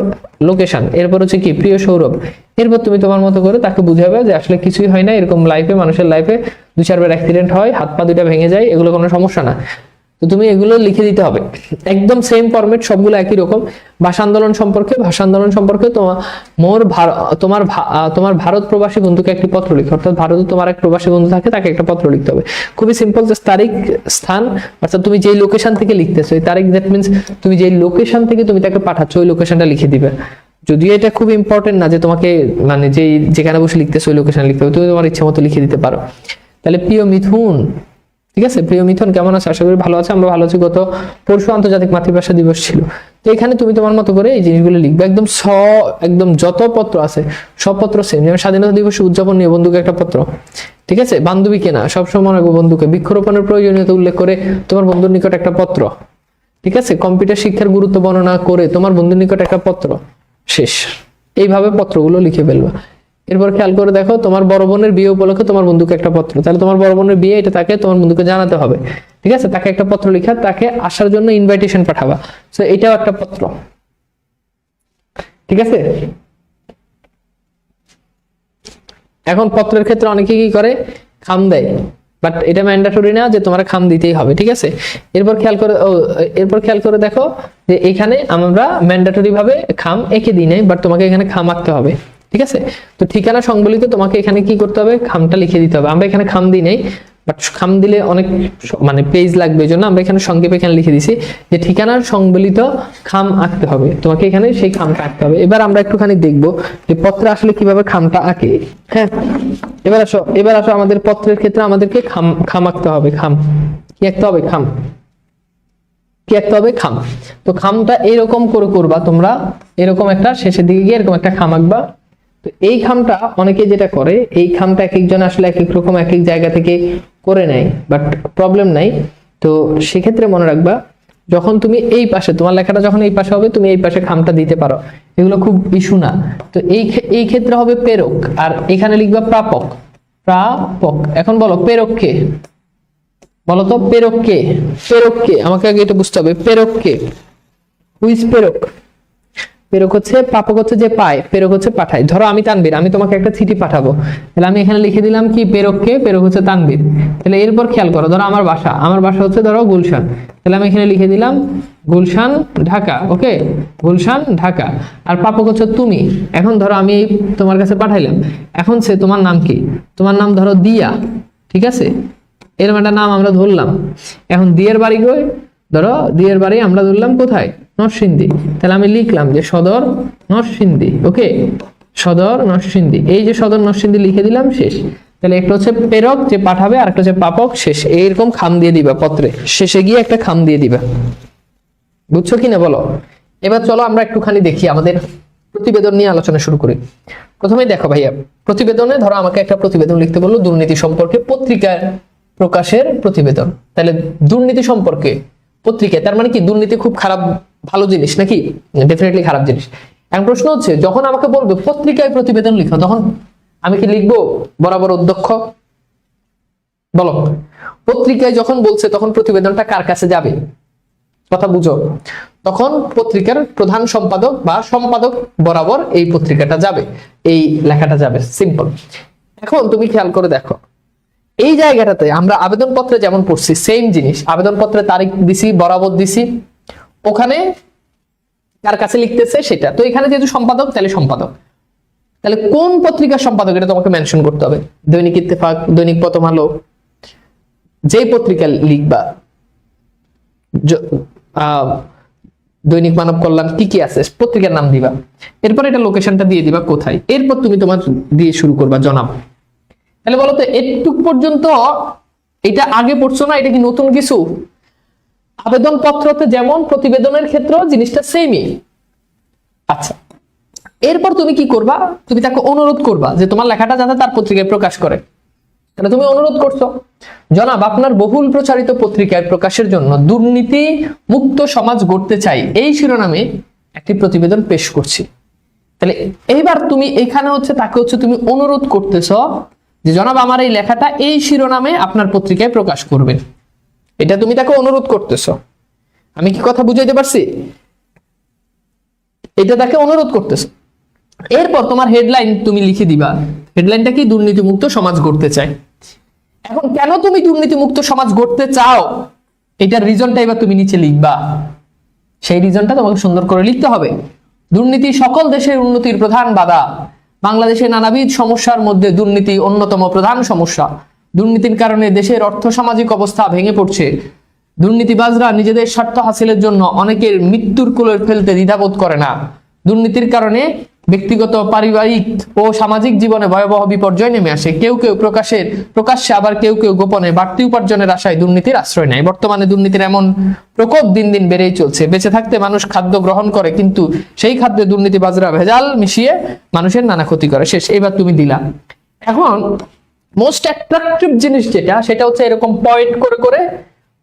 লোকেশন, এরপর হচ্ছে কি? প্রিয় সৌরভ। এরপর তুমি তোমার মতো করে তাকে বুঝাবে যে আসলে কিছুই হয় না, এরকম লাইফে, মানুষের লাইফে 2-4 বার অ্যাক্সিডেন্ট হয়, হাত পা 2টা ভেঙে যায়, এগুলো কোনো সমস্যা না। তো তুমি এগুলো লিখে দিতে হবে, একদম সেম ফরম্যাট, সবগুলো একই রকম। ভাষা আন্দোলন সম্পর্কে তোমার ভারত প্রবাসী বন্ধুকে একটি পত্র লিখো, অর্থাৎ ভারতে তোমার এক প্রবাসী বন্ধু থাকে, তাকে একটা পত্র লিখতে হবে। খুবই সিম্পল, জাস্ট তারিখ, স্থান, অর্থাৎ তুমি যেই লোকেশন থেকে লিখতেছো, এই তারিখ, দ্যাট মিন্স তুমি যেই লোকেশন থেকে তুমি তাকে পাঠাচ্ছ ওই লোকেশনটা লিখে দিবে। যদিও এটা খুব ইম্পর্টেন্ট না যে তোমাকে মানে যেখানে বসে লিখতেছো ওই লোকেশন লিখতে হবে, তুমি তোমার ইচ্ছা মতো লিখে দিতে পারো। তাহলে প্রিয় মিথুন, ঠিক আছে, প্রিয় মিথুন কেমন আছে? আশা করি ভালো আছে। আমরা ভালো আছি। গত পরশু আন্তর্জাতিক মাতৃভাষা দিবস ছিল, তো এখানে তুমি তোমার মতো করে এই জিনিসগুলো লিখবে, একদম যত পত্র আছে সব পত্র সেম। যেমন স্বাধীনতা দিবস উদযাপন নিয়ে বন্ধুকে একটা পত্র, ঠিক আছে। বান্ধবীকে না, সবসময় মনে রাখবো বন্ধুকে। বৃক্ষরোপণের প্রয়োজনীয়তা উল্লেখ করে তোমার বন্ধুর নিকট একটা পত্র, ঠিক আছে। কম্পিউটার শিক্ষার গুরুত্ব বর্ণনা করে তোমার বন্ধুর নিকট একটা পত্র, শেষ। এইভাবে পত্রগুলো লিখে ফেলবা। এরপর খেয়াল করে দেখো, তোমার বড় বোনের বিয়ে উপলক্ষে তোমার বন্ধুকে একটা পত্র। তাহলে তোমার বড় বোনের বিয়ে, এটা তাকে তোমার বন্ধুকে জানাতে হবে, ঠিক আছে। তাকে একটা পত্র লিখা, তাকে আসার জন্য ইনভাইটেশন পাঠাবা, সো এটাও একটা পত্র, ঠিক আছে। এখন পত্রের ক্ষেত্রে অনেকে কি করে, খাম দেয়, বাট এটা ম্যান্ডেটরি না যে তোমার খাম দিতেই হবে, ঠিক আছে। এরপর খেয়াল করে দেখো যে এখানে আমরা ম্যান্ডেটরি ভাবে খাম এঁকে দিই নাই, বাট তোমাকে এখানে খাম আঁকতে হবে, ঠিক আছে। তো ঠিকানা সংবলিত তোমাকে এখানে কি করতে হবে, খামটা লিখে দিতে হবে। আমরা এখানে খাম দিই নাই, বাট খাম দিলে অনেক মানে পেজ লাগবে, এই জন্য আমরা এখানে সংক্ষেপে এখানে লিখে দিছি যে ঠিকানার সংবলিত খাম আঁকতে হবে, তোমাকে এখানে সেই খামটা আঁকতে হবে। এবার আমরা একটুখানি দেখবো যে পত্রে আসলে কিভাবে খামটা আঁকে। হ্যাঁ, এবার আসো আমাদের পত্রের ক্ষেত্রে আমাদেরকে খাম আঁকতে হবে। খাম কি আঁকতে হবে, খাম কি আঁকতে হবে, খাম। তো খামটা এরকম করে করবা তোমরা, এরকম একটা শেষের দিকে গিয়ে এরকম একটা খাম আঁকবা। তো এই খামটা অনেকে যেটা করে, এই খামটা এক একজন আসলে এক এক রকম এক এক জায়গা থেকে করে নেয়, বাট প্রবলেম নাই। তো সেক্ষেত্রে মনে রাখবা, যখন তুমি এই পাশে তোমার লেখাটা যখন এই পাশে হবে, তুমি এই পাশে খামটা দিতে পারো, এগুলো খুব ইস্যু না। তো এই ক্ষেত্রে হবে প্রেরক, আর এখানে লিখবা প্রাপক। প্রাপক। এখন বলো প্রেরক কে, বলো তো প্রেরক কে, প্রেরক কে, আমাকে আগে এটা বুঝতে হবে। প্রেরক কে, হুইজ প্রেরক? প্রেরক হচ্ছে, প্রাপক হচ্ছে যে পায়, প্রেরক হচ্ছে পাঠায়। ধরো আমি তানবীর, আমি তোমাকে একটা চিঠি পাঠাবো, তাহলে আমি এখানে লিখে দিলাম কি, প্রেরক কে, প্রেরক হচ্ছে তানবীর। তাহলে এরপর খেয়াল করো, ধরো আমার বাসা হচ্ছে ধরো গুলশান, তাহলে আমি এখানে লিখে দিলাম গুলশান ঢাকা, ওকে, গুলশান ঢাকা। আর প্রাপক হচ্ছে তুমি। এখন ধরো আমি তোমার কাছে পাঠাইলাম, এখন সে তোমার নাম কি, তোমার নাম ধরো দিয়া, ঠিক আছে, এরকম একটা নাম আমরা ধরলাম। এখন দিয়ের বাড়ি কই, ধরো দিয়ের বাড়ি আমরা ধরলাম কোথায়, নরসিংদী, তাহলে আমি লিখলাম যে সদর নরসিংদী, ওকে, সদর নরসিংদী। এই যে সদর নরসিংদী লিখে দিলাম, শেষ। তাহলে একটা হচ্ছে প্রেরক যে পাঠাবে, আর একটা হচ্ছে প্রাপক, শেষ। এইরকম খাম দিয়ে দিবা পত্রে, শেষে গিয়ে একটা খাম দিয়ে দিবা। বুঝছো কিনা বলো? এবার চলো আমরা একটুখানি দেখি, আমাদের প্রতিবেদন নিয়ে আলোচনা শুরু করি। প্রথমেই দেখো ভাইয়া, প্রতিবেদনে ধরো আমাকে একটা প্রতিবেদন লিখতে বললো দুর্নীতি সম্পর্কে, পত্রিকায় প্রকাশের প্রতিবেদন। তাহলে দুর্নীতি সম্পর্কে পত্রিকায়, তার মানে কি দুর্নীতি খুব খারাপ ভালো জিনিস নাকি? ডেফিনেটলি খারাপ জিনিস। এখন প্রশ্ন হচ্ছে, যখন আমাকে বলবে পত্রিকায় প্রতিবেদন লিখো, তখন আমি কি লিখবো বরাবর অধ্যক্ষ? বলো, পত্রিকায় যখন বলছে তখন প্রতিবেদনটা কার কাছে যাবে? কথা বুঝো। তখন পত্রিকার প্রধান সম্পাদক বা সম্পাদক বরাবর এই পত্রিকাটা যাবে, এই লেখাটা যাবে, সিম্পল। এখন তুমি খেয়াল করে দেখো, এই জায়গাটাতে আমরা আবেদনপত্রে যেমন পড়ছি সেম জিনিস, আবেদনপত্রে তারিখ দিছি, বরাবর দিছি, ওখানে কার কাছে লিখতেছে সেটা। তো এখানে যেহেতু সম্পাদক, তাহলে সম্পাদক, তাহলে কোন পত্রিকার সম্পাদক এটা তোমাকে মেনশন করতে হবে। দৈনিক ইত্তেফাক, দৈনিক প্রথম আলো, যেই পত্রিকা লিখবা, দৈনিক মানব কল্যাণ, কি কি আছে পত্রিকার নাম দিবা, এরপর এটা লোকেশনটা দিয়ে দিবা কোথায়, এরপর তুমি তোমার দিয়ে শুরু করবা জনাব। তাহলে বলতো এটুক পর্যন্ত এটা আগে পড়ছো না, এটা কি নতুন কিছু? আবেদন পত্রতে যেমন প্রতিবেদনের ক্ষেত্রেও জিনিসটা সেমই। আচ্ছা, এরপর তুমি কি করবা, তুমি তাকে অনুরোধ করবা যে তোমার লেখাটা যাতে তার পত্রিকায় প্রকাশ করে। তাহলে তুমি অনুরোধ করছো, জনাব আপনার বহুল প্রচারিত পত্রিকায় প্রকাশের জন্য দুর্নীতি মুক্ত সমাজ গড়তে চাই, এই শিরোনামে একটি প্রতিবেদন পেশ করছি। তাহলে এইবার তুমি এখানে হচ্ছে তাকে হচ্ছে তুমি অনুরোধ করতেছো যে জনাব আমার এই লেখাটা এই শিরোনামে আপনার পত্রিকায় প্রকাশ করবেন, এটা তুমি তাকে অনুরোধ করতেছো। আমি কি কথা বুঝাইতে পারছি? এটা তাকে অনুরোধ করতেছো। এরপর তোমার হেডলাইন তুমি লিখে দিবা, হেডলাইনটা কি, দুর্নীতিমুক্ত সমাজ গড়তে চাই। এখন কেন তুমি দুর্নীতিমুক্ত সমাজ গড়তে চাও, এটার রিজনটা এবার তুমি নিচে লিখবা। সেই রিজনটা তোমাকে সুন্দর করে লিখতে হবে। দুর্নীতি সকল দেশের উন্নতির প্রধান বাধা, বাংলাদেশের নানাবিধ সমস্যার মধ্যে দুর্নীতি অন্যতম প্রধান সমস্যা। দুর্নীতির কারণে দেশের অর্থ সামাজিক অবস্থা ভেঙে পড়ছে। দুর্নীতিবাজরা নিজেদের স্বার্থ হাসিলের জন্য অনেকের মৃত্যুর কোলে ফেলতে দ্বিধাবোধ করে না। দুর্নীতির কারণে ব্যক্তিগত, পারিবারিক ও সামাজিক জীবনে ভয়াবহ বিপর্যয় নেমে আসে। কেউ কেউ প্রকাশ্যে, আবার কেউ কেউ গোপনে বাড়তি উপার্জনের আশায় দুর্নীতির আশ্রয় নেয়। বর্তমানে দুর্নীতির এমন প্রকোপ দিন দিন বেড়েই চলছে। বেঁচে থাকতে মানুষ খাদ্য গ্রহণ করে, কিন্তু সেই খাদ্যে দুর্নীতিবাজরা ভেজাল মিশিয়ে মানুষের নানা ক্ষতি করে। শেষ। এবার তুমি দিলা। এখন মোস্ট অ্যাট্রাকটিভ জিনিস যেটা, সেটা হচ্ছে এরকম পয়েন্ট করে করে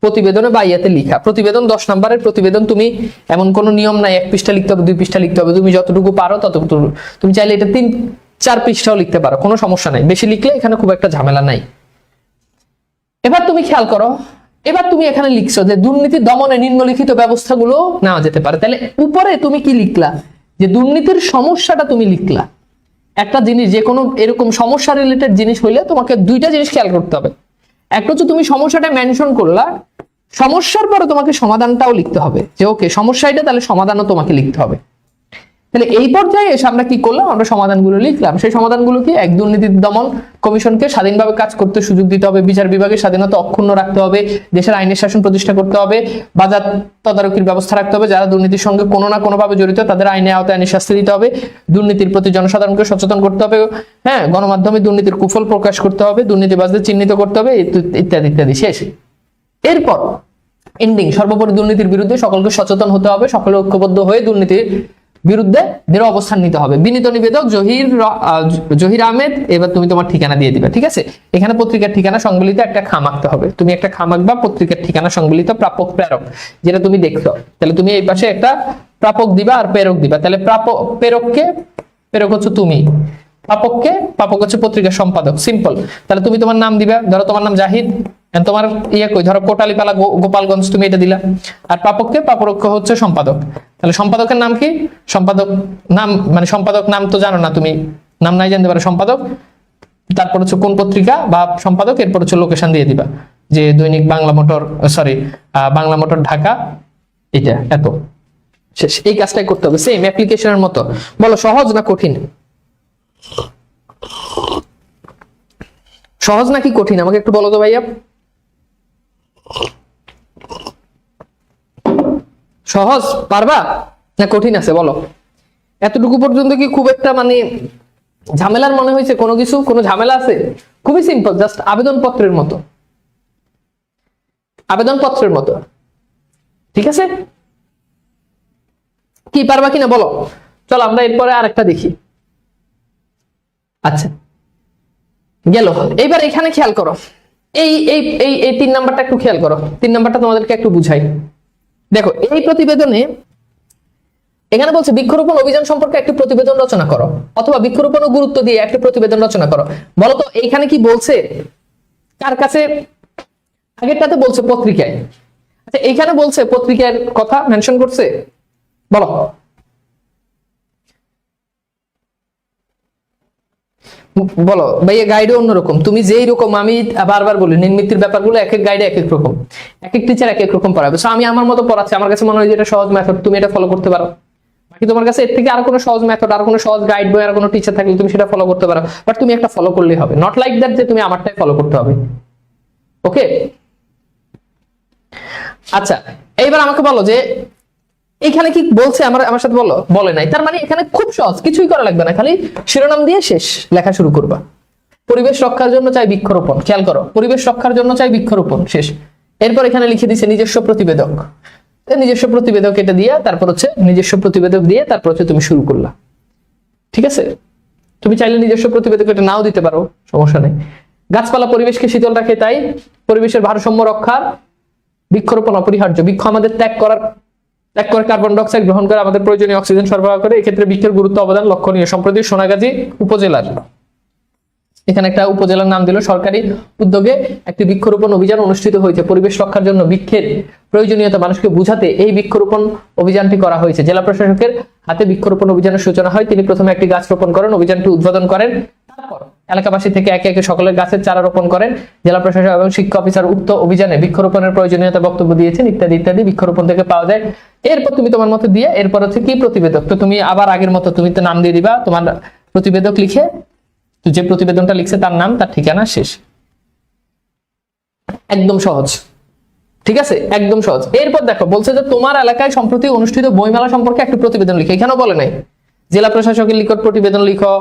প্রতিবেদনে বা ইয়াতে লিখা। প্রতিবেদন 10 নম্বরের প্রতিবেদন, তুমি এমন কোনো নিয়ম নাই 1 পৃষ্ঠা লিখতে হবে, 2 পৃষ্ঠা লিখতে হবে, তুমি যতটুকু পারো ততটুকু। তুমি চাইলে এটা 3-4 পৃষ্ঠাও লিখতে পারো, কোনো সমস্যা নাই। বেশি লিখলে এখানে খুব একটা ঝামেলা নাই। এবার তুমি খেয়াল করো, এবার তুমি এখানে লিখছো যে দুর্নীতি দমনে নিম্নলিখিত ব্যবস্থাগুলো নেওয়া যেতে পারে। তাহলে উপরে তুমি কি লিখলা, যে দুর্নীতির সমস্যাটা তুমি লিখলা, একটা জিনিস, যে কোনো এরকম সমস্যা রিলেটেড জিনিস হইলে তোমাকে দুইটা জিনিস খেয়াল করতে হবে। একটা হচ্ছে তুমি সমস্যাটা মেনশন করলা, সমস্যার পরে তোমাকে সমাধানটাও লিখতে হবে, যে ওকে সমস্যা এটা, তাহলে সমাধানও তোমাকে লিখতে হবে। তাহলে এই পর্যায়ে এসে আমরা কি করলাম, আমরা সমাধানগুলো লিখলাম। সেই সমাধানগুলো কি, এক, দুর্নীতি দমন কমিশনকে স্বাধীনভাবে কাজ করতে সুযোগ দিতে হবে, বিচার বিভাগের স্বাধীনতা অক্ষুণ্ণ রাখতে হবে, দেশের আইনের শাসন প্রতিষ্ঠা করতে হবে, বাজার তদারকির ব্যবস্থা রাখতে হবে, যারা দুর্নীতির সঙ্গে কোনো না কোনো ভাবে জড়িত তাদের আইনের আওতায় আইনি শাস্তি দিতে হবে, দুর্নীতির প্রতি জনসাধারণকে সচেতন করতে হবে, হ্যাঁ, গণমাধ্যমে দুর্নীতির কুফল প্রকাশ করতে হবে, দুর্নীতিবাজদের চিহ্নিত করতে হবে, ইত্যাদি ইত্যাদি। শেষ। এরপর এন্ডিং, সর্বোপরি দুর্নীতির বিরুদ্ধে সকলকে সচেতন হতে হবে, সকলে ঐক্যবদ্ধ হয়ে দুর্নীতির বিরুদ্ধে দৃঢ় অবস্থান নিতে হবে। বিনীত নিবেদক জহির আহমেদ। এবার তুমি তোমার ঠিকানা দিয়ে দিবে, ঠিক আছে? এখানে পত্রিকার ঠিকানা সংবলিত একটা খাম আঁকতে হবে, তুমি একটা খাম আঁকবা, পত্রিকার ঠিকানা সংবলিত প্রাপক প্রেরক, যেটা তুমি দেখছো। তাহলে তুমি এই পাশে একটা প্রাপক দিবা আর প্রেরক দিবা। তাহলে প্রেরককে, প্রেরক হচ্ছে তুমি, প্রাপক হচ্ছে পত্রিকার সম্পাদক। সিম্পল। তাহলে তুমি তোমার নাম দিবা, ধরো তোমার নাম জাহিদ, তোমার কই, ধরো কোটালীপালা গোপালগঞ্জ, তুমি এটা দিলা। আর প্রাপক হচ্ছে সম্পাদক। তাহলে সম্পাদকের নাম কি? সম্পাদক নাম মানে সম্পাদক নাম তো জানো না তুমি, নাম নাই জানতে পারো সম্পাদক। তারপর হচ্ছে কোন পত্রিকা বা সম্পাদক, এরপর হচ্ছে লোকেশন দিয়ে দিবা, যে দৈনিক বাংলা মোটর ঢাকা, এটা এত। শেষ। এই কাজটাই করতে হবে, সেম অ্যাপ্লিকেশনের মতো। বলো সহজ না কঠিন? সহজ নাকি কঠিন আমাকে একটু বলো তো ভাইয়া। সহজ পারবা না কঠিন আছে বলো? এতটুকু পর্যন্ত কি খুব একটা মানে ঝামেলার মনে হয়েছে? কোনো কিছু, কোনো ঝামেলা আছে? খুবই সিম্পল, জাস্ট আবেদনপত্রের মতো, আবেদনপত্রের মতো। ঠিক আছে, কি পারবা কিনা বলো? চলো আমরা এরপরে আরেকটা দেখি। আচ্ছা গেল। এইবার এখানে খেয়াল করো, এই এই এই এই 3 নাম্বারটা একটু খেয়াল করো। 3 নাম্বারটা তোমাদেরকে একটু বুঝাই। দেখো এই প্রতিবেদনে এখানে বলছে বৃক্ষরোপণ অভিযান সম্পর্কে একটি প্রতিবেদন রচনা করো, অথবা বৃক্ষরোপণ গুরুত্ব দিয়ে একটি প্রতিবেদন রচনা করো। বলো তো এইখানে কি বলছে, কার কাছে? আগেরটাতে বলছে পত্রিকায়। আচ্ছা এইখানে বলছে পত্রিকার কথা মেনশন করছে? বলো। বলো ভাইয়া, গাইডে অন্যরকম। তুমি যেই রকম, আমি বারবার বলি নির্মিতির ব্যাপারগুলো এক এক গাইডে এক এক রকম, এক এক টিচার এক এক রকম পড়াবে। সো আমি আমার মতো পড়াচ্ছি, আমার কাছে মনে হয় যে এটা সহজ মেথড, তুমি এটা ফলো করতে পারো। বাকি তোমার কাছে এর থেকে আর কোনো সহজ মেথড, আর কোনো সহজ গাইড বই, আর কোনো টিচার থাকলে তুমি সেটা ফলো করতে পারো, বাট তুমি একটা ফলো করলেই হবে। নট লাইক দ্যাট যে তুমি আমারটাই ফলো করতে হবে। ওকে, আচ্ছা এইবার আমাকে বলো যে এখানে কি বলছে, আমার সাথে বলো। বলে নাই, তার মানে এখানে খুব সহজ, কিছুই করা লাগবে না, খালি শিরোনাম দিয়ে শেষ লেখা শুরু করবা। পরিবেশ রক্ষার জন্য চাই বৃক্ষরোপণ, খেয়াল করো, পরিবেশ রক্ষার জন্য চাই বৃক্ষরোপণ, শেষ। এরপর এখানে লিখে দিছে নিজস্ব প্রতিবেদক, নিজস্ব প্রতিবেদক এটা দিয়ে, তারপর হচ্ছে নিজস্ব প্রতিবেদক দিয়ে, তারপর হচ্ছে তুমি শুরু করলা। ঠিক আছে, তুমি চাইলে নিজস্ব প্রতিবেদক এটা নাও দিতে পারো, সমস্যা নেই। গাছপালা পরিবেশকে শীতল রাখে, তাই পরিবেশের ভারসাম্য রক্ষার বৃক্ষরোপণ অপরিহার্য। বৃক্ষ আমাদের ত্যাগ করে কার্বন ডাই অক্সাইড গ্রহণ করে আমাদের প্রয়োজনীয় অক্সিজেন সরবরাহ করে, এক্ষেত্রে বৃক্ষের গুরুত্ব অবদান লক্ষণীয়। সম্প্রতি সোনাগাজী উপজেলার, এখানে একটা উপজেলার নাম দিল, সরকারি উদ্যোগে একটি বৃক্ষরোপণ অভিযান অনুষ্ঠিত হয়েছে। পরিবেশ রক্ষার জন্য বৃক্ষের প্রয়োজনীয়তা মানুষকে বুঝাতে এই বৃক্ষরোপণ অভিযানটি করা হয়েছে। জেলা প্রশাসকের হাতে বৃক্ষরোপণ অভিযানের সূচনা হয়। তিনি প্রথমে একটি গাছ রোপণ করেন, অভিযানটি উদ্বোধন করেন। তারপর এলাকাবাসী থেকে একে একে সকলের গাছের চারা রোপণ করেন। জেলা প্রশাসক এবং শিক্ষা অফিসার উক্ত অভিযানে বৃক্ষরোপণের প্রয়োজনীয়তা বক্তব্য দিয়েছেন, ইত্যাদি ইত্যাদি। বৃক্ষরোপণ থেকে পাওয়া যায়। এরপর তুমি তোমার মতো দিয়ে, এরপর হচ্ছে কি প্রতিবেদক, তো তুমি আবার আগের মতো তুমি তো নাম দিয়ে দিবা, তোমার প্রতিবেদক লিখে, যে প্রতিবেদনটা লিখছে তার নাম, তার ঠিকানা, শেষ। একদম সহজ, ঠিক আছে, একদম সহজ। এরপর দেখো বলছে যে তোমার এলাকায় সম্প্রতি অনুষ্ঠিত বইমেলা সম্পর্কে একটি প্রতিবেদন লিখে। এখানেও বলে নাই জেলা প্রশাসকের নিকট প্রতিবেদন লিখো,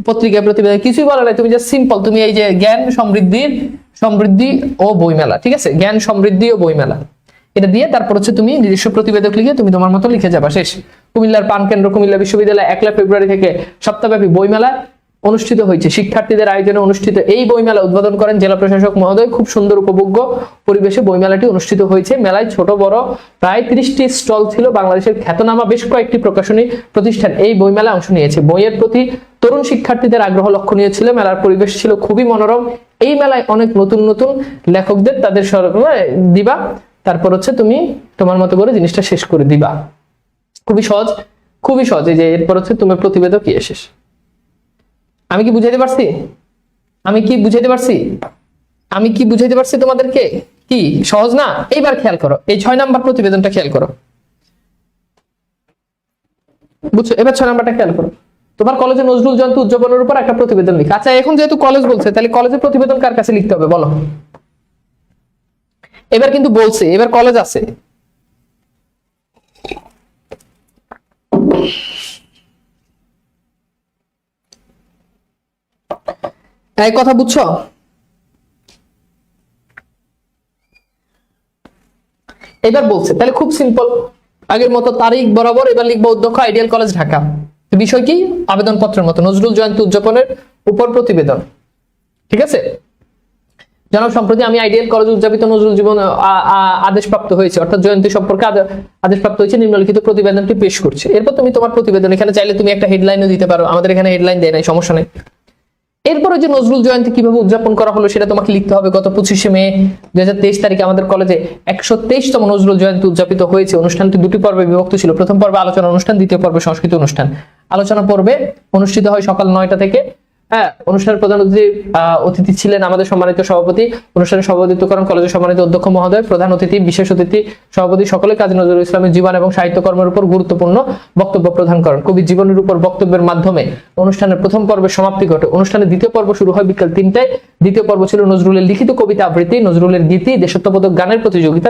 পত্রিকায় প্রতিবেদন, কিছুই বলে নাই। তুমি যে সিম্পল, তুমি এই যে জ্ঞান সমৃদ্ধি ও বইমেলা, ঠিক আছে, জ্ঞান সমৃদ্ধি ও বইমেলা, এটা দিয়ে তারপর হচ্ছে তুমি নিজস্ব প্রতিবেদক লিখে তুমি তোমার মতো লিখে যাবা, শেষ। কুমিল্লার পানকেন্দ্র কুমিল্লা বিশ্ববিদ্যালয় 1 ফেব্রুয়ারি থেকে সপ্তাহব্যাপী বইমেলা অনুষ্ঠিত হয়েছে। শিক্ষার্থীদের আয়োজনে অনুষ্ঠিত এই বইমেলা উদ্বোধন করেন জেলা প্রশাসক মহোদয়। খুব সুন্দর উপভোগ্য পরিবেশে বইমেলাটি অনুষ্ঠিত হয়েছে। মেলায় ছোট বড় প্রায় 30টি স্টল ছিল। বাংলাদেশের খ্যাতনামা বেশ কয়েকটি প্রকাশনী প্রতিষ্ঠান এই বইমেলায় অংশ নিয়েছে। বইয়ের প্রতি তরুণ শিক্ষার্থীদের আগ্রহ লক্ষণীয় ছিল। মেলার পরিবেশ ছিল খুবই মনোরম। এই মেলায় অনেক নতুন নতুন লেখকদের তাদের দিবা, তারপর হচ্ছে তুমি তোমার মতো করে জিনিসটা শেষ করে দিবা। খুবই সহজ, খুবই সহজ। এই যে এরপর হচ্ছে তুমি প্রতিবেদক শেষ। আমি কি বুঝাইতে পারছি? আমি কি বুঝাইতে পারছি? আমি কি বুঝাইতে পারছি তোমাদেরকে? কি সহজ না? এইবার খেয়াল করো, এই 6 নাম্বার প্রতিবেদনটা খেয়াল করো, বুঝছো? এবার 6 নাম্বারটা খেয়াল করো। তোমার কলেজে নজরুল জয়ন্তী উদযাপনের উপর একটা প্রতিবেদন লিখ। আচ্ছা, এখন যেহেতু কলেজ বলছে, তাহলে কলেজের প্রতিবেদন কার কাছে লিখতে হবে বলো? এবার কিন্তু বলছে, এবার কলেজ আছে। এই কথা বুঝছো? এবার বলছে, তাহলে খুব সিম্পল, আগের মতো তারিখ বরাবর এবার লিখবো অধ্যক্ষ আইডিয়াল কলেজ ঢাকা। বিষয় কি? আবেদনপত্রের মতো নজরুল জয়ন্তী উদযাপনের উপর প্রতিবেদন। ঠিক আছে? জনাব, সম্প্রতি আমি আইডিয়াল কলেজ উদযাপিত নজরুল জীবন আদেশপ্রাপ্ত হয়েছে, অর্থাৎ জয়ন্তী সম্পর্কে আদেশপ্রাপ্ত হয়েছে, নিম্নলিখিত প্রতিবেদনটি পেশ করছে। এরপর তুমি তোমার প্রতিবেদন এখানে চাইলে তুমি একটা হেডলাইনও দিতে পারো, আমাদের এখানে হেডলাইন দেয় নাই, সমস্যা নেই। এরপরে যে নজরুল জয়ন্তী কিভাবে উদযাপন করা হলো সেটা তোমাকে লিখতে হবে। গত 25শে মে 2023 তারিখে আমাদের কলেজে 123তম নজরুল জয়ন্তী উদযাপিত হয়েছে। অনুষ্ঠানটি দুটি পর্বে বিভক্ত ছিল। প্রথম পর্বে আলোচনা অনুষ্ঠান, দ্বিতীয় পর্বে সংস্কৃতি অনুষ্ঠান। আলোচনা পর্বে অনুষ্ঠিত হয় সকাল 9টা থেকে। অনুষ্ঠানের প্রধান অতিথি ছিলেন আমাদের সম্মানিত সভাপতি। অনুষ্ঠানে সভাপতিত্ব করেন কলেজের সম্মানিত অধ্যক্ষ মহোদয়। প্রধান অতিথি, বিশেষ অতিথি, সভাপতি সকলে কাজী নজরুল ইসলামের জীবন এবং সাহিত্যকর্মের উপর গুরুত্বপূর্ণ বক্তব্য প্রদান করেন। কবির জীবনের উপর বক্তব্যের মাধ্যমে অনুষ্ঠানের প্রথম পর্বের সমাপ্তি ঘটে। অনুষ্ঠানের দ্বিতীয় পর্ব শুরু হয় বিকাল 3টায়। দ্বিতীয় পর্ব ছিল নজরুলের লিখিত কবিতা আবৃত্তি, নজরুলের গীতি, দেশাত্মবোধক গানের প্রতিযোগিতা,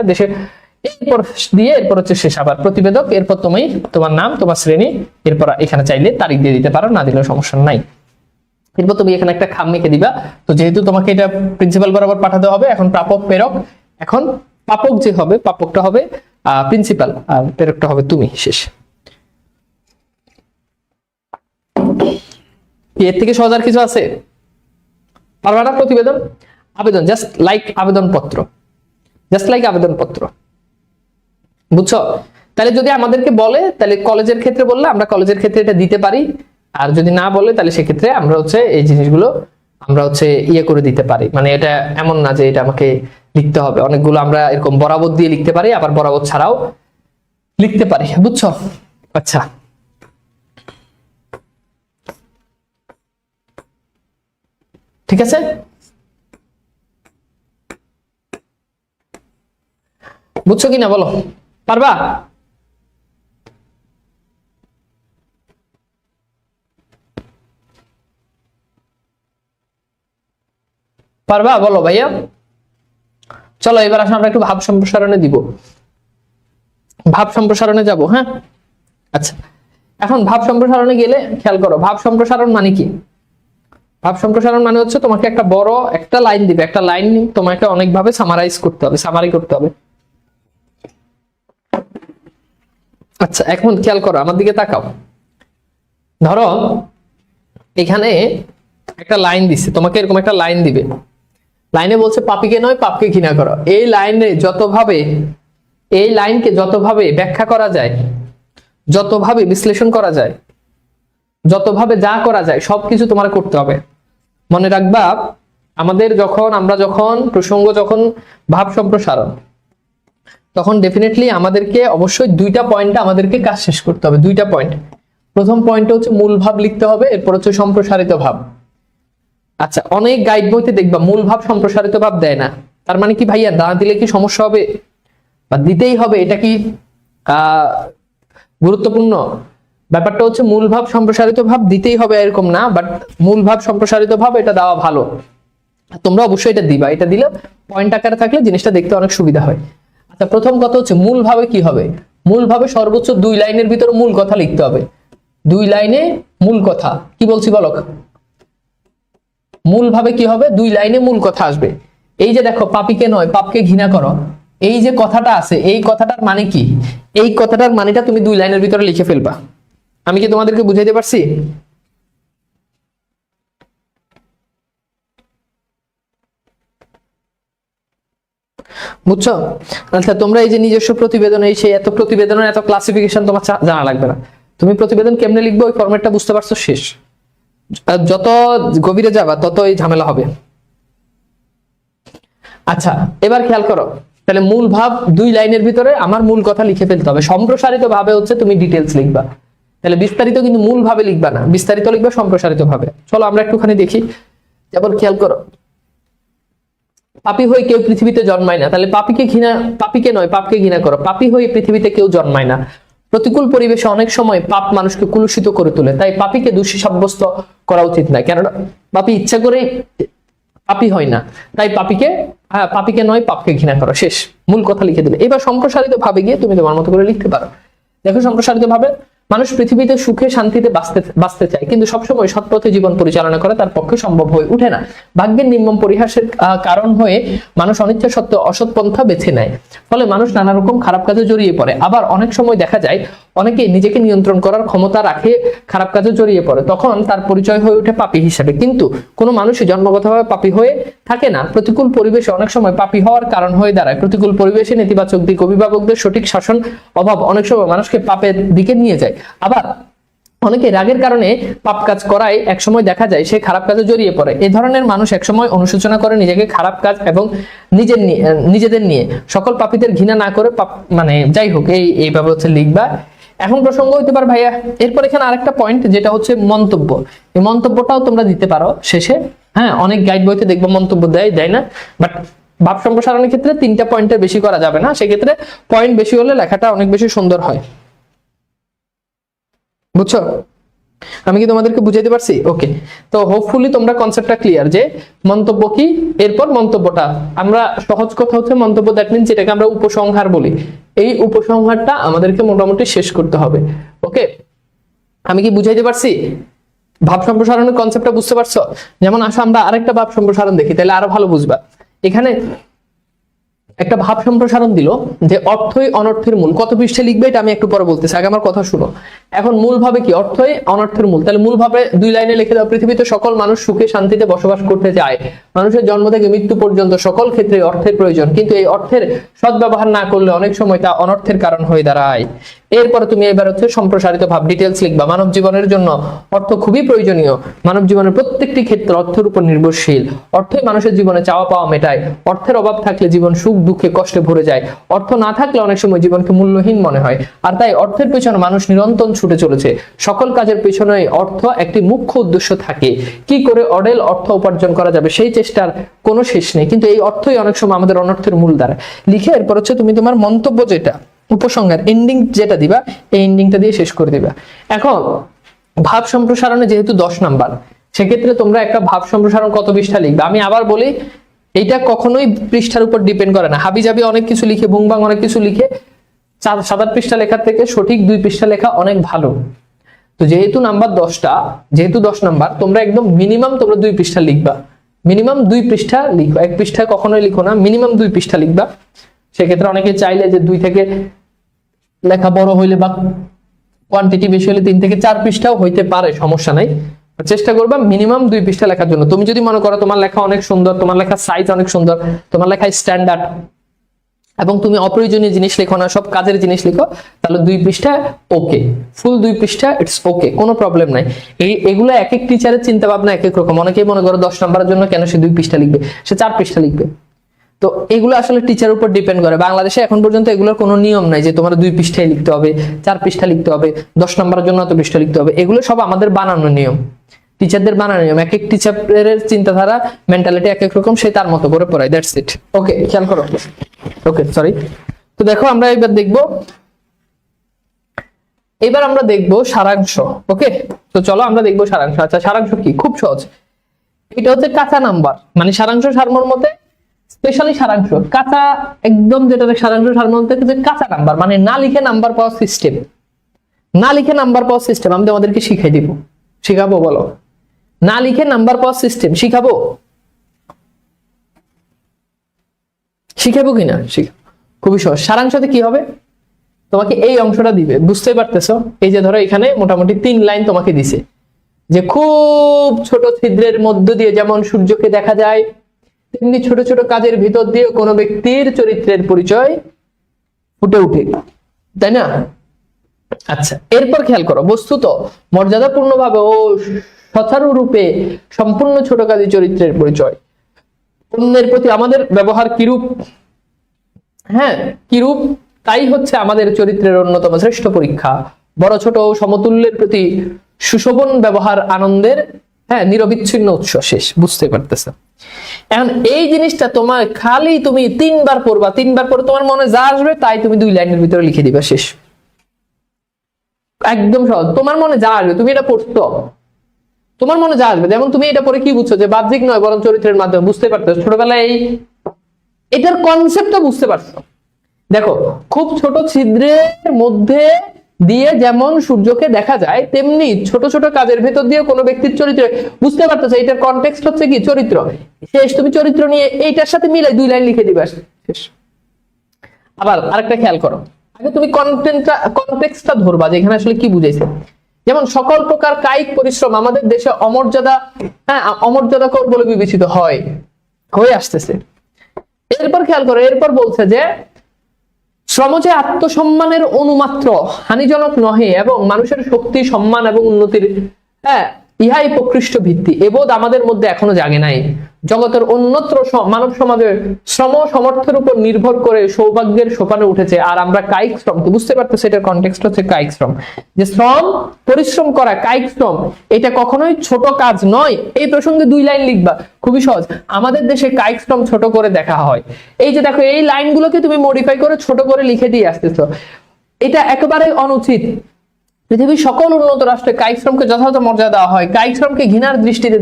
এরপর দিয়ে এরপর হচ্ছে শেষ আবার প্রতিবেদক। এরপর তুমি তোমার নাম, তোমার শ্রেণী, এরপর এখানে চাইলে তারিখ দিয়ে দিতে পারো, না দিলেও সমস্যা নাই। এরপর তুমি এখানে একটা খাম লিখে দিবা। তো যেহেতু তোমাকে এটা প্রিন্সিপাল বরাবর পাঠাতে হবে, এখন প্রাপক প্রেরক, এখন প্রাপক যে হবে, প্রাপকটা হবে প্রিন্সিপাল আর প্রেরকটা হবে তুমি। শেষ। এর থেকে সহজ আর কিছু আছে? পারবা না? প্রতিবেদন, আবেদন, জাস্ট লাইক আবেদনপত্র, জাস্ট লাইক আবেদনপত্র, বুঝছো? তাহলে যদি আমাদেরকে বলে, তাহলে কলেজের ক্ষেত্রে বললে আমরা কলেজের ক্ষেত্রে এটা দিতে পারি, আর যদি না বলে তাহলে সেক্ষেত্রে আমরা হচ্ছে এই জিনিসগুলো আমরা হচ্ছে ইয়ে করে দিতে পারি। মানে এটা এমন না যে এটা আমাকে লিখতে হবে, অনেকগুলো আমরা এরকম বরাবর দিয়ে লিখতে পারি, আবার বরাবর ছাড়াও লিখতে পারি, বুঝছো? আচ্ছা, ঠিক আছে। বুঝছো কিনা বলো? পারবা? পারবা বলো ভাইয়া? চলো এবার আসলে আমরা একটু ভাব সম্প্রসারণে দিব, ভাব সম্প্রসারণে যাব। হ্যাঁ, আচ্ছা, এখন ভাব সম্প্রসারণে গেলে খেয়াল করো, ভাব সম্প্রসারণ মানে কি? ভাব সম্প্রসারণ মানে হচ্ছে তোমাকে একটা বড় একটা লাইন দিবে, একটা লাইন তোমাকে অনেকভাবে সামারাইজ করতে হবে, সামারি করতে হবে। আচ্ছা, এখন খেয়াল করো, আমার দিকে তাকাও। ধরো এখানে একটা লাইন দিছে, তোমাকে এরকম একটা লাইন দিবে। লাইনে বলছে পাপীকে নয় পাপকে ঘৃণা করো। এই লাইনে যতভাবে, এই লাইনকে যতভাবে ব্যাখ্যা করা যায়, যতভাবে বিশ্লেষণ করা যায়, যতভাবে যা করা যায় সবকিছু তোমার করতে হবে। মনে রাখবা, আমাদের আমরা যখন প্রসঙ্গ, যখন ভাব সম্প্রসারণ, তখন ডেফিনেটলি আমাদেরকে অবশ্যই দুইটা পয়েন্টে আমাদেরকে কাজ শেষ করতে হবে। দুইটা পয়েন্ট। প্রথম পয়েন্টটা হচ্ছে মূল ভাব লিখতে হবে, এরপর হচ্ছে সম্প্রসারিত ভাব। আচ্ছা, অনেক গাইড বইতে দেখবা মূল ভাব সম্প্রসারিত ভাব দেয় না। তার মানে কি ভাইয়া, না দিলে কি সমস্যা হবে বা দিতেই হবে, এটা কি গুরুত্বপূর্ণ? ব্যাপারটা হচ্ছে মূল ভাব সম্প্রসারিত ভাব দিতেই হবে এরকম না, বাট মূল ভাব সম্প্রসারিত ভাব এটা দেওয়া ভালো। তোমরা অবশ্যই এটা দিবা, এটা দিলে পয়েন্ট আকারে থাকলে জিনিসটা দেখতে অনেক সুবিধা হয়। আচ্ছা, প্রথম কথা হচ্ছে মূল ভাবে কি হবে? মূল ভাবে সর্বোচ্চ 2 লাইনের ভিতরে মূল কথা লিখতে হবে। 2 লাইনে মূল কথা। কি বলছি বলো? মূল ভাবে কি হবে? 2 লাইনে মূল কথা আসবে। এই যে দেখো, পাপীকে নয় পাপকে ঘৃণা করো, এই যে কথাটা আছে, এই কথাটার মানে কি? এই কথাটার মানেটা তুমি 2 লাইনের ভিতরে লিখে ফেলবা। আমি কি তোমাদেরকে বুঝাইতে পারছি? বুঝছো? আচ্ছা, তোমরা এই যে নিজস্ব প্রতিবেদন, এই সেই এত প্রতিবেদনের এত ক্লাসিফিকেশন তোমার জানা লাগবে না। তুমি প্রতিবেদন কেমনে লিখবে ওই ফরম্যাটটা বুঝতে পারছো, শেষ। যত গভীরে যাবা তত এই ঝামেলা হবে। আচ্ছা, এবার খেয়াল করো, তাহলে মূল ভাব 2 লাইনের ভিতরে আমার মূল কথা লিখে ফেলতে হবে। সম্প্রসারিত ভাবে হচ্ছে তুমি ডিটেলস লিখবা। তাহলে বিস্তারিত কিন্তু মূল ভাবে লিখবা না, বিস্তারিত লিখবা সম্প্রসারিত ভাবে। চলো আমরা একটুখানি দেখি। যেমন খেয়াল করো, পাপী হয়ে কেউ পৃথিবীতে জন্মায় না, তাহলে পাপীকে নয় পাপকে ঘৃণা করো। পাপী হয়ে পৃথিবীতে কেউ জন্মায় না। প্রতিকূল পরিবেশে অনেক সময় পাপ মানুষকে কুলুষিত করে তোলে, তাই পাপীকে দোষী সাব্যস্ত করা উচিত নয়, কেননা পাপী ইচ্ছা করে পাপী হয় না, তাই পাপীকে নয় পাপকে ঘৃণা করো। শেষ, মূল কথা লিখে দিলে। এবার সম্প্রসারিত ভাবে গিয়ে তুমি তোমার মতো করে লিখতে পারো। দেখো সম্প্রসারিত ভাবে, মানুষ পৃথিবীতে সুখে শান্তিতে বাঁচতে চায়, কিন্তু সবসময় সৎপথে জীবন পরিচালনা করা তার পক্ষে সম্ভব হয়ে ওঠে না। ভাগ্যের নির্মম পরিহাসের কারণ হয়ে মানুষ অনিচ্ছা সত্ত্বেও অসৎ পন্থা বেছে নেয়, ফলে মানুষ নানা রকম খারাপ কাজে জড়িয়ে পড়ে। আবার অনেক সময় দেখা যায় অনেকে নিজেকে নিয়ন্ত্রণ করার ক্ষমতা রাখে খারাপ কাজে জড়িয়ে পড়ে, তখন তার পরিচয় হয়ে ওঠে পাপী হিসেবে। কিন্তু কোনো মানুষই জন্মগতভাবে পাপী হয়ে থাকে না। প্রতিকূল পরিবেশে অনেক সময় পাপী হওয়ার কারণ হয়ে দাঁড়ায়। প্রতিকূল পরিবেশে নেতিবাচক দিক, অভিভাবকদের সঠিক শাসন অভাব অনেক সময় মানুষকে পাপের দিকে নিয়ে যায়। আবার অনেকে রাগের কারণে পাপ কাজ করায় একসময় দেখা যায় সে খারাপ কাজে জড়িয়ে পড়ে। এই ধরনের মানুষ একসময় অনুশোচনা করে নিজেকে খারাপ কাজ এবং নিজেদের নিয়ে। সকল পাপীদের ঘৃণা না করে যাই হোক, এইভাবে হচ্ছে লিখবা। এখন প্রসঙ্গ হইতে পারে ভাইয়া, এরপর এখানে আরেকটা পয়েন্ট যেটা হচ্ছে মন্তব্য। এই মন্তব্যটাও তোমরা দিতে পারো শেষে। হ্যাঁ, অনেক গাইড বইতে দেখবো মন্তব্য দেয় না, বাট ভাব সম্প্রসারণের ক্ষেত্রে 3টা পয়েন্টের বেশি করা যাবে না, সেক্ষেত্রে পয়েন্ট বেশি হলে লেখাটা অনেক বেশি সুন্দর হয়। বুঝছো? আমি কি তোমাদেরকে বুঝাইতে পারছি? ওকে, তো হোপফুলি তোমরা কনসেপ্টটা ক্লিয়ার যে মন্তব্য কি। এরপর মন্তব্যটা আমরা সহজ কথা হচ্ছে মন্তব্য, দ্যাট মিন্স যেটাকে আমরা উপসংহার বলি। এই উপসংহারটা আমাদেরকে মোটামুটি শেষ করতে হবে। ওকে, আমি কি বুঝাইতে পারছি? ভাব সম্প্রসারণের কনসেপ্টটা বুঝতে পারছো? যেমন আসো আমরা আরেকটা ভাব সম্প্রসারণ দেখি, তাহলে আরো ভালো বুঝবা। এখানে একটা ভাব সম্প্রসারণ দিল যে অর্থই অনর্থের মূল। কত পৃষ্ঠে লিখবে এটা আমি একটু পরে বলতেছি, আগে আমার কথা শুনো। এখন মূল ভাবে কি? অর্থই অনর্থের মূল। তাহলে মূল ভাবে 2 লাইনে লিখে দাও। পৃথিবীতে সকল মানুষ সুখে শান্তিতে বসবাস করতে চায়। মানুষের জন্ম থেকে মৃত্যু পর্যন্ত সকল ক্ষেত্রে অর্থের প্রয়োজন, কিন্তু এই অর্থের সদ্ব্যবহার না করলে অনেক সময় তা অনর্থের কারণ হয়ে দাঁড়ায়। এরপরে তুমি এবার হচ্ছে সম্প্রসারিত ভাব ডিটেলস লিখবা। মানব জীবনের জন্য অর্থ খুবই প্রয়োজনীয়। মানব জীবনের প্রত্যেকটি ক্ষেত্রে অর্থের উপর নির্ভরশীল। অর্থই মানুষের জীবনে চাওয়া পাওয়া মেটায়। অর্থের অভাব থাকলে জীবন সুখ দুঃখে কষ্টে ভরে যায়। অর্থ না থাকলে অনেক সময় জীবনকে মূল্যহীন মনে হয়। আর তাই অর্থের পেছনে মানুষ নিরন্তর ছুটে চলেছে। সকল কাজের পেছনে অর্থ একটি মুখ্য উদ্দেশ্য থাকে। কি করে অঢেল অর্থ উপার্জন করা যাবে সেই চেষ্টার কোনো শেষ নেই, কিন্তু এই অর্থই অনেক সময় আমাদের অনর্থের মূল দ্বারা। লিখে এরপর হচ্ছে তুমি তোমার মন্তব্য যেটা উপসংহার এন্ডিং যেটা দিবা, এই এন্ডিংটা দিয়ে শেষ করে দিবা। এখন ভাব সম্প্রসারণে যেহেতু 10 নাম্বার, সেক্ষেত্রে তোমরা একটা ভাব সম্প্রসারণ কত পৃষ্ঠা লিখবে। আমি আবার বলি, এইটা কখনোই পৃষ্ঠার উপর ডিপেন্ড করে না। হাবিজাবি অনেক কিছু লিখে, ভুংবাং অনেক কিছু লিখে 7-8 পৃষ্ঠা লেখার থেকে সঠিক 2 পৃষ্ঠা লেখা অনেক ভালো। তো যেহেতু নাম্বার 10টা, যেহেতু 10 নাম্বার, তোমরা একদম মিনিমাম তোমরা 2 পৃষ্ঠা লিখবা। মিনিমাম 2 পৃষ্ঠা লিখো, 1 পৃষ্ঠা কখনোই লিখো না, মিনিমাম 2 পৃষ্ঠা লিখবা। সেক্ষেত্রে অনেকে চাইলে যে 2 থেকে লেখা বড় হইলে বা কোয়ান্টিটি বেশি হলে 3 থেকে 4 পৃষ্ঠাও হইতে পারে, সমস্যা নাই। চেষ্টা করবা মিনিমাম 2 পৃষ্ঠা লেখার জন্য। তুমি যদি মনে করো তোমার লেখা অনেক সুন্দর, তোমার লেখার সাইজ অনেক সুন্দর, তোমার লেখা স্ট্যান্ডার্ড এবং তুমি অপ্রয়োজনীয় জিনিস লেখো না, সব কাজের জিনিস লিখো, তাহলে 2 পৃষ্ঠা ওকে, ফুল 2 পৃষ্ঠা ইটস ওকে, কোনো প্রবলেম নাই। এগুলো এক এক টিচারের চিন্তা ভাবনা এক এক রকম। অনেকেই মনে করো 10 নম্বরের জন্য কেন সে 2 পৃষ্ঠা লিখবে, সে 4 পৃষ্ঠা লিখবে। তো এগুলো আসলে টিচারের উপর ডিপেন্ড করে। বাংলাদেশে এখন পর্যন্ত এগুলোর কোনো নিয়ম নাই যে তোমার 2 পৃষ্ঠায় লিখতে হবে, 4 পৃষ্ঠা লিখতে হবে, 10 নম্বরের জন্য এত পৃষ্ঠা লিখতে হবে। এগুলো সব আমাদের বানানো নিয়ম, টিচারদের বানানো নিয়ম। এক এক টিচারের চিন্তাধারা, মেন্টালিটি এক এক রকম, সে তার মতো করে পড়ায়, দ্যাটস ইট। ওকে, খেয়াল করো। ওকে, সরি। তো দেখো আমরা এবার দেখবো সারাংশ। ওকে, তো চলো আমরা দেখবো সারাংশ। আচ্ছা, সারাংশ কি? খুব সহজ। এটা হচ্ছে কাঁচা নাম্বার, মানে সারাংশ সারমর্মতে স্পেশালি সারাংশ কাঁচা, একদম যেটা সারাংশ সারমর্মতে কাঁচা নাম্বার, মানে না লিখে নাম্বার পাওয়ার সিস্টেম। না লিখে নাম্বার পাওয়ার সিস্টেম আমি তোমাদেরকে শিখাই দিব, শিখাবো। বলো, না লিখে নাম্বার পাওয়ার সিস্টেম শিখাবো কিনা? শিখাবো। খুবই সহজ। সারাংশতে কি হবে? তোমাকে এই অংশটা দিবে, বুঝতেই পারতেছো? এই যে ধরো এখানে মোটামুটি 3 লাইন তোমাকে দিছে, যে খুব ছোট ছিদ্রের মধ্য দিয়ে যেমন সূর্যকে দেখা যায়, তেমনি ছোট ছোট কাজের ভিতর দিয়ে কোনো ব্যক্তির চরিত্রের পরিচয় ফুটে উঠে, তাই না? আচ্ছা, এরপর খেয়াল করো, বস্তুত মর্যাদাপূর্ণভাবে ও সচারুরূপে সম্পূর্ণ ছোট কাজী চরিত্রের পরিচয়। অন্যের প্রতি আমাদের ব্যবহার কিরূপ, হ্যাঁ কিরূপ, তাই হচ্ছে আমাদের চরিত্রের অন্যতম শ্রেষ্ঠ পরীক্ষা। বড় ছোট সমতুল্যের প্রতি সুশোভন ব্যবহার আনন্দের নিরবিচ্ছিন্ন উৎস। শেষ, বুঝতে পারতেছে? এখন এই জিনিসটা তোমার খালি তুমি 3 বার পড়বা, 3 বার পরে তোমার মনে যা আসবে তাই তুমি 2 লাইনের ভিতরে লিখে দিবা। শেষ, একদম সহজ। তোমার মনে যা আসবে তুমি এটা পড়তো, তোমার মনে যা আসবে। যেমন তুমি এটা পরে কি বুঝছো যে বাহ্যিক নয় বরং চরিত্রের মাধ্যমে, বুঝতে পারতেছো? ছোটবেলায় এটার কনসেপ্টটা বুঝতে পারছো? দেখো, খুব ছোট ছিদ্রের মধ্যে দিয়ে যেমন সূর্যকে দেখা যায়, তেমনি ছোট ছোট কাজের ভেতর দিয়ে কোনো ব্যক্তির চরিত্র বুঝতে পারতেছো। এটার কনটেক্সট হচ্ছে কি? চরিত্র। শেষ, তুমি চরিত্র নিয়ে এইটার সাথে মিলাই 2 লাইন লিখে দিবা। শেষ। আবার আরেকটা খেয়াল করো, আগে তুমি কনটেক্সটটা ধরবা যে এখানে আসলে কি বুঝাইছে। যেমন সকল প্রকার কায়িক পরিশ্রম আমাদের দেশে অমর্যাদাকর বলে বিবেচিত হয়ে আসতেছে। এরপর খেয়াল করো, এরপর বলছে যে শ্রম যে আত্মসম্মানের অনুমাত্র, হানিজনক নহে এবং মানুষের শক্তি, সম্মান এবং উন্নতির ইহাই প্রকৃষ্ট ভিত্তি। এবোধ আমাদের মধ্যে এখনো জাগে নাই। জগতের অন্যত্র মানব সমাজের শ্রম সমর্থের উপর নির্ভর করে সৌভাগ্যের সোপানে উঠেছে, আর আমরা কায়িক শ্রম, বুঝতে পারতেছি এটার কনটেক্সট হচ্ছে কায়িক শ্রম। যে শ্রম, পরিশ্রম করা, কায়িক শ্রম, এটা কখনোই ছোট কাজ নয়। এই প্রসঙ্গে 2 লাইন লিখবা, খুবই সহজ। আমাদের দেশে কায়িক শ্রম ছোট করে দেখা হয়। এই যে দেখো, এই লাইনগুলোকে তুমি মডিফাই করে ছোট করে লিখে দিয়ে আসতেছো, এটা একেবারে অনুচিত। পৃথিবীর সকল উন্নত রাষ্ট্রে কায়িক শ্রমকে যথাযথ মর্যাদা দেওয়া হয়। কায়িক শ্রমকে ঘৃণার দৃষ্টিতে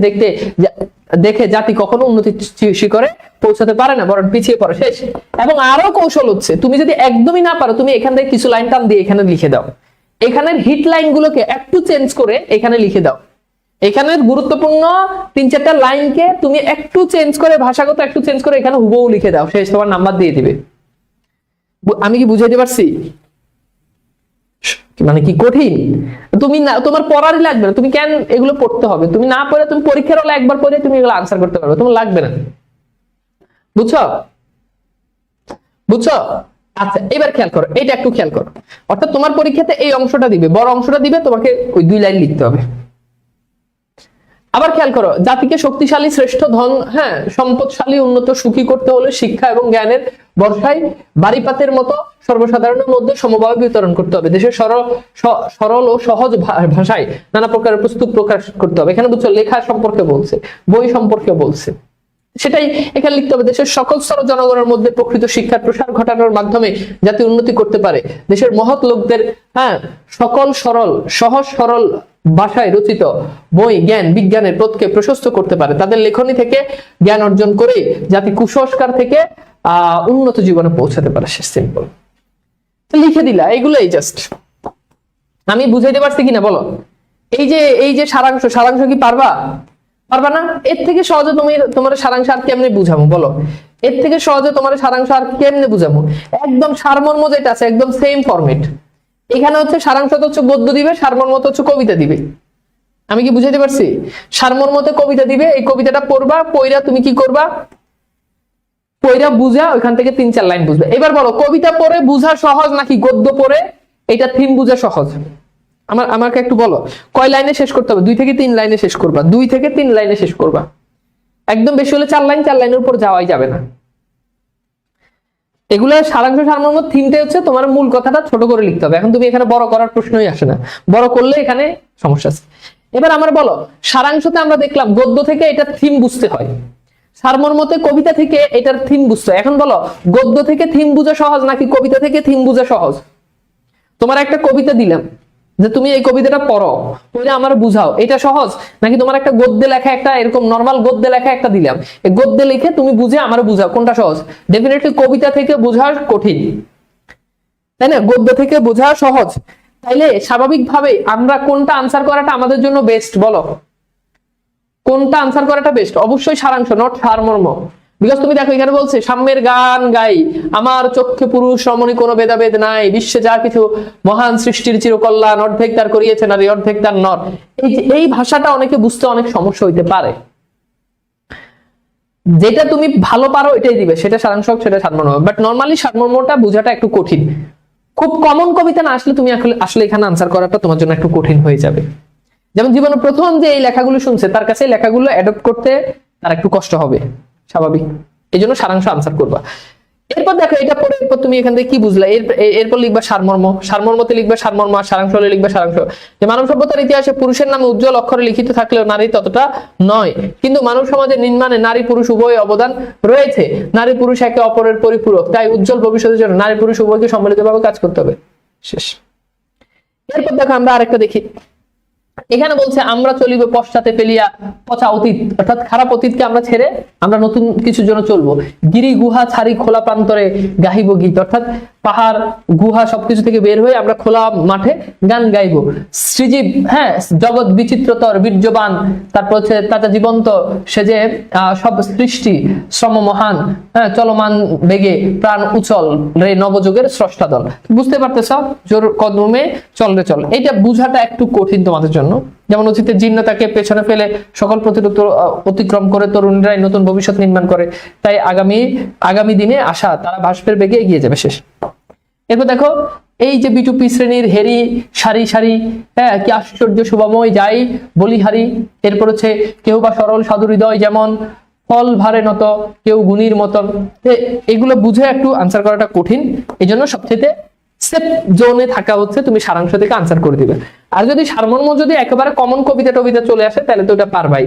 দেখে জাতি কখনো উন্নতির শিখরে পৌঁছাতে পারে না, বরং পিছিয়ে পড়ে। শেষ। এবং আরো কৌশল হচ্ছে, তুমি যদি একদমই না পারো, তুমি এখান থেকে কিছু লাইন টান দিয়ে এখানে লিখে দাও। এখানের হিট লাইন গুলোকে একটু চেঞ্জ করে এখানে লিখে দাও। এখানের গুরুত্বপূর্ণ 3-4টা লাইনকে তুমি একটু চেঞ্জ করে, ভাষাগত একটু চেঞ্জ করে এখানে হুবহু লিখে দাও। শেষ, তোমার নাম্বার দিয়ে দিবে। আমি কি বুঝাইতে পারছি? মানে কি কঠিন? তুমি না, তোমার পড়ারই লাগবে না। তুমি কেন এগুলো পড়তে হবে? তুমি না পড়ে, তুমি পরীক্ষার হলে একবার পড়ে তুমি এগুলো আনসার করতে পারবে, তোমার লাগবে না। বুঝছো? বুঝছো? আচ্ছা, এবার খেয়াল করো, এটা একটু খেয়াল করো। অর্থাৎ তোমার পরীক্ষাতে এই অংশটা দিবে, বড় অংশটা দিবে, তোমাকে ওই 2 লাইন লিখতে হবে। আবার খেয়াল করো, জাতিকে শক্তিশালী, শ্রেষ্ঠ, ধন, সম্পদশালী, উন্নত, সুখী করতে হলে শিক্ষা এবং জ্ঞানের বর্ষায় বাড়িপাতের মতো সর্বসাধারণের মধ্যে সমভাবে বিতরণ করতে হবে। দেশের সরল ও সহজ ভাষায় নানা প্রকার পুস্তক প্রকাশ করতে হবে। এখানে বুঝছো, লেখা সম্পর্কে বলছে, বই সম্পর্কে বলছে, সেটাই এখানে লিখতে হবে। দেশের সকল স্তর জনগণের মধ্যে প্রকৃত শিক্ষার প্রসার ঘটানোর মাধ্যমে জাতি উন্নতি করতে পারে। দেশের মহৎ লোকদের সকল সহজ সরল ভাষায় রচিত বই জ্ঞান বিজ্ঞানের পথকে প্রশস্ত করতে পারে। তাদের লেখনী থেকে জ্ঞান অর্জন করে জাতি কুসংস্কার থেকে উন্নত জীবনে পৌঁছাতে পারে। সিম্পল, লিখে দিলা এগুলোই। জাস্ট আমি বুঝাইতে পারছি কিনা বলো? এই যে সারাংশ কি পারবা না? এর থেকে সহজে তোমার সারাংশ আর কেমনে বুঝাবো বলো? এর থেকে সহজে তোমার সারাংশ আর কেমনে বুঝাবো? একদম সারমর্ম যেটা আছে, একদম সেম ফরম্যাট। এখানে হচ্ছে সারাংশটা হচ্ছে গদ্য দিবে, সারমর্মটা হচ্ছে কবিতা দিবে। আমি কি বুঝাইতে পারছি? সারমর্মতে কবিতা দিবে, এই কবিতাটা পড়বা, পইরা তুমি কি করবা? পইরা বুঝা ওইখান থেকে 3-4 লাইন বুঝবে। এবার বলো, কবিতা পড়ে বুঝা সহজ নাকি গদ্য পড়ে এটা থিম বুঝা সহজ? আমাকে একটু বলো, কয় লাইনে শেষ করতে হবে? 2 থেকে 3 লাইনে শেষ করবা। 2 থেকে 3 লাইনে শেষ করবা। একদম বেশি হলে 4 লাইন, 4 লাইনের উপর যাওয়াই যাবে না। এগুলো সারাংশ, সারমর্ম, থিমটা হচ্ছে তোমার মূল কথাটা ছোট করে লিখতে হবে। এখন তুমি এখানে বড় করার প্রশ্নই আসে না, বড় করলে এখানে সমস্যা আছে। এবার আমার বলো, সারাংশতে আমরা দেখলাম গদ্য থেকে এটার থিম বুঝতে হয়, সারমর্মতে কবিতা থেকে এটার থিম বুঝতে হয়। এখন বলো, গদ্য থেকে থিম বুঝা সহজ নাকি কবিতা থেকে থিম বুঝা সহজ? তোমার একটা কবিতা দিলাম যে তুমি এই কবিতাটা পড়ো, পড়ে আমার বুঝাও, এটা সহজ নাকি তোমার একটা গদ্যে লেখা, একটা এরকম নরমাল গদ্যে লেখা একটা দিলাম, এই গদ্যে লিখে তুমি বুঝে আমার বুঝাও, কোনটা সহজ? ডেফিনেটলি কবিতা থেকে বোঝা কঠিন, তাই না? গদ্য থেকে বোঝা সহজ। তাইলে স্বাভাবিকভাবে আমরা কোনটা আনসার করাটা আমাদের জন্য বেস্ট বলো? কোনটা আনসার করাটা বেস্ট? অবশ্যই সারাংশ, নট সারমর্ম। বিকজ তুমি দেখো এখানে বলছে, সাম্যের গান গাই, আমার চক্ষে পুরুষ রমণী কোনো ভেদাভেদ নাই, বিশ্বে যা কিছু মহান সৃষ্টির চিরকল্যাণ, অর্ধেক তার করিয়েছে নারী, অর্ধেক তার নর। এই ভাষাটা অনেকে বুঝতে অনেক সমস্যা হইতে পারে। যেটা তুমি ভালো পারো এটাই দিবে, সেটা সারাংশ, সেটা সারমর্ম। বাট নর্মালি সারমর্মটা বোঝাটা একটু কঠিন। খুব কমন কবিতা না আসলে তুমি আসলে এখানে আনসার করাটা তোমার জন্য একটু কঠিন হয়ে যাবে। যেমন জীবনে প্রথম যে এই লেখাগুলো শুনছে, তার কাছে লেখাগুলো অ্যাডপ্ট করতে তার একটু কষ্ট হবে, স্বাভাবিক। এই জন্য সারাংশ আনসার করবা। এরপর দেখো এটা পড়ে এরপর তুমি এখান থেকে কি বুঝলা, এরপর লিখবা সারমর্ম, সারমর্মতে লিখবা সারমর্ম, আর সারাংশ হলে লিখবা সারাংশ। যে মানব সভ্যতার ইতিহাসে পুরুষের নামে উজ্জ্বল অক্ষরে লিখিত থাকলেও নারী ততটা নয়, কিন্তু মানব সমাজের নির্মাণে নারী পুরুষ উভয় অবদান রয়েছে। নারী পুরুষ একে অপরের পরিপূরক, তাই উজ্জ্বল ভবিষ্যতের জন্য নারী পুরুষ উভয়কে সম্মিলিতভাবে কাজ করতে হবে। শেষ। এরপর দেখো আমরা আরেকটা দেখি, এখানে বলছে আমরা চলিবে পশ্চাতে ফেলিয়া পচা অতীত, অর্থাৎ খারাপ অতীতকে আমরা ছেড়ে আমরা নতুন কিছুর জন্য চলবো। গিরি গুহা ছাড়ি খোলা প্রান্তরে গাহিব গীত, অর্থাৎ পাহাড় গুহা সবকিছু থেকে বের হয়ে আমরা খোলা মাঠে গান গাইবো। সৃজীব, হ্যাঁ, জগৎ বিচিত্রতর বীর্যবান, তারপর হচ্ছে তাতে জীবন্ত সে যে সব সৃষ্টি শ্রম মহান, হ্যাঁ, চলমান বেগে প্রাণ উচল রে নবযুগের স্রষ্টা দল। বুঝতে পারতেছ, জোর কদমে চল রে চল, এটা বুঝাটা একটু কঠিন তোমাদের জন্য। যেমন অতীতের জীর্ণতাকে পেছনে ফেলে সকল প্রতিরোধ অতিক্রম করে তরুণরাই নতুন ভবিষ্যৎ নির্মাণ করে, তাই আগামী দিনে আশা তারা ভাস্পের বেগে এগিয়ে যাবে। শেষ। এরপর দেখো এই যে বিটুপি শ্রেণীর হেরি সারি সারি, হ্যাঁ, কি আশ্চর্য শোভাময় যাই বলিহারি। এরপর হচ্ছে কেউ বা সরল সাধু হৃদয় যেমন ফল ভারে নত, কেউ গুণীর মতন। এগুলো বুঝে একটু আনসার করাটা কঠিন, এই জন্য সবচেয়ে সেফ জোনে থাকা হচ্ছে তুমি সারাংশ থেকে আনসার করে দিবে। আর যদি সারমর্ম যদি একেবারে কমন কবিতা টবিতা চলে আসে তাহলে তো ওটা পারবাই,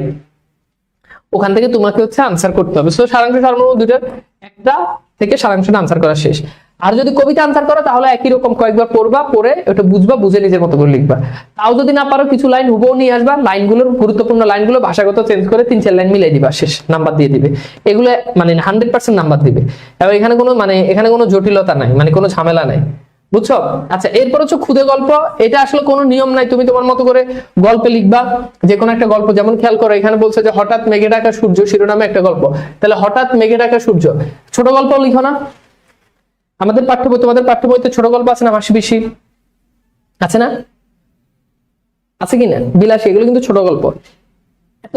ওখান থেকে তোমাকে হচ্ছে আনসার করতে হবে। সো সারাংশ সারমর্ম দুইটার একটা থেকে সারাংশটা আনসার করা শেষ। আর যদি কবিতা আনসার করো তাহলে একই রকম কয়েকবার পড়বা, পড়ে ওটা বুঝবা, বুঝে নিজের মতো করে লিখবা। তাও যদি না পারো কিছু লাইন হুবহু নিয়ে আসবা, লাইনগুলোর গুরুত্বপূর্ণ লাইনগুলো ভাষাগত চেঞ্জ করে 3-4 লাইন মিলাই দিবা, শেষ, নাম্বার দিয়ে দিবে। এগুলো মানে 100% নাম্বার দিবে, এবং এখানে কোনো জটিলতা নাই, মানে কোনো ঝামেলা নাই, বুঝছো? আচ্ছা, এরপর হচ্ছে খুদে গল্প। এটা আসলে কোনো নিয়ম নাই, তুমি তোমার মতো করে গল্পে লিখবা, যে কোনো একটা গল্প। যেমন খেয়াল করো, এখানে বলছে যে হঠাৎ মেঘে ঢাকা সূর্য শিরোনামে একটা গল্প, তাহলে হঠাৎ মেঘে ঢাকা সূর্য। ছোট গল্প লিখো না, আমাদের পাঠ্য বই, তোমাদের পাঠ্য বইতে ছোট গল্প আছে না, হাসি বেশি আছে না, আছে কিনা, বিলাসী, এগুলো কিন্তু ছোট গল্প।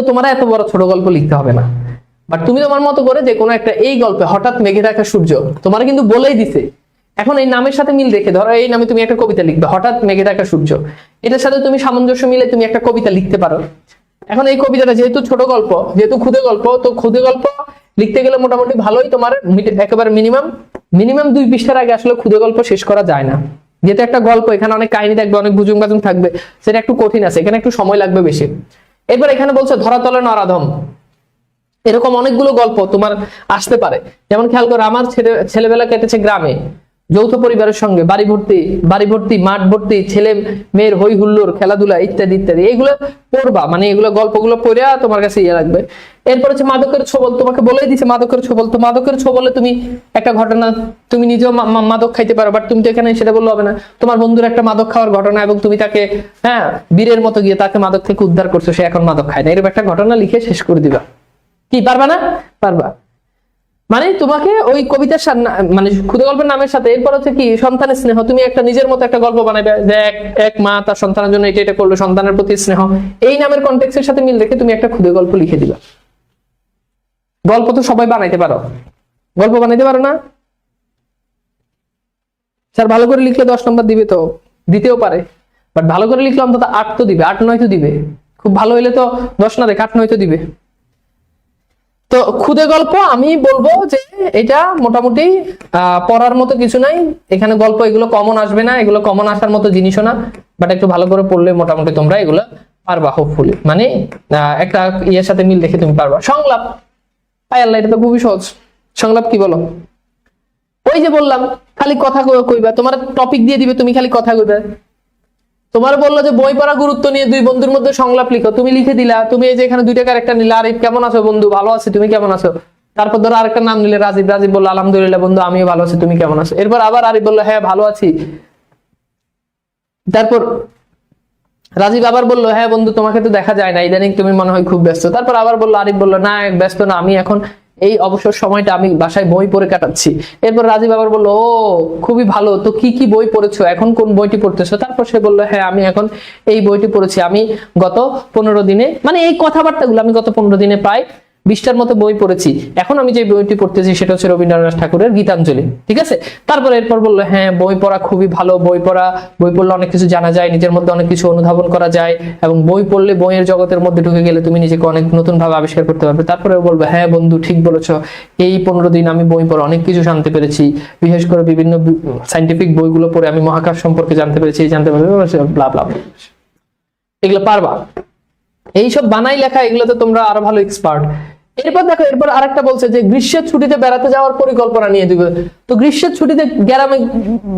তোমার এত বড় ছোট গল্প লিখতে হবে না, বাট তুমি তোমার মতো করে যে কোনো একটা, এই গল্পে হঠাৎ মেঘে ঢাকা সূর্য তোমার কিন্তু বলেই দিছে। এখন এই নামের সাথে মিল রেখে, ধরো এই নামে তুমি একটা কবিতা লিখবে, হঠাৎ মেঘে ঢাকা সূর্য, এটার সাথে তুমি সামঞ্জস্য মিলে তুমি একটা কবিতা লিখতে পারো। এখন এই কবিতাটা যেহেতু ছোট গল্প, যেহেতু ক্ষুদে গল্প, তো ক্ষুদে গল্প লিখতে গেলে মোটামুটি ভালোই তোমার একেবারে মিনিমাম 2 পৃষ্ঠার আগে আসলে ক্ষুদে গল্প শেষ করা যায় না। যেহেতু একটা গল্প, এখানে অনেক কাহিনী থাকবে, অনেক বুজুং বাজুং থাকবে, সেটা একটু কঠিন আছে, এখানে একটু সময় লাগবে বেশি। এরপর এখানে বলছে ধরাতলে নরাধম, এরকম অনেকগুলো গল্প তোমার আসতে পারে। যেমন খেয়াল করো, আমার ছেলেবেলা কেটেছে গ্রামে, যৌথ পরিবারের সঙ্গে, বাড়ি ভর্তি মাঠ ভর্তি ছেলে মেয়ের হই হুল্লোড়, খেলাধুলা ইত্যাদি ইত্যাদি। এগুলো পড়বা, মানে এগুলো গল্পগুলো পড়ে তোমার কাছে ইয়ে লাগবে। এরপর হচ্ছে মাদকের ছোবল, তোমাকে বলেই দিছে মাদকের ছোবল। তো মাদকের ছোবলে তুমি একটা ঘটনা, তুমি নিজেও মাদক খাইতে পারো, বাট তুমি তো এখানে সেটা বললে হবে না। তোমার বন্ধুর একটা মাদক খাওয়ার ঘটনা, এবং তুমি তাকে, হ্যাঁ, বীরের মতো গিয়ে তাকে মাদক থেকে উদ্ধার করছো, সে এখন মাদক খায় না, এরকম একটা ঘটনা লিখে শেষ করে দিবা। কি পারবা না? পারবা। মানে তোমাকে ওই কবিতার মানে ক্ষুদে গল্পের নামের সাথে এরপর হচ্ছে কি সন্তানের স্নেহ, তুমি একটা নিজের মতো একটা গল্প বানাবে, যে এক মা তার সন্তানের জন্য এটা করলো, সন্তানের প্রতি স্নেহ, এই নামের কনটেক্সটের সাথে মিল রেখে তুমি একটা ক্ষুদে গল্প লিখে দিবা। গল্প তো সবাই বানাইতে পারো, গল্প বানাইতে পারো না? স্যার ভালো করে লিখলে 10 নম্বর দিবে, তো দিতেও পারে, বাট ভালো করে লিখলে অন্তত 8 তো দিবে, 8-9 তো দিবে। খুব ভালো হইলে তো 10 না দেখ 8-9 তো দিবে। তো ক্ষুদে গল্প আমি বলবো যে এটা মোটামুটি পড়ার মতো কিছু নাই, এখানে গল্প এগুলো কমন আসবে না, এগুলো কমন আসার মতো জিনিসও না, বাট একটু ভালো করে পড়লে মোটামুটি তোমরা এগুলো পারবা হোপফুলি, মানে একটা ইয়ের সাথে মিল রেখে তুমি পারবা। সংলাপ, আল্লাহ, এটা তো খুবই সহজ। সংলাপ কি বলো? ওই যে বললাম, খালি কথা কইবা, তোমার টপিক দিয়ে দিবে, তুমি খালি কথা কইবা। তোমার বললো যে বই পড়া গুরুত্ব নিয়ে 2 বন্ধুর মধ্যে সংলাপ লিখো, তুমি লিখে দিলা। তুমি এই যে এখানে 2টা ক্যারেক্টার নিলে, আরিফ কেমন আছো বন্ধু? ভালো আছি, তুমি কেমন আছো? তারপর ধরো আরেকটা নাম নিলে রাজীব, রাজীব বললো আলহামদুলিল্লাহ বন্ধু আমিও ভালো আছি, তুমি কেমন আছো? এরপর আবার আরিফ বললো হ্যাঁ ভালো আছি। তারপর রাজীব আবার বললো হ্যাঁ বন্ধু তোমাকে তো দেখা যায় না, ইদানিং তুমি মনে হয় খুব ব্যস্ত। তারপর আবার বললো, আরিফ বললো না ব্যস্ত না, আমি এখন এই অবসর সময়টা আমি বাসায় বই পড়ে কাটাচ্ছি। এরপর রাজীব আবার বললো ও খুবই ভালো, তো কি কি বই পড়েছো, এখন কোন বইটি পড়তেছো? তারপর সে বললো হ্যাঁ আমি এখন এই বইটি পড়েছি, আমি গত 15 দিনে, মানে এই কথাবার্তাগুলো আমি গত 15 দিনে প্রায় 20টার মতো বই পড়েছি, এখন আমি যে বইটি পড়তেছি সেটা হচ্ছে রবীন্দ্রনাথ ঠাকুরের গীতাঞ্জলি, ঠিক আছে। তারপরে এরপর বললো হ্যাঁ বই পড়া খুবই ভালো, বই পড়লে অনেক কিছু জানা যায়, নিজের মধ্যে অনেক কিছু অনুধাবন করা যায়, এবং বই পড়লে বইয়ের জগতের মধ্যে ঢুকে গেলে তুমি নিজেকে অনেক নতুন ভাবে আবিষ্কার করতে পারবে। তারপরে বলবে হ্যাঁ বন্ধু ঠিক বলেছো, এই 15 দিন আমি বই পড়ে অনেক কিছু জানতে পেরেছি, বিশেষ করে বিভিন্ন সাইন্টিফিক বইগুলো পড়ে আমি মহাকাশ সম্পর্কে জানতে পেরেছি, জানতে পারবে ব্লা ব্লা। এগুলো পারবা, এইসব বানাই লেখা এগুলোতে তোমরা আরো ভালো এক্সপার্ট। এরপর দেখো, এরপর আরেকটা বলছে যে গ্রীষ্মের ছুটিতে বেড়াতে যাওয়ার পরিকল্পনা নিয়ে দিবে। তো গ্রীষ্মের ছুটিতে গ্রামে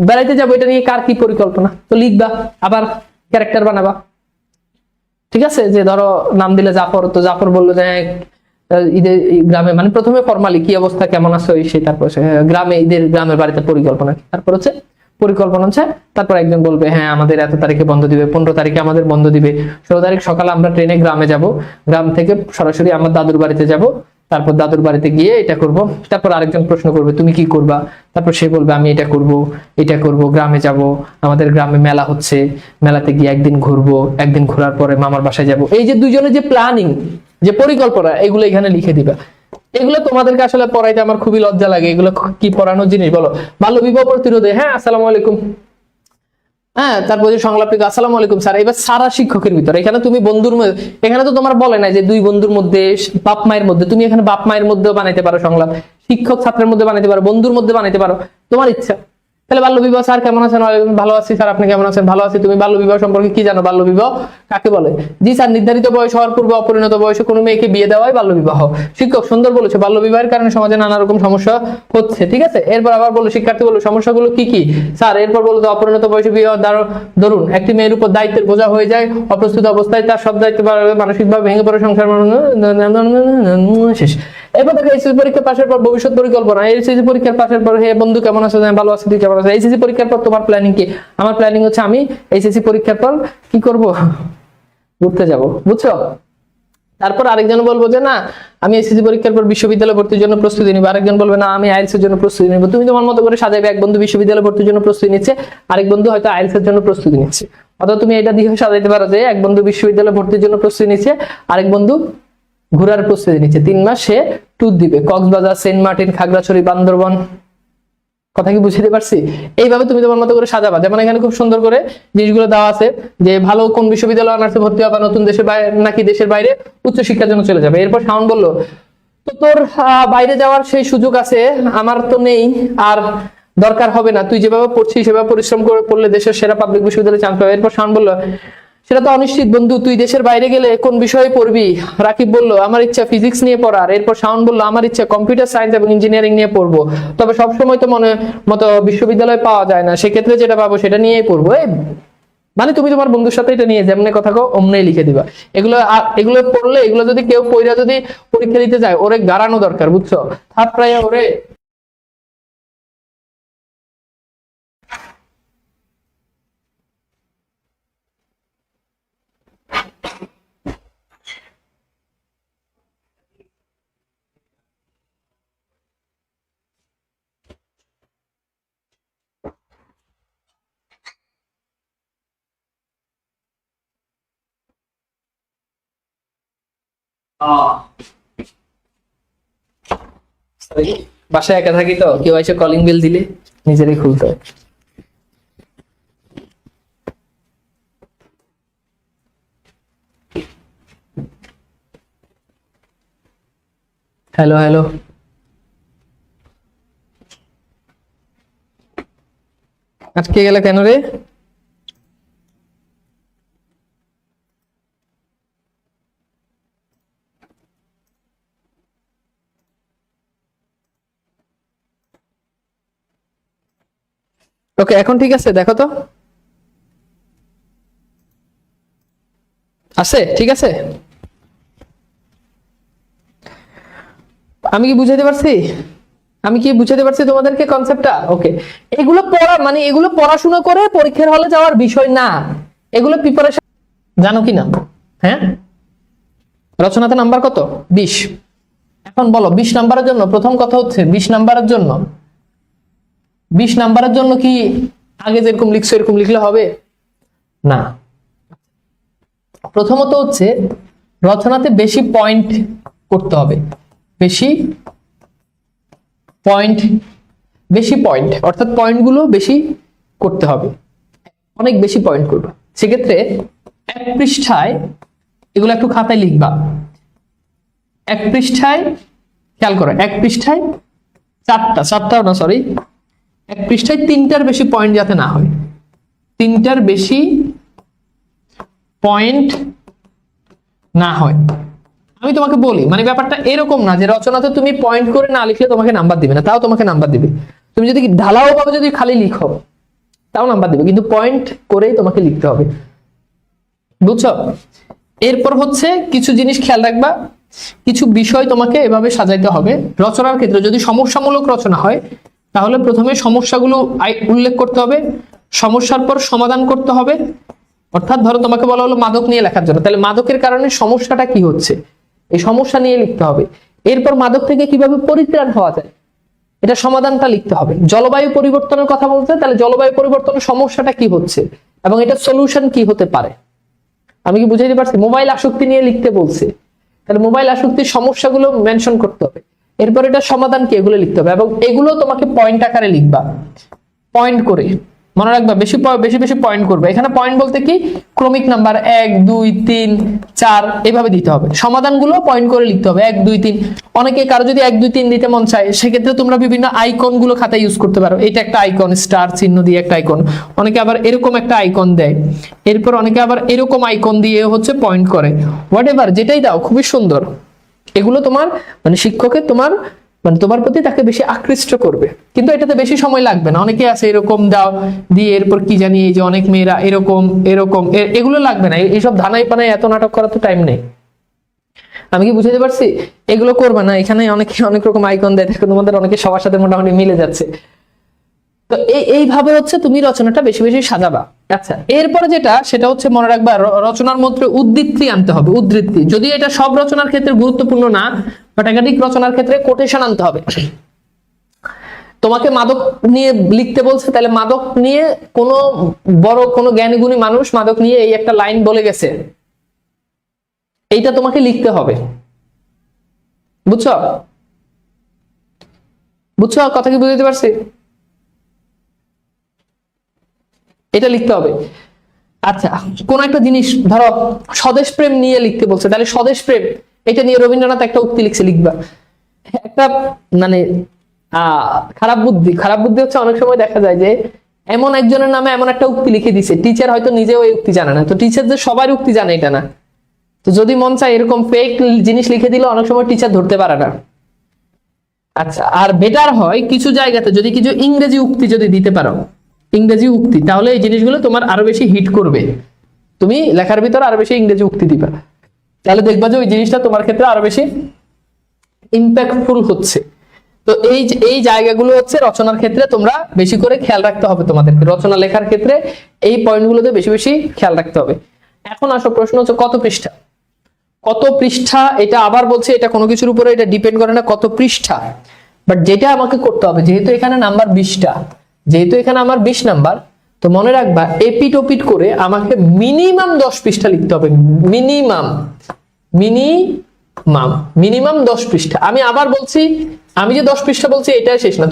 বেড়াইতে যাবো, এটা নিয়ে কার কি পরিকল্পনা, তো লিখবা, আবার ক্যারেক্টার বানাবা, ঠিক আছে। যে ধরো নাম দিলে জাফর, তো জাফর বললো যে ঈদের গ্রামে, মানে প্রথমে ফরমালি কি অবস্থা কেমন আছে ওই সেই, তারপর গ্রামে ঈদের গ্রামের বাড়িতে পরিকল্পনা, তারপর হচ্ছে পরিকল্পনা হচ্ছে, তারপর একজন বলবে হ্যাঁ আমাদের এত তারিখে বন্ধ দিবে, 15 তারিখে আমাদের বন্ধ দিবে, 16 তারিখ সকালে আমরা ট্রেনে গ্রামে যাব, গ্রাম থেকে সরাসরি আমার দাদুর বাড়িতে যাব, তারপর দাদুর বাড়িতে গিয়ে এটা করব। তারপর আরেকজন প্রশ্ন করবে তুমি কি করবা, তারপর সে বলবে আমি এটা করব, গ্রামে যাব, আমাদের গ্রামে মেলা হচ্ছে, মেলাতে গিয়ে একদিন ঘুরবো, একদিন ঘোরার পরে মামার বাসায় যাব। এই যে দুজনের যে প্ল্যানিং, যে পরিকল্পনা, এগুলো এখানে লিখে দিবা। এগুলো তোমাদেরকে আসলে পড়াইতে আমার খুবই লজ্জা লাগে, এগুলো কি পড়ানোর জিনিস বলো। বাল্য বিবাহ প্রতিরোধে, হ্যাঁ আসসালামু আলাইকুম, হ্যাঁ তারপর যে সংলাপ লিখো আসসালামু আলাইকুম স্যার। এবার সারা শিক্ষকের ভিতরে, এখানে তুমি বন্ধুর মধ্যে, এখানে তো তোমার বলে না যে দুই বন্ধুর মধ্যে, বাপ মায়ের মধ্যে, তুমি এখানে বাপ মায়ের মধ্যেও বানাইতে পারো সংলাপ, শিক্ষক ছাত্রের মধ্যে বানাইতে পারো, বন্ধুর মধ্যে বানাইতে পারো, তোমার ইচ্ছা। তাহলে বাল্য বিবাহ, স্যার কেমন আছেন, ভালো আছি স্যার, আপনি কেমন আছেন, ভালো আছি। তুমি বাল্য বিবাহ সম্পর্কে কি জানো, বাল্য বিবাহ কাকে বলে? জি স্যার, নির্ধারিত বয়স হওয়ার পূর্বে অপরিণত বয়সে কোনো মেয়েকে বিয়ে দেওয়াই বাল্য বিবাহ। শিক্ষক সুন্দর বলেছে, বাল্য বিবাহের কারণে সমাজে নানা রকম সমস্যা হচ্ছে, ঠিক আছে। এরপর আবার বলো, শিক্ষার্থী বলো সমস্যাগুলো কি কি স্যার। এরপর বলো অপরিণত বয়সে বিয়ে ধরুন একটি মেয়ের উপর দায়িত্বের বোঝা হয়ে যায়, অপ্রস্তুত অবস্থায় তার সব দায়িত্ব মানসিকভাবে ভেঙে পড়ে সংসার শেষ। এরপর দেখো এইচএসসি পরীক্ষা পাশের পর ভবিষ্যৎ পরিকল্পনা। এইচএসসি পরীক্ষার পাশের পর হে বন্ধু কেমন আছো, ভালো আছি, তুই কেমন আছো। এইচএসসি পরীক্ষার পর তোমার প্ল্যানিং কি? আমার প্ল্যানিং হচ্ছে আমি এইচএসসি পরীক্ষার পর কি করব, ঘুরতে যাব, বুঝছো। তারপর আরেকজন বলবো যে না আমি এসএসসি পরীক্ষার পর বিশ্ববিদ্যালয় ভর্তির জন্য প্রস্তুতি নিব, আরেকজন বলবে না আমি আইএলটিএস এর জন্য প্রস্তুতি নিব। তুমি তোমার মতো করে সাজাবে, এক বন্ধু বিশ্ববিদ্যালয় ভর্তির জন্য প্রস্তুতি নিচ্ছে, আরেক বন্ধু হয়তো আইএলটিএস এর জন্য প্রস্তুতি নিচ্ছে। অথবা তুমি এটা দিয়ে সাজাইতে পারো যে এক বন্ধু বিশ্ববিদ্যালয় ভর্তির জন্য প্রস্তুতি নিচ্ছে, আরেক বন্ধু ঘোরার প্রস্তুতি নিচ্ছে, 3 মাস সে ট্যুর দিবে, কক্সবাজার, সেন্ট মার্টিন, খাগড়াছড়ি, বান্দরবন। কথা কি বুঝতে পারছি? এইভাবে তুমি তোমার মতো করে সাজাবা। যেমন এখানে খুব সুন্দর করে জিনিসগুলো দেওয়া আছে যে ভালো কোন বিশ্ববিদ্যালয় অনার্সে ভর্তি হবে, নতুন দেশের বাইরে নাকি দেশের বাইরে উচ্চশিক্ষার জন্য চলে যাবে। এরপর শাওন বলল তো তোর বাইরে যাওয়ার সেই সুযোগ আছে, আমার তো নেই, আর দরকার হবে না, তুই যেভাবে পড়ছিস সেভাবে পরিশ্রম করে পড়লে দেশের সেরা পাবলিক বিশ্ববিদ্যালয়ে চান্স পাবে। এরপর শাওন বলল সেটা তো অনিশ্চিত বন্ধু, তুই দেশের বাইরে গেলে কোন বিষয়ে পড়বি। রাকিব বলল আমার ইচ্ছা ফিজিক্স নিয়ে পড়ার। এরপর শাওন বলল আমার ইচ্ছা কম্পিউটার সায়েন্স এবং ইঞ্জিনিয়ারিং নিয়ে পড়বো, তবে সবসময় তো মনে মতো বিশ্ববিদ্যালয় পাওয়া যায় না, সেক্ষেত্রে যেটা পাবো সেটা নিয়েই পড়বো। মানে তুমি তোমার বন্ধুর সাথে এটা নিয়ে যেমনি কথা কও অমনি লিখে দিবা। এগুলো পড়লে, এগুলো যদি কেউ পড়া যদি পরীক্ষা দিতে যায়, ওরে গাড়ানো দরকার, বুঝছো। থার্ড প্রায় ওরে বাসায় একা থাকি তো, কেউ এসে কলিং বেল দিলে নিজেরই খুলতে হয়। হ্যালো হ্যালো, আজকে গেলে কেন রে? ওকে এখন ঠিক আছে, দেখো তো আছে, ঠিক আছে। আমি কি বুঝাতে পারছি? আমি কি বুঝাতে পারছি তোমাদেরকে কনসেপ্টটা? ওকে, এগুলো পড়া মানে এগুলো পড়াশোনা করে পরীক্ষার হলে যাওয়ার বিষয় না, এগুলো প্রিপারেশন। জানো কি না? হ্যাঁ, রচনাতে নাম্বার কত? 20। এখন বলো 20 নাম্বারের জন্য প্রথম কথা হচ্ছে 20 নাম্বারের জন্য 20 নাম্বারের জন্য কি আগে যেরকম লিখছো এরকম লিখলে হবে না। প্রথমত হচ্ছে রচনাতে বেশি পয়েন্ট করতে হবে, বেশি পয়েন্ট অর্থাৎ পয়েন্টগুলো বেশি করতে হবে, অনেক বেশি পয়েন্ট করবে। সেক্ষেত্রে এক পৃষ্ঠায়, এগুলো একটু খাতায় লিখবা, এক পৃষ্ঠায় খেয়াল করো, এক পৃষ্ঠায় চারটাও না, সরি, এক পৃষ্ঠায় 3টার বেশি পয়েন্ট যাতে না হয়, 3টার বেশি পয়েন্ট না হয়। আমি তোমাকে বলি, মানে ব্যাপারটা এরকম না যে রচনাতে তুমি পয়েন্ট করে না লিখলে তোমাকে নাম্বার দিবে না, তাও তোমাকে নাম্বার দিবে। তুমি যদি ঢালাও ভাবে যদি খালি লিখো তাও নাম্বার দিবে, কিন্তু পয়েন্ট করেই তোমাকে লিখতে হবে, বুঝছো? এরপর হচ্ছে কিছু জিনিস খেয়াল রাখবা, কিছু বিষয় তোমাকে এভাবে সাজাইতে হবে। রচনার ক্ষেত্রে যদি সমস্যামূলক রচনা হয় তাহলে প্রথমে সমস্যাগুলো উল্লেখ করতে হবে, সমস্যার পর সমাধান করতে হবে। অর্থাৎ ধরো তোমাকে বলা হলো মাদক নিয়ে লেখার জন্য, তাহলে মাদকের কারণে সমস্যাটা কি হচ্ছে এই সমস্যা নিয়ে লিখতে হবে। এরপর মাদক থেকে কিভাবে পরিত্রাণ হওয়া যায় এটা সমাধানটা লিখতে হবে। জলবায়ু পরিবর্তনের কথা বলতে, তাহলে জলবায়ু পরিবর্তনের সমস্যাটা কি হচ্ছে এবং এটা সলিউশন কি হতে পারে। আমি কি বুঝাইতে পারছি? মোবাইল আসক্তি নিয়ে লিখতে বলছে, তাহলে মোবাইল আসক্তির সমস্যাগুলো মেনশন করতে হবে, এরপর এটা সমাধান কি এগুলো লিখতে হবে, এবং এগুলো তোমাকে পয়েন্ট আকারে লিখবা, পয়েন্ট করে। মনে রাখবা বেশি বেশি পয়েন্ট করবে। এখানে পয়েন্ট বলতে কি, ক্রমিক নাম্বার 1 2 3 4 এভাবে দিতে হবে। সমাধানগুলো পয়েন্ট করে লিখতে হবে 1 2 3। অনেকে কারো যদি 1 2 3 দিতে মন চায় সেক্ষেত্রে তোমরা বিভিন্ন আইকন গুলো খাতায় ইউজ করতে পারো। এটা একটা আইকন, স্টার চিহ্ন দিয়ে একটা আইকন, অনেকে আবার এরকম একটা আইকন দেয়, এরপর অনেকে আবার এরকম আইকন দিয়ে হচ্ছে পয়েন্ট করে। হোয়াট এভার যেটাই দাও খুবই সুন্দর। এগুলো তোমার মানে শিক্ষকের তোমার প্রতি তাকে বেশি আকৃষ্ট করবে, কিন্তু এটাতে বেশি সময় লাগবে না। অনেকে আছে এরকম দাও দিয়ে এরপর কি জানি, এই যে অনেক মেয়েরা এরকম এগুলো লাগবে না। এইসব ধানাই পানাই এত নাটক করার তো টাইম নেই। আমি কি বুঝাতে পারছি? এগুলো করবে না। এখানে অনেক রকম আইকন দেয়, দেখো তোমাদের অনেকে সবার সাথে মোটামুটি মিলে যাচ্ছে। তো এইভাবে হচ্ছে তুমি রচনাটা বেশি বেশি সাজাবা। আচ্ছা, এরপরে যেটা সেটা হচ্ছে মনে রাখবা, রচনার মধ্যে উদ্ধৃতি আনতে হবে। উদ্ধৃতি যদি এটা সব রচনার ক্ষেত্রে গুরুত্বপূর্ণ না, বাট একাধিক রচনার ক্ষেত্রে কোটেশন আনতে হবে। তোমাকে মাদক নিয়ে লিখতে বলছে, তাহলে মাদক নিয়ে কোনো জ্ঞানী গুণী মানুষ মাদক নিয়ে এই একটা লাইন বলে গেছে, এইটা তোমাকে লিখতে হবে। বুঝছো কথা কি বুঝতে পারছি? এটা লিখতে হবে। আচ্ছা, কোন একটা জিনিস ধরো স্বদেশ প্রেম নিয়ে লিখতে বলছে, তাহলে স্বদেশ প্রেম এটা নিয়ে রবীন্দ্রনাথ একটা উক্তি লিখছে, লিখবা। একটা মানে খারাপ বুদ্ধি হচ্ছে অনেক সময় দেখা যায় যে এমন একজনের নামে এমন একটা উক্তি লিখে দিছে, টিচার হয়তো নিজেও এই উক্তি জানে না। তো টিচার যে সবার উক্তি জানে এটা না, তো যদি মন চায় এরকম ফেক জিনিস লিখে দিলে অনেক সময় টিচার ধরতে পারে না। আচ্ছা, আর বেটার হয় কিছু জায়গাতে যদি কিছু ইংরেজি উক্তি যদি দিতে পারো, ইংরেজি উক্তি, তাহলে এই জিনিসগুলো তোমার আরো বেশি হিট করবে। তুমি লেখার ভিতরে আরো বেশি ইংরেজি উক্তি দিবা, তাহলে দেখবা যে ওই জিনিসটা তোমার ক্ষেত্রে আরো বেশি ইম্প্যাক্টফুল হচ্ছে। তো এই জায়গাগুলো হচ্ছে রচনার ক্ষেত্রে তোমরা বেশি করে খেয়াল রাখতে হবে। তোমাদেরকে রচনা লেখার ক্ষেত্রে এই পয়েন্টগুলোতে বেশি বেশি খেয়াল রাখতে হবে। এখন আসো প্রশ্ন হচ্ছে কত পৃষ্ঠা। এটা আবার বলছে এটা কোনো কিছুর উপরে এটা ডিপেন্ড করে না কত পৃষ্ঠা, বাট যেটা আমাকে করতে হবে, যেহেতু এখানে নাম্বার 20টা, যেহেতু এখানে আমার 20 নাম্বার, তো মনে রাখবা এপিট ওপিট করে আমাকে মিনিমাম 10 পৃষ্ঠা লিখতে হবে। মিনিমাম 10 পৃষ্ঠা। আমি আবার বলছি, আমি যে 10 পৃষ্ঠা বলছি এটাই শেষ না।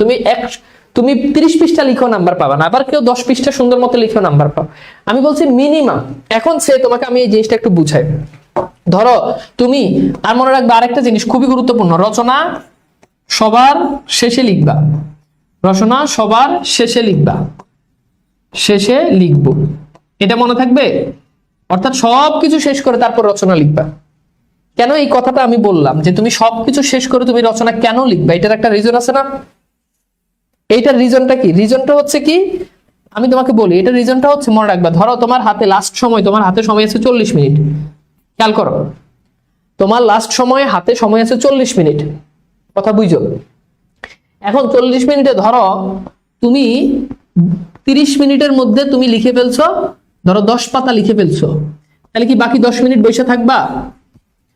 তুমি 30 পৃষ্ঠা লিখো নাম্বার পাবা না, আবার কেউ 10 পৃষ্ঠা সুন্দর মতো লিখেও নাম্বার পাও। আমি বলছি মিনিমাম। এখন তোমাকে আমি এই জিনিসটা একটু বুঝাই। ধরো তুমি, আর মনে রাখবা আরেকটা জিনিস খুবই গুরুত্বপূর্ণ, রচনা সবার শেষে লিখবা। রচনা সবার শেষে লিখবো, এটা মনে থাকবে। অর্থাৎ সবকিছু শেষ করে তারপর রচনা লিখবা। কেন এই কথাটা আমি বললাম যে তুমি সবকিছু শেষ করে তুমি রচনা কেন লিখবা, এটার একটা রিজন আছে না? এইটার রিজনটা কি? রিজনটা হচ্ছে কি আমি তোমাকে বলি, এটার রিজনটা হচ্ছে মনে রাখবা, ধরো তোমার হাতে লাস্ট সময়, তোমার হাতে সময় আছে 40 মিনিট। খেয়াল করো, তোমার লাস্ট সময় হাতে সময় আছে 40 মিনিট, কথা বুঝো। এখন 40 মিনিটে ধরো তুমি 30 মিনিটের মধ্যে তুমি লিখে ফেলছো, ধরো 10 পাতা লিখে ফেলছো, তাহলে কি বাকি 10 মিনিট বসে থাকবা?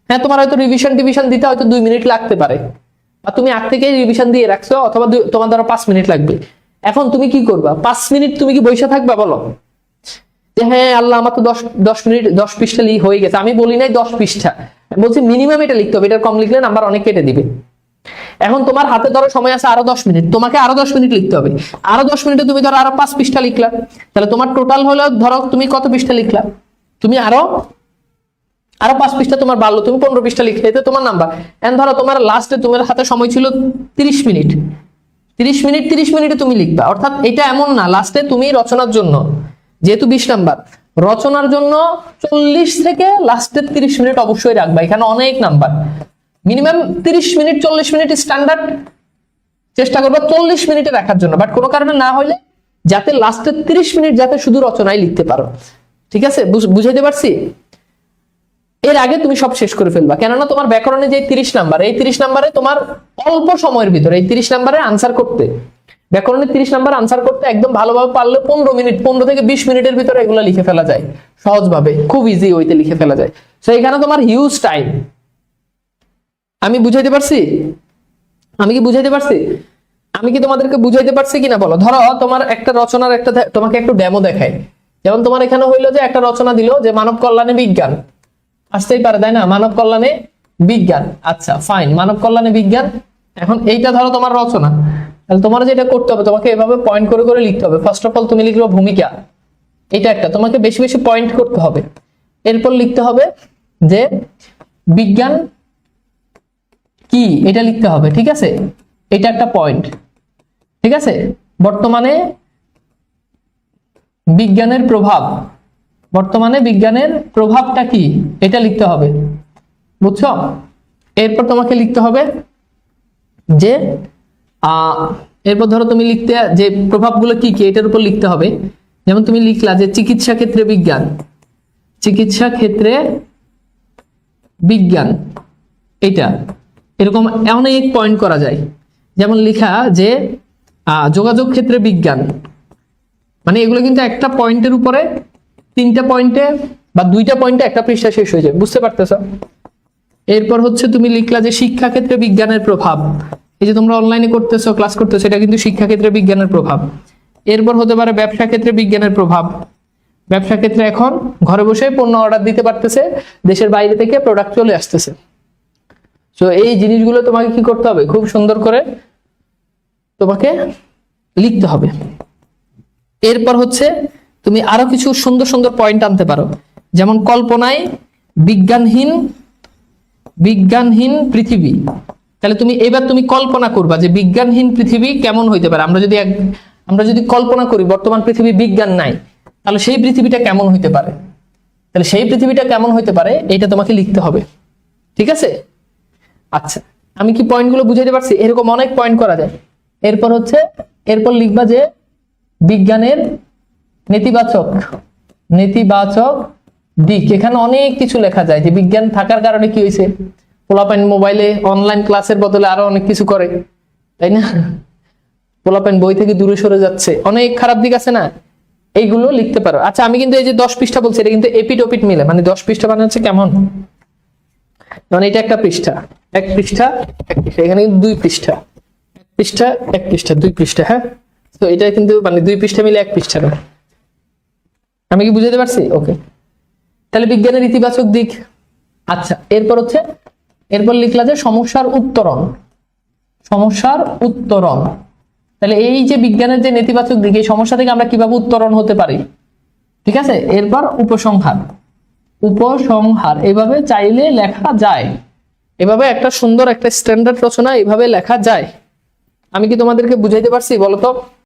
হ্যাঁ, তোমার হয়তো রিভিশন দিতে হয়তো 2 মিনিট লাগতে পারে, বা তুমি আগ থেকে রিভিশন দিয়ে রাখছো, অথবা তোমার ধরো 5 মিনিট লাগবে। এখন তুমি কি করবা? 5 মিনিট তুমি কি বসে থাকবা? বলো যে হ্যাঁ আল্লাহ আমার তো 10 মিনিট 10 পৃষ্ঠা হয়ে গেছে। আমি বলি নাই 10 পৃষ্ঠা, বলছি মিনিমাম এটা লিখতে হবে, এটার কম লিখলে নাম্বার অনেক কেটে দিবে। এখন তোমার হাতে ধরো সময় আছে আরো 10 মিনিট, তোমাকে আরো 10 মিনিট লিখতে হবে। আরো 10 মিনিটে তুমি ধরো আরো 5 পৃষ্ঠা লিখলা, তাহলে তোমার টোটাল হলো ধরো তুমি কত পৃষ্ঠা লিখলা, তুমি আরো 5 পৃষ্ঠা তোমার বাড়লো, তুমি 15 পৃষ্ঠা লিখলে, এতে তোমার নাম্বার। এন্ড ধরো তোমার লাস্টে তোমার হাতে সময় ছিল 30 মিনিট, 30 মিনিটে তুমি লিখবা। অর্থাৎ এটা এমন না লাস্টে তুমি রচনার জন্য যেহেতু 20 নাম্বার, রচনার জন্য 40 থেকে লাস্টের 30 মিনিট অবশ্যই রাখবা, এখানে অনেক number. Minimum 30 minute 40 minute standard চেষ্টা করবা 40 মিনিটে রাখার জন্য, বাট কোনো কারণে না হলে যাতে লাস্টের 30 মিনিট যাতে শুধু রচনায় লিখতে পারো। ঠিক আছে, বুঝাইতে পারছি? এর আগে তুমি সব শেষ করে ফেলবা, কেননা তোমার ব্যাকরণে যে 30 নাম্বার, এই 30 নাম্বারে তোমার অল্প সময়ের ভিতরে এই 30 নাম্বারে আনসার করতে, ব্যাকরণে 30 নাম্বার আনসার করতে একদম ভালোভাবে পারলে 15 মিনিট 15 থেকে 20 মিনিটের ভিতরে এগুলো লিখে ফেলা যায় সহজভাবে, খুব ইজি ওইতে লিখে ফেলা যায়। তো এখানে তোমার হিউজ টাইম। আমি বুঝাইতে পারছি? আমি কি বুঝাইতে পারছি? আমি কি তোমাদেরকে বুঝাইতে পারছি কিনা বলো? ধরো তোমার একটা রচনার একটা তোমাকে একটু ডেমো দেখায়, যেমন তোমার এখানে হইলো যে একটা রচনা দিল যে মানব কল্যাণে বিজ্ঞান, আসতেই পারে তাই না, মানব কল্যাণে বিজ্ঞান। আচ্ছা ফাইন, মানব কল্যাণে বিজ্ঞান। এখন এইটা ধরো তোমার রচনা, তাহলে তোমার যেটা করতে হবে তোমাকে এভাবে পয়েন্ট করে করে লিখতে হবে। ফার্স্ট অফ অল তুমি লিখবে ভূমিকা, এটা একটা তোমাকে বেশি বেশি পয়েন্ট করতে হবে। এরপর লিখতে হবে যে বিজ্ঞান কি, এটা লিখতে হবে। ঠিক আছে, এটা একটা পয়েন্ট। ঠিক আছে, বর্তমানে বিজ্ঞানের প্রভাব, বর্তমানে বিজ্ঞানের প্রভাবটা কি, এটা লিখতে হবে। বুঝছো? এরপর তোমাকে লিখতে হবে যে এরপর ধরো তুমি লিখতে যে প্রভাবগুলো কি কি এটার উপর লিখতে হবে। যেমন তুমি লিখলা যে চিকিৎসা ক্ষেত্রে বিজ্ঞান, চিকিৎসা ক্ষেত্রে বিজ্ঞান, এটা এরকম অনেক পয়েন্ট করা যায়। যেমন লিখা যে যোগাযোগ ক্ষেত্রে বিজ্ঞান, মানে এগুলো কিন্তু একটা পয়েন্টের উপরে 3টা পয়েন্টে বা 2টা পয়েন্টে একটা পৃষ্ঠা শেষ হয়ে যায়, বুঝতে পারতেছো? এরপর হচ্ছে তুমি লিখলা যে শিক্ষা ক্ষেত্রে বিজ্ঞানের প্রভাব, এই যে তোমরা অনলাইনে করতেছো ক্লাস করতেছো এটা কিন্তু শিক্ষা ক্ষেত্রে বিজ্ঞানের প্রভাব। এরপর হতে পারে ব্যবসা ক্ষেত্রে বিজ্ঞানের প্রভাব, ব্যবসা ক্ষেত্রে এখন ঘরে বসে পণ্য অর্ডার দিতে পারতেছে, দেশের বাইরে থেকে প্রোডাক্ট চলে আসতেছে। তো এই জিনিসগুলো তোমাকে কি করতে হবে, খুব সুন্দর করে তোমাকে লিখতে হবে। এরপর হচ্ছে তুমি আরো কিছু সুন্দর সুন্দর পয়েন্ট আনতে পারো, যেমন কল্পনায় বিজ্ঞানহীন পৃথিবী। তাহলে তুমি এবার তুমি কল্পনা করবা যে বিজ্ঞানহীন পৃথিবী কেমন হইতে পারে। আমরা যদি কল্পনা করি বর্তমান পৃথিবী বিজ্ঞান নাই, তাহলে সেই পৃথিবীটা কেমন হইতে পারে, তাহলে সেই পৃথিবীটা কেমন হইতে পারে এটা তোমাকে লিখতে হবে। ঠিক আছে, আচ্ছা আমি কি পয়েন্টগুলো বুঝাইতে পারছি? এরকম অনেক পয়েন্ট করা যায়। এরপর লিখবা যে বিজ্ঞানের নেতিবাচক দিক, এখানে অনেক কিছু লেখা যায় যে বিজ্ঞান থাকার কারণে কি হয়েছে, পোলাপাইন মোবাইলে অনলাইন ক্লাসের বদলে আরো অনেক কিছু করে, তাই না? পোলাপাইন বই থেকে দূরে সরে যাচ্ছে, অনেক খারাপ দিক আছে না, এইগুলো লিখতে পারো। আচ্ছা আমি কিন্তু এই যে 10 পৃষ্ঠা বলছি এটা কিন্তু এপিট ওপিট মিলে, মানে 10 পৃষ্ঠা মানে হচ্ছে কেমন, মানে এটা একটা পৃষ্ঠা, এক পৃষ্ঠা এখানে কিন্তু 2 পৃষ্ঠা, এক পৃষ্ঠা 2 পৃষ্ঠা। হ্যাঁ, তো এটা কিন্তু মানে 2 পৃষ্ঠা মিলে 1 পৃষ্ঠা না। আমি কি বুঝাতে পারছি? ওকে, তাহলে বিজ্ঞানের ইতিবাচক দিক। আচ্ছা এরপর লিখলা যে সমস্যার উত্তরণ। তাহলে এই যে বিজ্ঞানের যে নেতিবাচক দিক, এই সমস্যা থেকে আমরা কিভাবে উত্তরণ হতে পারি। ঠিক আছে, এরপর উপসংহার এভাবে চাইলে লেখা যায়, এভাবে একটা সুন্দর একটা স্ট্যান্ডার্ড রচনা এভাবে লেখা যায়। আমি কি তোমাদেরকে বুঝাইতে পারছি বলো তো?